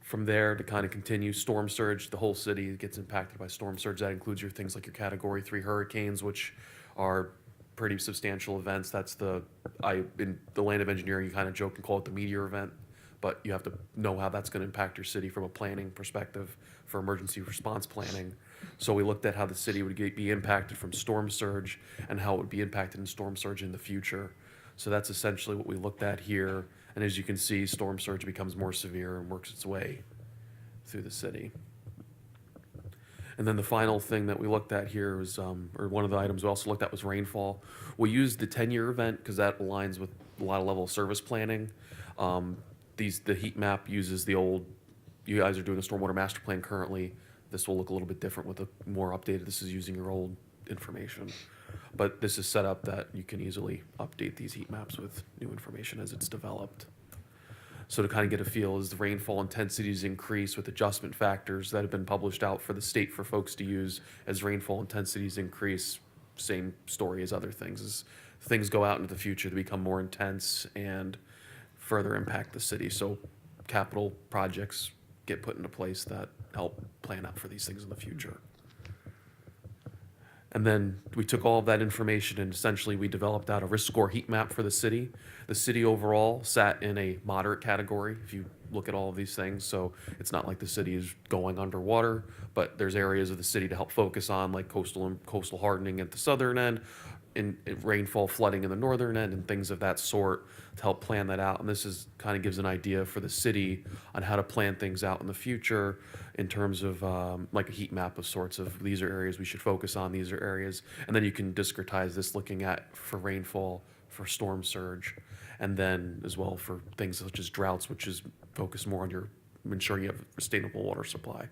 From there, to kind of continue, storm surge, the whole city gets impacted by storm surge. That includes your things like your Category 3 hurricanes, which are pretty substantial events. That's in the land of engineering, you kind of joke and call it the meteor event, but you have to know how that's going to impact your city from a planning perspective for emergency response planning. So we looked at how the city would be impacted from storm surge and how it would be impacted in storm surge in the future. So that's essentially what we looked at here. And as you can see, storm surge becomes more severe and works its way through the city. And then the final thing that we looked at here was, or one of the items we also looked at was rainfall. We used the 10-year event because that aligns with a lot of level of service planning. The heat map uses the old, you guys are doing a stormwater master plan currently. This will look a little bit different with a more updated, this is using your old information. But this is set up that you can easily update these heat maps with new information as it's developed. So to kind of get a feel, as the rainfall intensities increase with adjustment factors that have been published out for the state for folks to use, as rainfall intensities increase, same story as other things. As things go out into the future, they become more intense and further impact the city. So capital projects get put into place that help plan out for these things in the future. And then we took all of that information and essentially we developed out a risk score heat map for the city. The city overall sat in a moderate category if you look at all of these things. So it's not like the city is going underwater, but there's areas of the city to help focus on, like coastal hardening at the southern end, in rainfall flooding in the northern end, and things of that sort to help plan that out. And this is kind of gives an idea for the city on how to plan things out in the future in terms of like a heat map of sorts of these are areas we should focus on, these are areas. And then you can discretize this looking at for rainfall, for storm surge, and then as well for things such as droughts, which is focused more on your ensuring you have a sustainable water supply.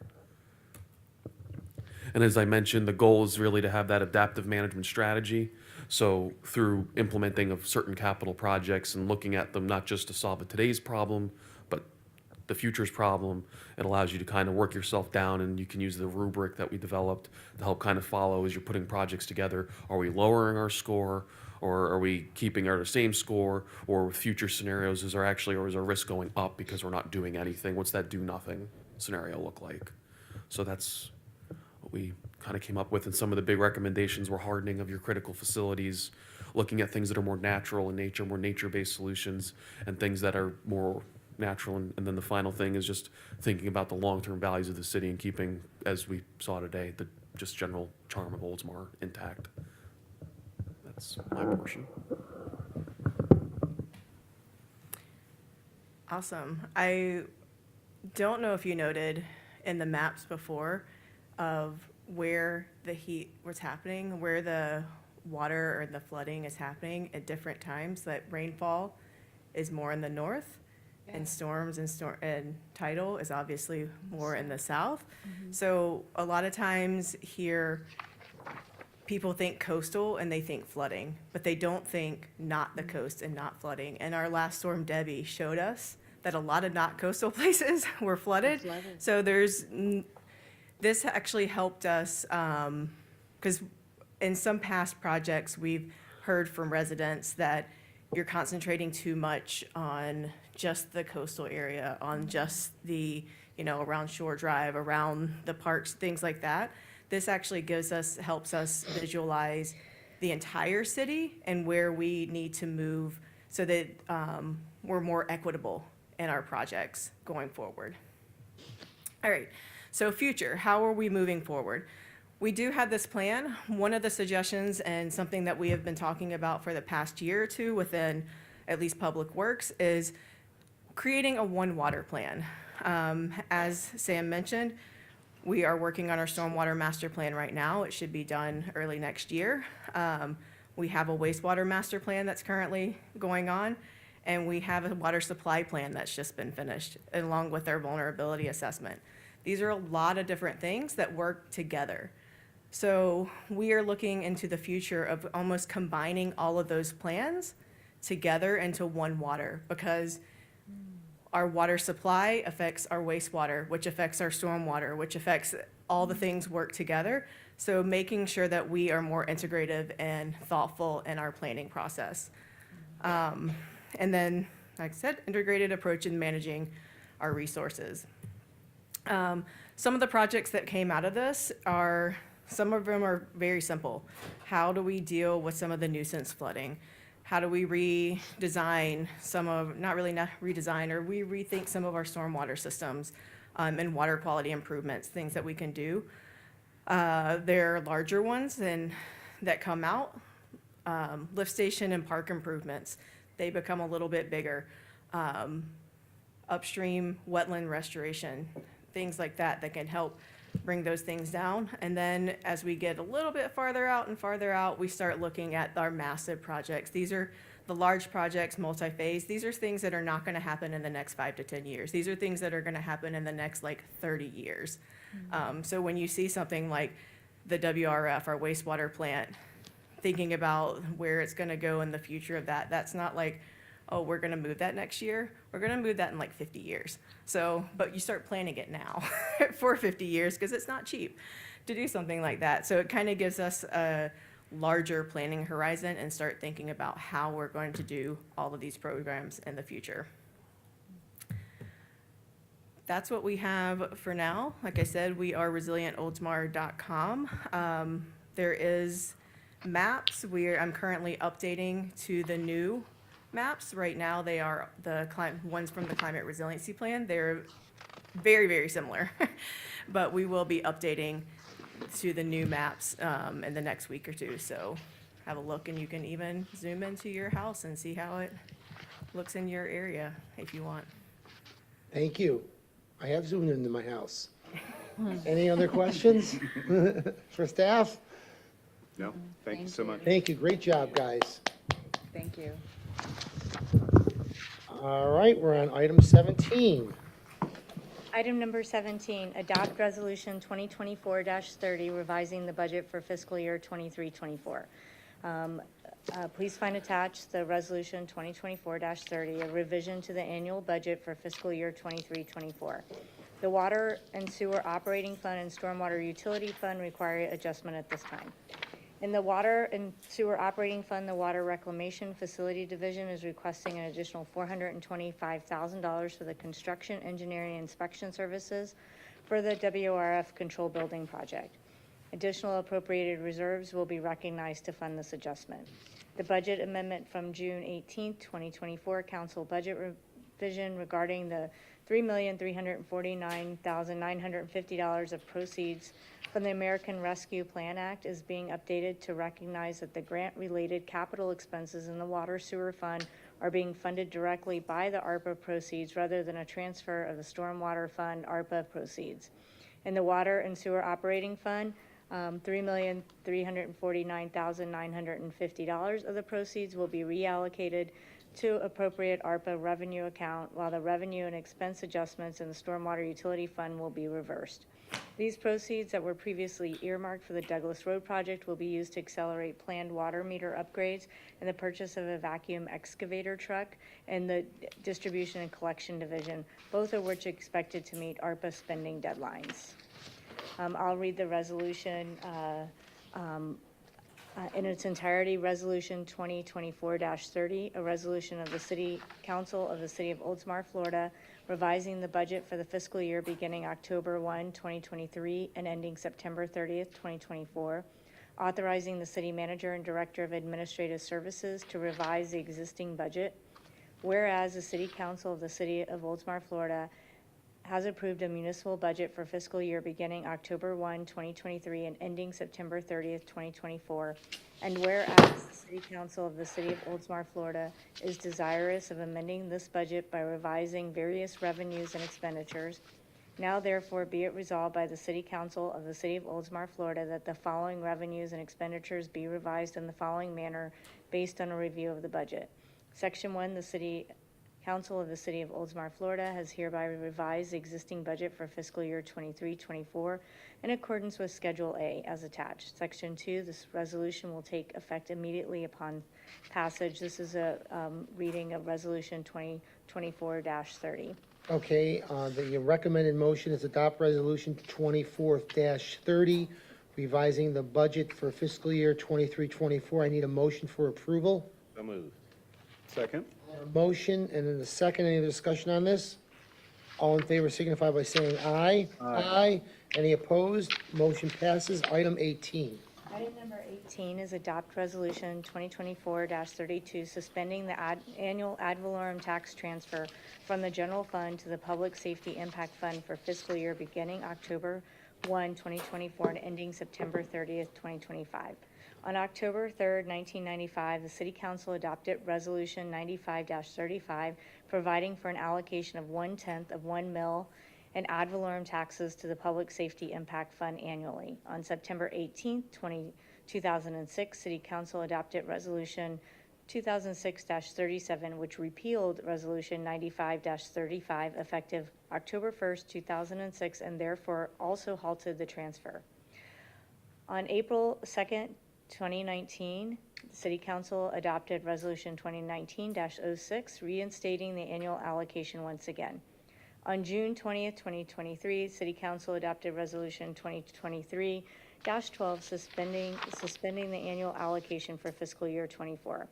And as I mentioned, the goal is really to have that adaptive management strategy. So through implementing of certain capital projects and looking at them not just to solve today's problem, but the future's problem, it allows you to kind of work yourself down, and you can use the rubric that we developed to help kind of follow as you're putting projects together. Are we lowering our score, or are we keeping our same score, or with future scenarios, or is our risk going up because we're not doing anything? What's that do nothing scenario look like? So that's what we kind of came up with, and some of the big recommendations were hardening of your critical facilities, looking at things that are more natural in nature, more nature-based solutions, and things that are more natural. And then the final thing is just thinking about the long-term values of the city and keeping, as we saw today, the just general charm of Oldsmar intact. That's my portion. Awesome. I don't know if you noted in the maps before of where the heat was happening, where the water or the flooding is happening at different times, that rainfall is more in the north, and storms and tidal is obviously more in the south. So a lot of times here, people think coastal and they think flooding, but they don't think not the coast and not flooding. And our last storm, Debbie, showed us that a lot of not coastal places were flooded. So this actually helped us, because in some past projects, we've heard from residents that you're concentrating too much on just the coastal area, on just the, around Shore Drive, around the parks, things like that. This actually helps us visualize the entire city and where we need to move so that we're more equitable in our projects going forward. All right, so future, how are we moving forward? We do have this plan. One of the suggestions and something that we have been talking about for the past year or two within at least Public Works is creating a one water plan. As Sam mentioned, we are working on our stormwater master plan right now. It should be done early next year. We have a wastewater master plan that's currently going on, and we have a water supply plan that's just been finished, along with our vulnerability assessment. These are a lot of different things that work together. So we are looking into the future of almost combining all of those plans together into one water, because our water supply affects our wastewater, which affects our stormwater, which affects all the things work together. So making sure that we are more integrative and thoughtful in our planning process. And then, like I said, integrated approach in managing our resources. Some of the projects that came out of this are, some of them are very simple. How do we deal with some of the nuisance flooding? How do we redesign some of, not redesign, or we rethink some of our stormwater systems and water quality improvements, things that we can do. There are larger ones that come out. Lift station and park improvements, they become a little bit bigger. Upstream wetland restoration, things like that that can help bring those things down. And then as we get a little bit farther out and farther out, we start looking at our massive projects. These are the large projects, multi-phase. These are things that are not going to happen in the next 5 to 10 years. These are things that are going to happen in the next like 30 years. So when you see something like the WRF, our wastewater plant, thinking about where it's going to go in the future of that, that's not like, oh, we're going to move that next year. We're going to move that in like 50 years. So, but you start planning it now for 50 years because it's not cheap to do something like that. So it kind of gives us a larger planning horizon and start thinking about how we're going to do all of these programs in the future. That's what we have for now. Like I said, we are resilientoldsmar.com. There is maps. I'm currently updating to the new maps. Right now, they are the ones from the Climate Resiliency Plan. They're very, very similar, but we will be updating to the new maps in the next week or two. So have a look, and you can even zoom into your house and see how it looks in your area if you want. Thank you. I have zoomed into my house. Any other questions for staff? No, thank you so much. Thank you. Great job, guys. Thank you. All right, we're on item 17. Item number 17, adopt resolution 2024-30, revising the budget for fiscal year 23-24. Please find attached the resolution 2024-30, a revision to the annual budget for fiscal year 23-24. The Water and Sewer Operating Fund and Stormwater Utility Fund require adjustment at this time. In the Water and Sewer Operating Fund, the Water Reclamation Facility Division is requesting an additional $425,000 for the construction, engineering, and inspection services for the WRF Control Building project. Additional appropriated reserves will be recognized to fund this adjustment. The budget amendment from June 18, 2024, Council Budget Revision regarding the $3,349,950 of proceeds from the American Rescue Plan Act is being updated to recognize that the grant-related capital expenses in the Water Sewer Fund are being funded directly by the ARPA proceeds rather than a transfer of the Stormwater Fund ARPA proceeds. In the Water and Sewer Operating Fund, $3,349,950 of the proceeds will be reallocated to appropriate ARPA revenue account, while the revenue and expense adjustments in the Stormwater Utility Fund will be reversed. These proceeds that were previously earmarked for the Douglas Road project will be used to accelerate planned water meter upgrades and the purchase of a vacuum excavator truck and the Distribution and Collection Division, both of which are expected to meet ARPA spending deadlines. I'll read the resolution in its entirety. Resolution 2024-30, a resolution of the City Council of the City of Oldsmar, Florida, revising the budget for the fiscal year beginning October 1, 2023 and ending September 30th, 2024, authorizing the City Manager and Director of Administrative Services to revise the existing budget, whereas the City Council of the City of Oldsmar, Florida has approved a municipal budget for fiscal year beginning October 1, 2023 and ending September 30th, 2024. And whereas the City Council of the City of Oldsmar, Florida is desirous of amending this budget by revising various revenues and expenditures, now therefore be it resolved by the City Council of the City of Oldsmar, Florida, that the following revenues and expenditures be revised in the following manner based on a review of the budget. Section 1, the City Council of the City of Oldsmar, Florida has hereby revised the existing budget for fiscal year 23-24 in accordance with Schedule A as attached. Section 2, this resolution will take effect immediately upon passage. This is a reading of Resolution 2024-30. Okay, the recommended motion is adopt resolution 24-30, revising the budget for fiscal year 23-24. I need a motion for approval. So moved. Second? A motion and then a second. Any other discussion on this? All in favor signify by saying aye. Aye. Any opposed? Motion passes. Item 18. Item number 18 is adopt resolution 2024-32, suspending the annual ad valorem tax transfer from the general fund to the Public Safety Impact Fund for fiscal year beginning October 1, 2024 and ending September 30th, 2025. On October 3rd, 1995, the City Council adopted Resolution 95-35, providing for an allocation of 1/10 of 1 mil and ad valorem taxes to the Public Safety Impact Fund annually. On September 18, 2006, City Council adopted Resolution 2006-37, which repealed Resolution 95-35 effective October 1st, 2006, and therefore also halted the transfer. On April 2nd, 2019, the City Council adopted Resolution 2019-06, reinstating the annual allocation once again. On June 20th, 2023, City Council adopted Resolution 2023-12, suspending the annual allocation for fiscal year 24.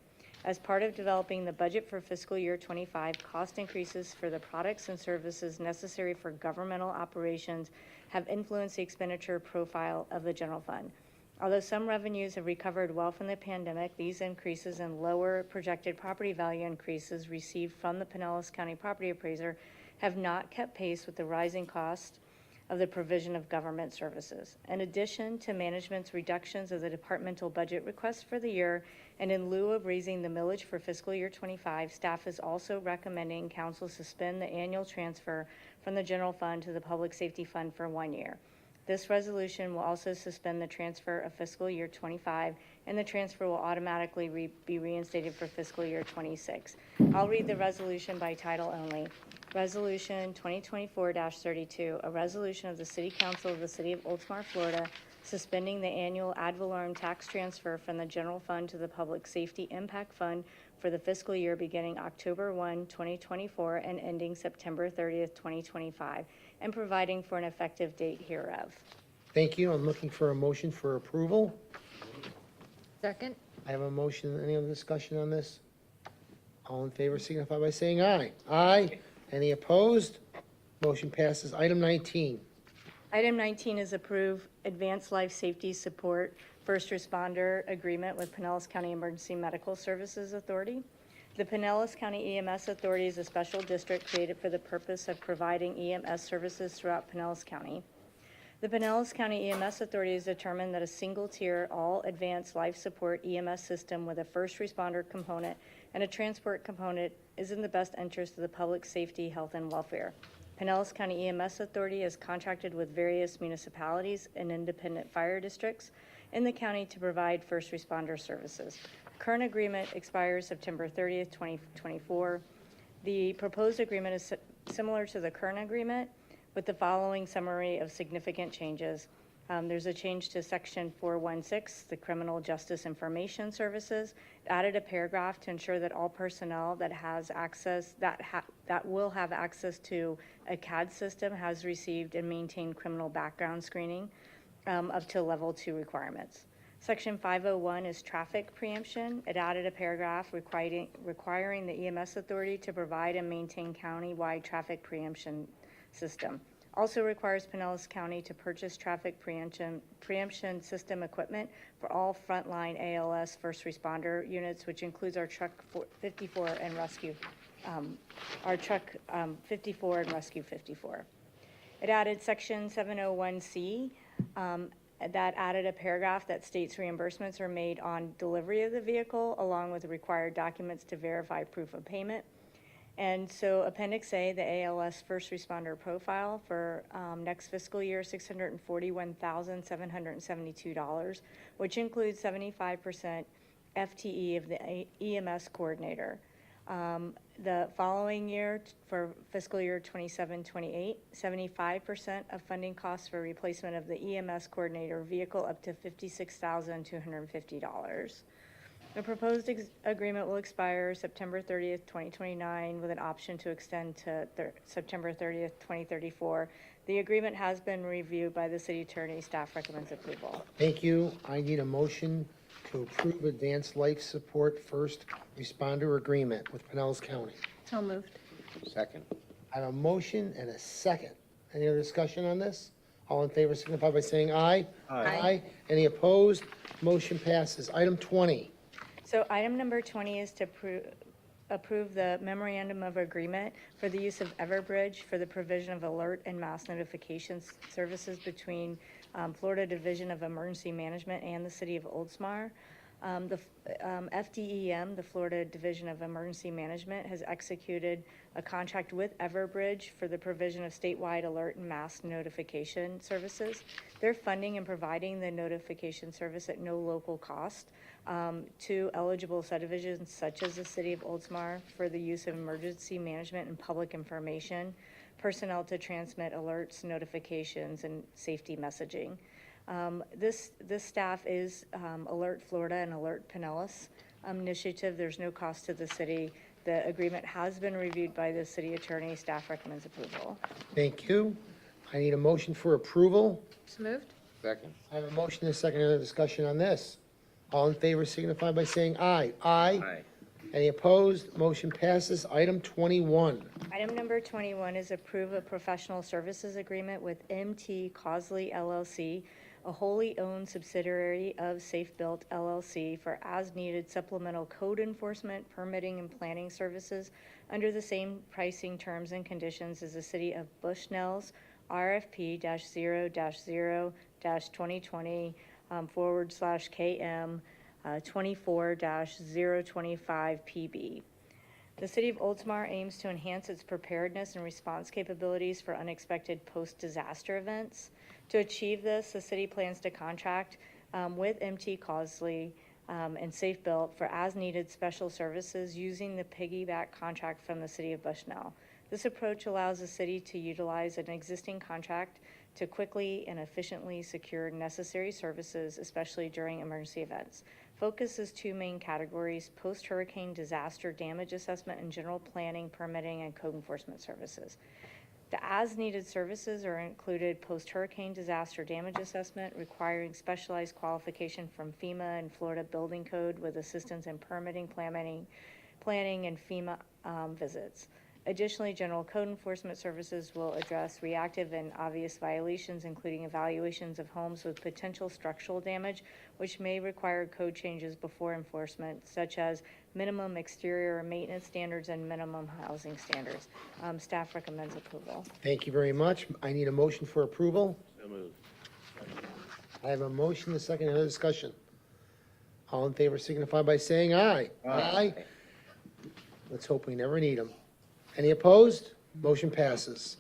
As part of developing the budget for fiscal year 25, cost increases for the products and services necessary for governmental operations have influenced the expenditure profile of the general fund. Although some revenues have recovered well from the pandemic, these increases and lower projected property value increases received from the Pinellas County Property Appraiser have not kept pace with the rising cost of the provision of government services. In addition to management's reductions of the departmental budget requests for the year, and in lieu of raising the millage for fiscal year 25, staff is also recommending council suspend the annual transfer from the general fund to the Public Safety Fund for 1 year. This resolution will also suspend the transfer of fiscal year 25, and the transfer will automatically be reinstated for fiscal year 26. I'll read the resolution by title only. Resolution 2024-32, a resolution of the City Council of the City of Oldsmar, Florida, suspending the annual ad valorem tax transfer from the general fund to the Public Safety Impact Fund for the fiscal year beginning October 1, 2024 and ending September 30th, 2025, and providing for an effective date hereof. Thank you. I'm looking for a motion for approval. Second? I have a motion. Any other discussion on this? All in favor signify by saying aye. Aye. Any opposed? Motion passes. Item 19. Item 19 is approve advanced life safety support first responder agreement with Pinellas County Emergency Medical Services Authority. The Pinellas County EMS Authority is a special district created for the purpose of providing EMS services throughout Pinellas County. The Pinellas County EMS Authority has determined that a single-tier, all-advanced life support EMS system with a first responder component and a transport component is in the best interest of the public safety, health, and welfare. Pinellas County EMS Authority has contracted with various municipalities and independent fire districts in the county to provide first responder services. Current agreement expires September 30th, 2024. The proposed agreement is similar to the current agreement with the following summary of significant changes. There's a change to Section 416, the Criminal Justice Information Services. It added a paragraph to ensure that all personnel that has access, that will have access to a CAD system has received and maintained criminal background screening up to level 2 requirements. Section 501 is traffic preemption. It added a paragraph requiring the EMS Authority to provide and maintain county-wide traffic preemption system. Also requires Pinellas County to purchase traffic preemption system equipment for all frontline ALS first responder units, which includes our Truck 54 and rescue our truck 54 and rescue 54. It added section 701C that added a paragraph that states reimbursements are made on delivery of the vehicle along with the required documents to verify proof of payment. And so Appendix A, the ALS first responder profile for next fiscal year, $641,772, which includes 75% FTE of the EMS coordinator. The following year, for fiscal year 27-28, 75% of funding costs for replacement of the EMS coordinator vehicle up to $56,250. The proposed agreement will expire September 30th, 2029, with an option to extend to September 30th, 2034. The agreement has been reviewed by the city attorney. Staff recommends approval. Thank you. I need a motion to approve advanced life support first responder agreement with Pinellas County. So moved. Second. I have a motion and a second. Any other discussion on this? All in favor signify by saying aye. Aye. Any opposed? Motion passes. Item 20. So item number 20 is to approve the memorandum of agreement for the use of Everbridge for the provision of alert and mass notification services between Florida Division of Emergency Management and the City of Oldsmar. The FDEM, the Florida Division of Emergency Management, has executed a contract with Everbridge for the provision of statewide alert and mass notification services. They're funding and providing the notification service at no local cost to eligible subdivisions such as the City of Oldsmar for the use of emergency management and public information, personnel to transmit alerts, notifications, and safety messaging. This staff is Alert Florida and Alert Pinellas initiative. There's no cost to the city. The agreement has been reviewed by the city attorney. Staff recommends approval. Thank you. I need a motion for approval. So moved. Second. I have a motion and a second. Other discussion on this? All in favor signify by saying aye. Aye. Any opposed? Motion passes. Item 21. Item number 21 is approve a professional services agreement with MT Cosley LLC, a wholly owned subsidiary of Safe Built LLC, for as-needed supplemental code enforcement, permitting, and planning services under the same pricing terms and conditions as the City of Bushnell's RFP-0-0-2020 /KM 24-025 PB. The City of Oldsmar aims to enhance its preparedness and response capabilities for unexpected post-disaster events. To achieve this, the city plans to contract with MT Cosley and Safe Built for as-needed special services using the piggyback contract from the City of Bushnell. This approach allows the city to utilize an existing contract to quickly and efficiently secure necessary services, especially during emergency events. Focus is two main categories: post-hurricane disaster damage assessment and general planning, permitting, and code enforcement services. The as-needed services are included post-hurricane disaster damage assessment, requiring specialized qualification from FEMA and Florida Building Code with assistance in permitting, planning, and FEMA visits. Additionally, general code enforcement services will address reactive and obvious violations, including evaluations of homes with potential structural damage, which may require code changes before enforcement, such as minimum exterior maintenance standards and minimum housing standards. Staff recommends approval. Thank you very much. I need a motion for approval. So moved. I have a motion, a second, another discussion. All in favor signify by saying aye. Aye. Let's hope we never need them. Any opposed? Motion passes.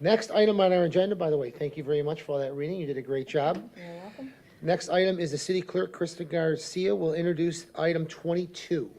Next item on our agenda, by the way, thank you very much for all that reading. You did a great job. You're welcome. Next item is the city clerk, Krista Garcia, will introduce item 22.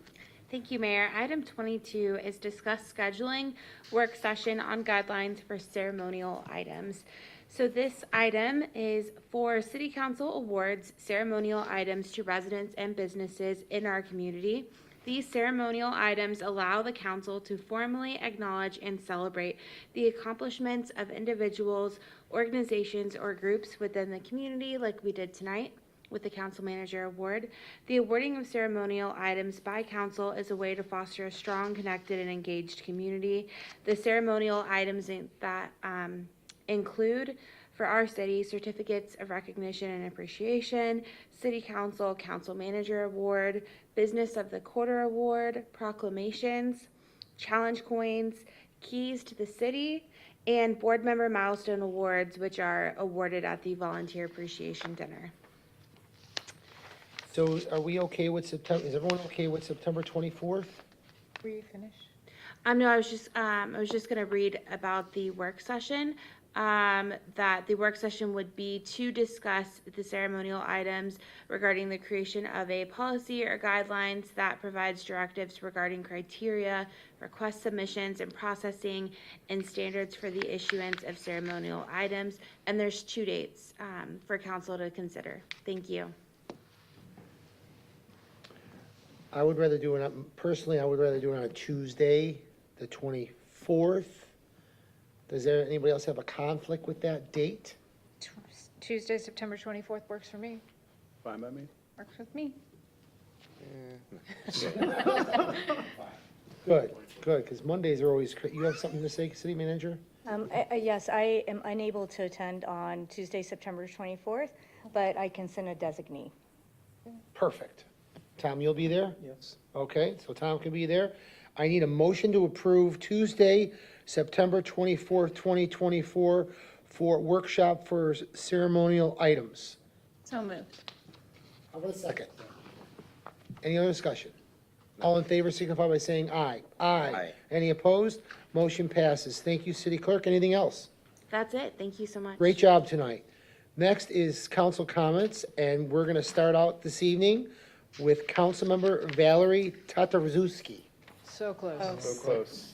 Thank you, Mayor. Item 22 is discuss scheduling work session on guidelines for ceremonial items. So this item is for City Council awards ceremonial items to residents and businesses in our community. These ceremonial items allow the council to formally acknowledge and celebrate the accomplishments of individuals, organizations, or groups within the community, like we did tonight with the Council Manager Award. The awarding of ceremonial items by council is a way to foster a strong, connected, and engaged community. The ceremonial items that include, for our city, certificates of recognition and appreciation, City Council, Council Manager Award, Business of the Quarter Award, proclamations, challenge coins, keys to the city, and board member milestone awards, which are awarded at the volunteer appreciation dinner. So are we okay with September, is everyone okay with September 24th? Were you finished? No, I was just gonna read about the work session. That the work session would be to discuss the ceremonial items regarding the creation of a policy or guidelines that provides directives regarding criteria, request submissions and processing, and standards for the issuance of ceremonial items. And there's 2 dates, for council to consider. Thank you. I would rather do it, personally, I would rather do it on a Tuesday, the 24th. Does anybody else have a conflict with that date? Tuesday, September 24th works for me. Fine by me. Works with me. Good, because Mondays are always, you have something to say, city manager? Yes, I am unable to attend on Tuesday, September 24th, but I can send a designee. Perfect. Tom, you'll be there? Yes. Okay, so Tom can be there. I need a motion to approve Tuesday, September 24th, 2024, for workshop for ceremonial items. So moved. How about a second? Any other discussion? All in favor signify by saying aye. Aye. Any opposed? Motion passes. Thank you, City Clerk. Anything else? That's it. Thank you so much. Great job tonight. Next is council comments, and we're going to start out this evening with Councilmember Valerie Tatarzuski. So close. So close.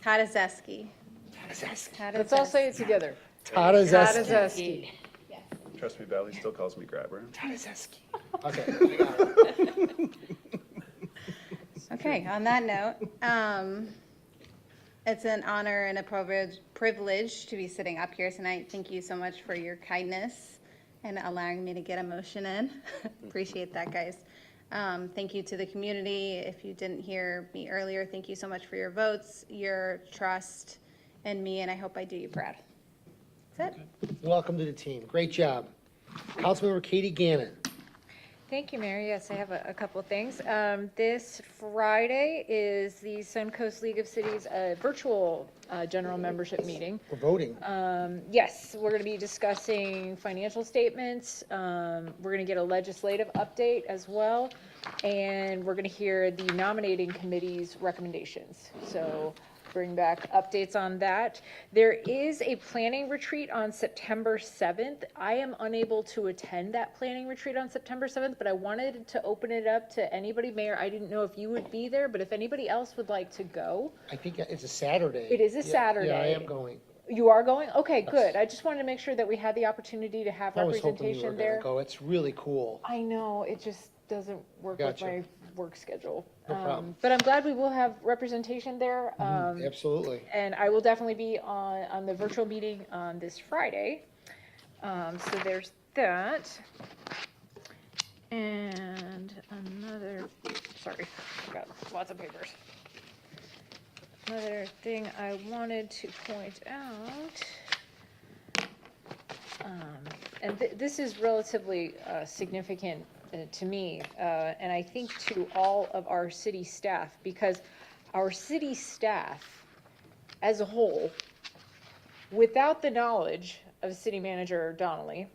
Tadazeski. Let's all say it together. Tatarzuski. Tadazeski. Trust me, Valley still calls me Grabber. Tatarzuski. Okay. Okay, on that note, it's an honor and a privilege to be sitting up here tonight. Thank you so much for your kindness and allowing me to get a motion in. Appreciate that, guys. Thank you to the community. If you didn't hear me earlier, thank you so much for your votes, your trust in me, and I hope I do you proud. That's it. Welcome to the team. Great job. Councilmember Katie Gannon. Thank you, Mary. Yes, I have a couple of things. This Friday is the Suncoast League of Cities virtual general membership meeting. We're voting. Yes, we're going to be discussing financial statements. We're going to get a legislative update as well. And we're going to hear the nominating committee's recommendations. So bring back updates on that. There is a planning retreat on September 7th. I am unable to attend that planning retreat on September 7th, but I wanted to open it up to anybody. Mayor, I didn't know if you would be there, but if anybody else would like to go. I think it's a Saturday. It is a Saturday. Yeah, I am going. You are going? Okay, good. I just wanted to make sure that we had the opportunity to have I was hoping you were representation going to there. go. It's really cool. I know, it just doesn't work with Gotcha. my work schedule. No problem. But I'm glad we will have representation there. Absolutely. And I will definitely be on the virtual meeting on this Friday. So there's that. And another, sorry, I've got lots of papers. Another thing I wanted to point out, and this is relatively significant to me, and I think to all of our city staff, because our city staff as a whole, without the knowledge of City Manager Donnelly,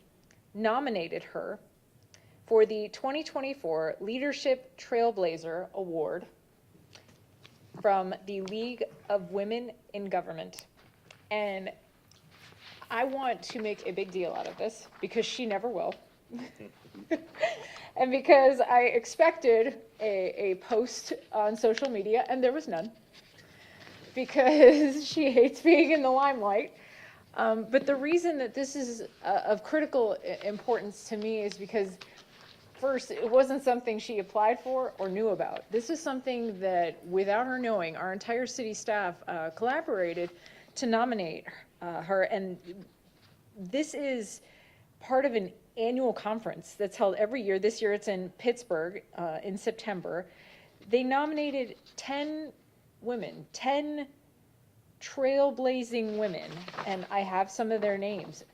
nominated her for the 2024 Leadership Trailblazer Award from the League of Women in Government. And I want to make a big deal out of this because she never will. And because I expected a post on social media and there was none. Because she hates being in the limelight. But the reason that this is of critical importance to me is because first, it wasn't something she applied for or knew about. This is something that, without her knowing, our entire city staff collaborated to nominate her. And this is part of an annual conference that's held every year. This year it's in Pittsburgh in September. They nominated 10 women, 10 trailblazing women, and I have some of their names.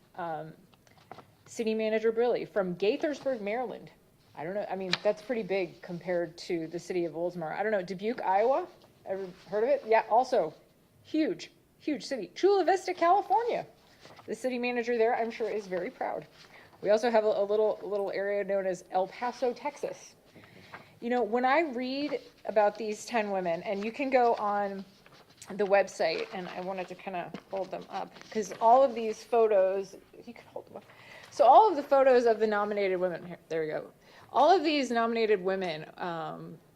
City Manager Briley from Gaithersburg, Maryland. I don't know, I mean, that's pretty big compared to the city of Oldsmar. I don't know, Dubuque, Iowa? Ever heard of it? Yeah, also, huge, huge city. Chula Vista, California. The city manager there, I'm sure, is very proud. We also have a little area known as El Paso, Texas. You know, when I read about these 10 women, and you can go on the website, and I wanted to kind of hold them up, because all of these photos, you can hold them up. So all of the photos of the nominated women, here, there you go. All of these nominated women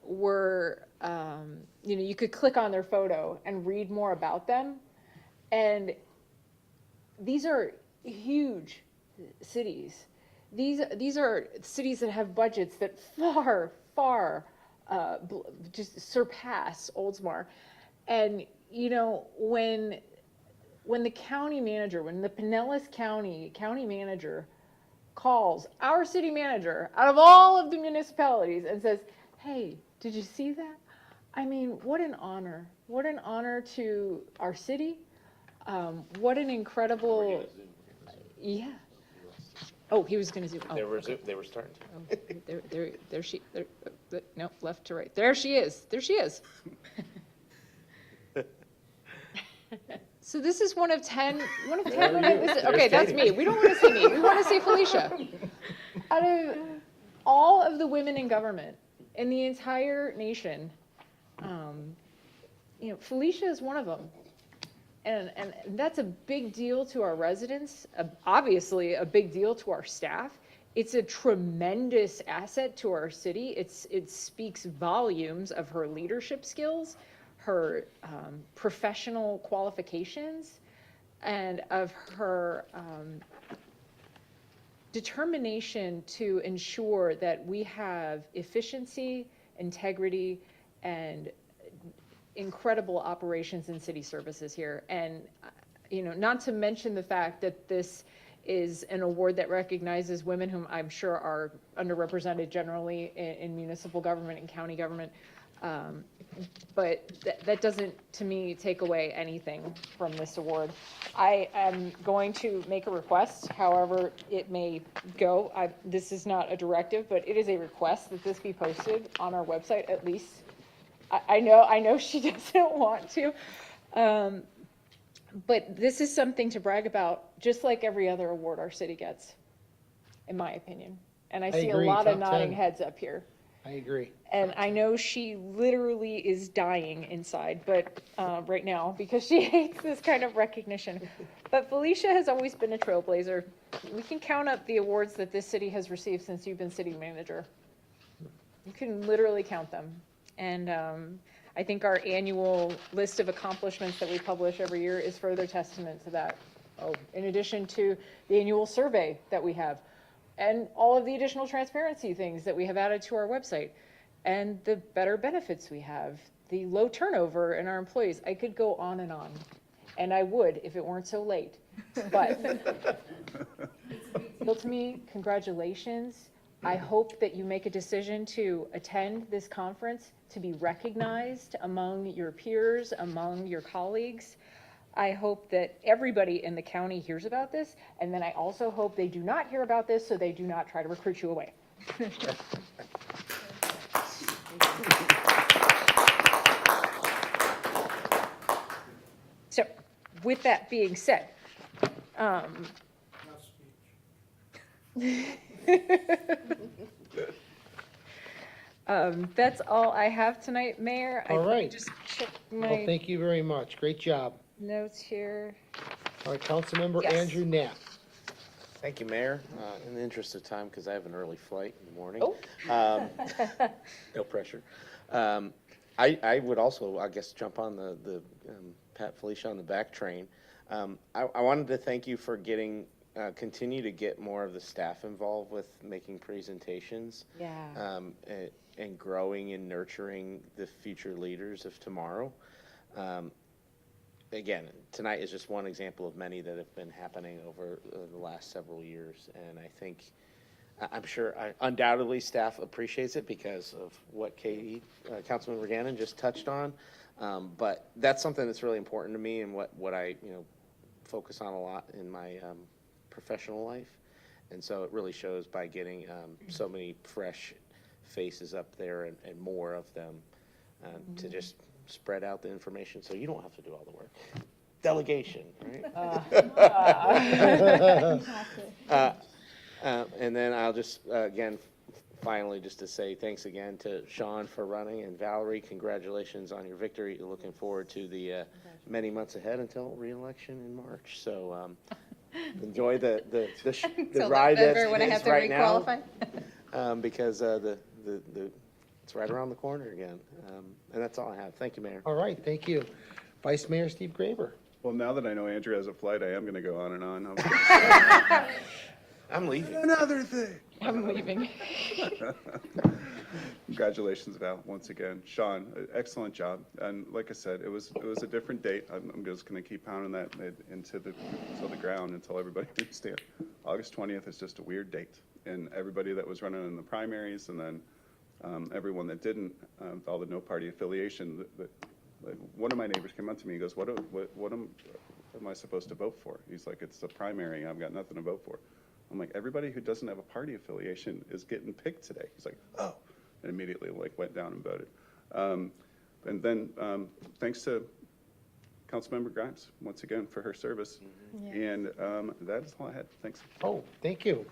were, you know, you could click on their photo and read more about them. And these are huge cities. These are cities that have budgets that far just surpass Oldsmar. And, you know, when the county manager, when the Pinellas County manager calls our city manager out of all of the municipalities and says, hey, did you see that? I mean, what an honor. What an honor to our city. What an incredible, yeah. Oh, he was going to zoom. Oh, They were starting to. No, left to right. There she is. There she is. So this is one of 10 women. Okay, that's me. We don't want to see me. We want to see Felicia. Out of all of the women in government in the entire nation, you know, Felicia is one of them. And that's a big deal to our residents, obviously a big deal to our staff. It's a tremendous asset to our city. It speaks volumes of her leadership skills, her professional qualifications, and of her determination to ensure that we have efficiency, integrity, and incredible operations and city services here. And, you know, not to mention the fact that this is an award that recognizes women whom I'm sure are underrepresented generally in municipal government and county government. But that doesn't, to me, take away anything from this award. I am going to make a request, however it may go. This is not a directive, but it is a request that this be posted on our website at least. I know she doesn't want to, but this is something to brag about, just like every other award our city gets, in my opinion. And I see a agree, lot of top nodding 10. heads up here. I agree. And I know she literally is dying inside, but right now, because she hates this kind of recognition. But Felicia has always been a trailblazer. We can count up the awards that this city has received since you've been city manager. You can literally count them. And I think our annual list of accomplishments that we publish every year is further testament to that. Oh, in addition to the annual survey that we have, and all of the additional transparency things that we have added to our website, and the better benefits we have, the low turnover in our employees. I could go on, and I would if it weren't so late. But to me, congratulations. I hope that you make a decision to attend this conference, to be recognized among your peers, among your colleagues. I hope that everybody in the county hears about this, and then I also hope they do not hear about this so they do not try to recruit you away. So, with that being said, that's all I have tonight, Mayor. All right. I just checked Well, my thank you very much. Great job. notes here. All right, Councilmember Yes. Andrew Knapp. Thank you, Mayor. In the interest of time, because I have an early flight in the morning. Oh. No pressure. I would also, I guess, jump on the Pat Felicia on the back train. I wanted to thank you for continue to get more of the staff involved with making presentations. Yeah. And growing and nurturing the future leaders of tomorrow. Again, tonight is just one example of many that have been happening over the last several years, and I think, I'm sure, undoubtedly, staff appreciates it because of what Councilman Gannon just touched on. But that's something that's really important to me and what I focus on a lot in my professional life, and so it really shows by getting so many fresh faces up there and more of them to just spread out the information so you don't have to do all the work. Delegation, right? And then I'll just, again, finally, just to say thanks again to Sean for running, and Valerie, congratulations on your victory. Looking forward to the many months ahead until re-election in March. So enjoy the ride November when I have that's to right now, requalify. because it's right around the corner again. And that's all I have. Thank you, Mayor. All right, thank you. Vice Mayor Steve Graber. Well, now that I know Andrew has a flight, I am going to go on and on. I'm leaving. Another thing. I'm leaving. Congratulations, Val, once again. Sean, excellent job. And like I said, it was a different date. I'm just going to keep pounding that into the ground until everybody understands. August 20th is just a weird date. And everybody that was running in the primaries, and then everyone that didn't, all the no party affiliation, one of my neighbors came up to me, he goes, what am I supposed to vote for? He's like, it's a primary, I've got nothing to vote for. I'm like, everybody who doesn't have a party affiliation is getting picked today. He's like, oh, and immediately went down and voted. And then thanks to Councilmember Grimes, once again, for her service. And that is all I had. Thanks. Oh, thank you.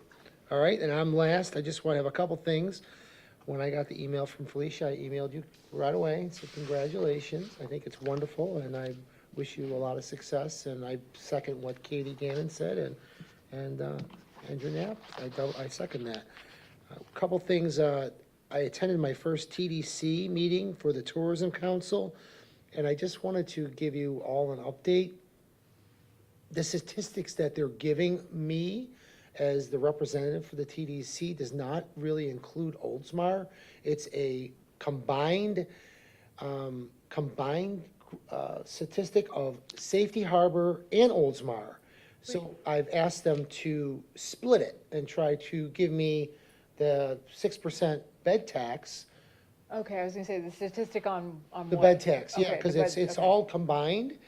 All right, and I'm last. I just want to have a couple things. When I got the email from Felicia, I emailed you right away and said congratulations. I think it's wonderful, and I wish you a lot of success. And I second what Katie Gannon said, and Andrew Knapp. I second that. A couple things. I attended my first TDC meeting for the Tourism Council, and I just wanted to give you all an update. The statistics that they're giving me as the representative for the TDC does not really include Oldsmar. It's a combined statistic of Safety Harbor and Oldsmar. So I've asked them to split it and try to give me the 6% bed tax. Okay, I was gonna say the statistic on The what? bed tax, yeah, Okay, because the it's bed- okay. all combined,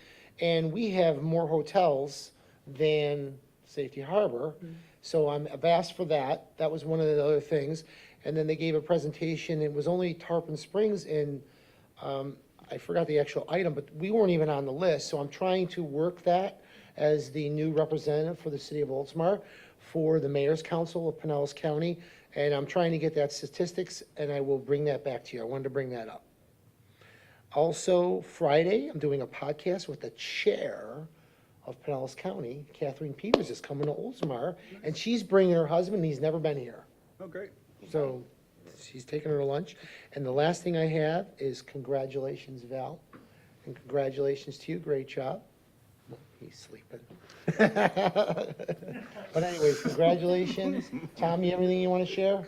and we have more hotels than Safety Harbor. So I've asked for that. That was one of the other things. And then they gave a presentation. It was only Tarpon Springs, and I forgot the actual item, but we weren't even on the list. So I'm trying to work that as the new representative for the city of Oldsmar for the Mayor's Council of Pinellas County. And I'm trying to get that statistics, and I will bring that back to you. I wanted to bring that up. Also, Friday, I'm doing a podcast with the chair of Pinellas County. Catherine Peters is coming to Oldsmar, and she's bringing her husband. He's never been here. Oh, great. So she's taking her to lunch. And the last thing I have is congratulations, Val, and congratulations to you. Great job. He's sleeping. But anyways, congratulations. Tom, you have anything you want to share?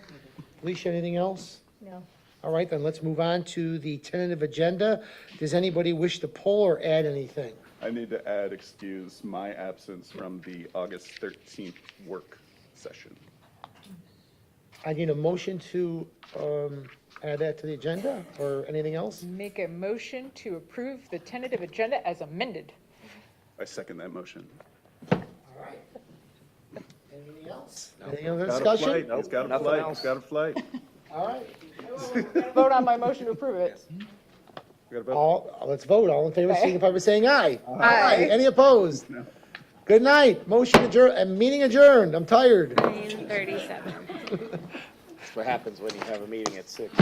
Alicia, anything else? No. All right, then let's move on to the tentative agenda. Does anybody wish to pull or add anything? I need to excuse my absence from the August 13th work session. I need a motion to add that to the agenda, or anything else? Make a motion to approve the tentative agenda as amended. I second that motion. Anything else? Any other Got a discussion? flight. It's got a Nothing flight. else. It's got a flight. All right. Vote on my motion to approve it. We got a vote. Let's vote. All in favor, Okay. signify by saying aye. Aye. Any opposed? Good night. Motion adjourned, meeting adjourned. I'm tired. 9:37. That's what happens when you have a meeting at 6.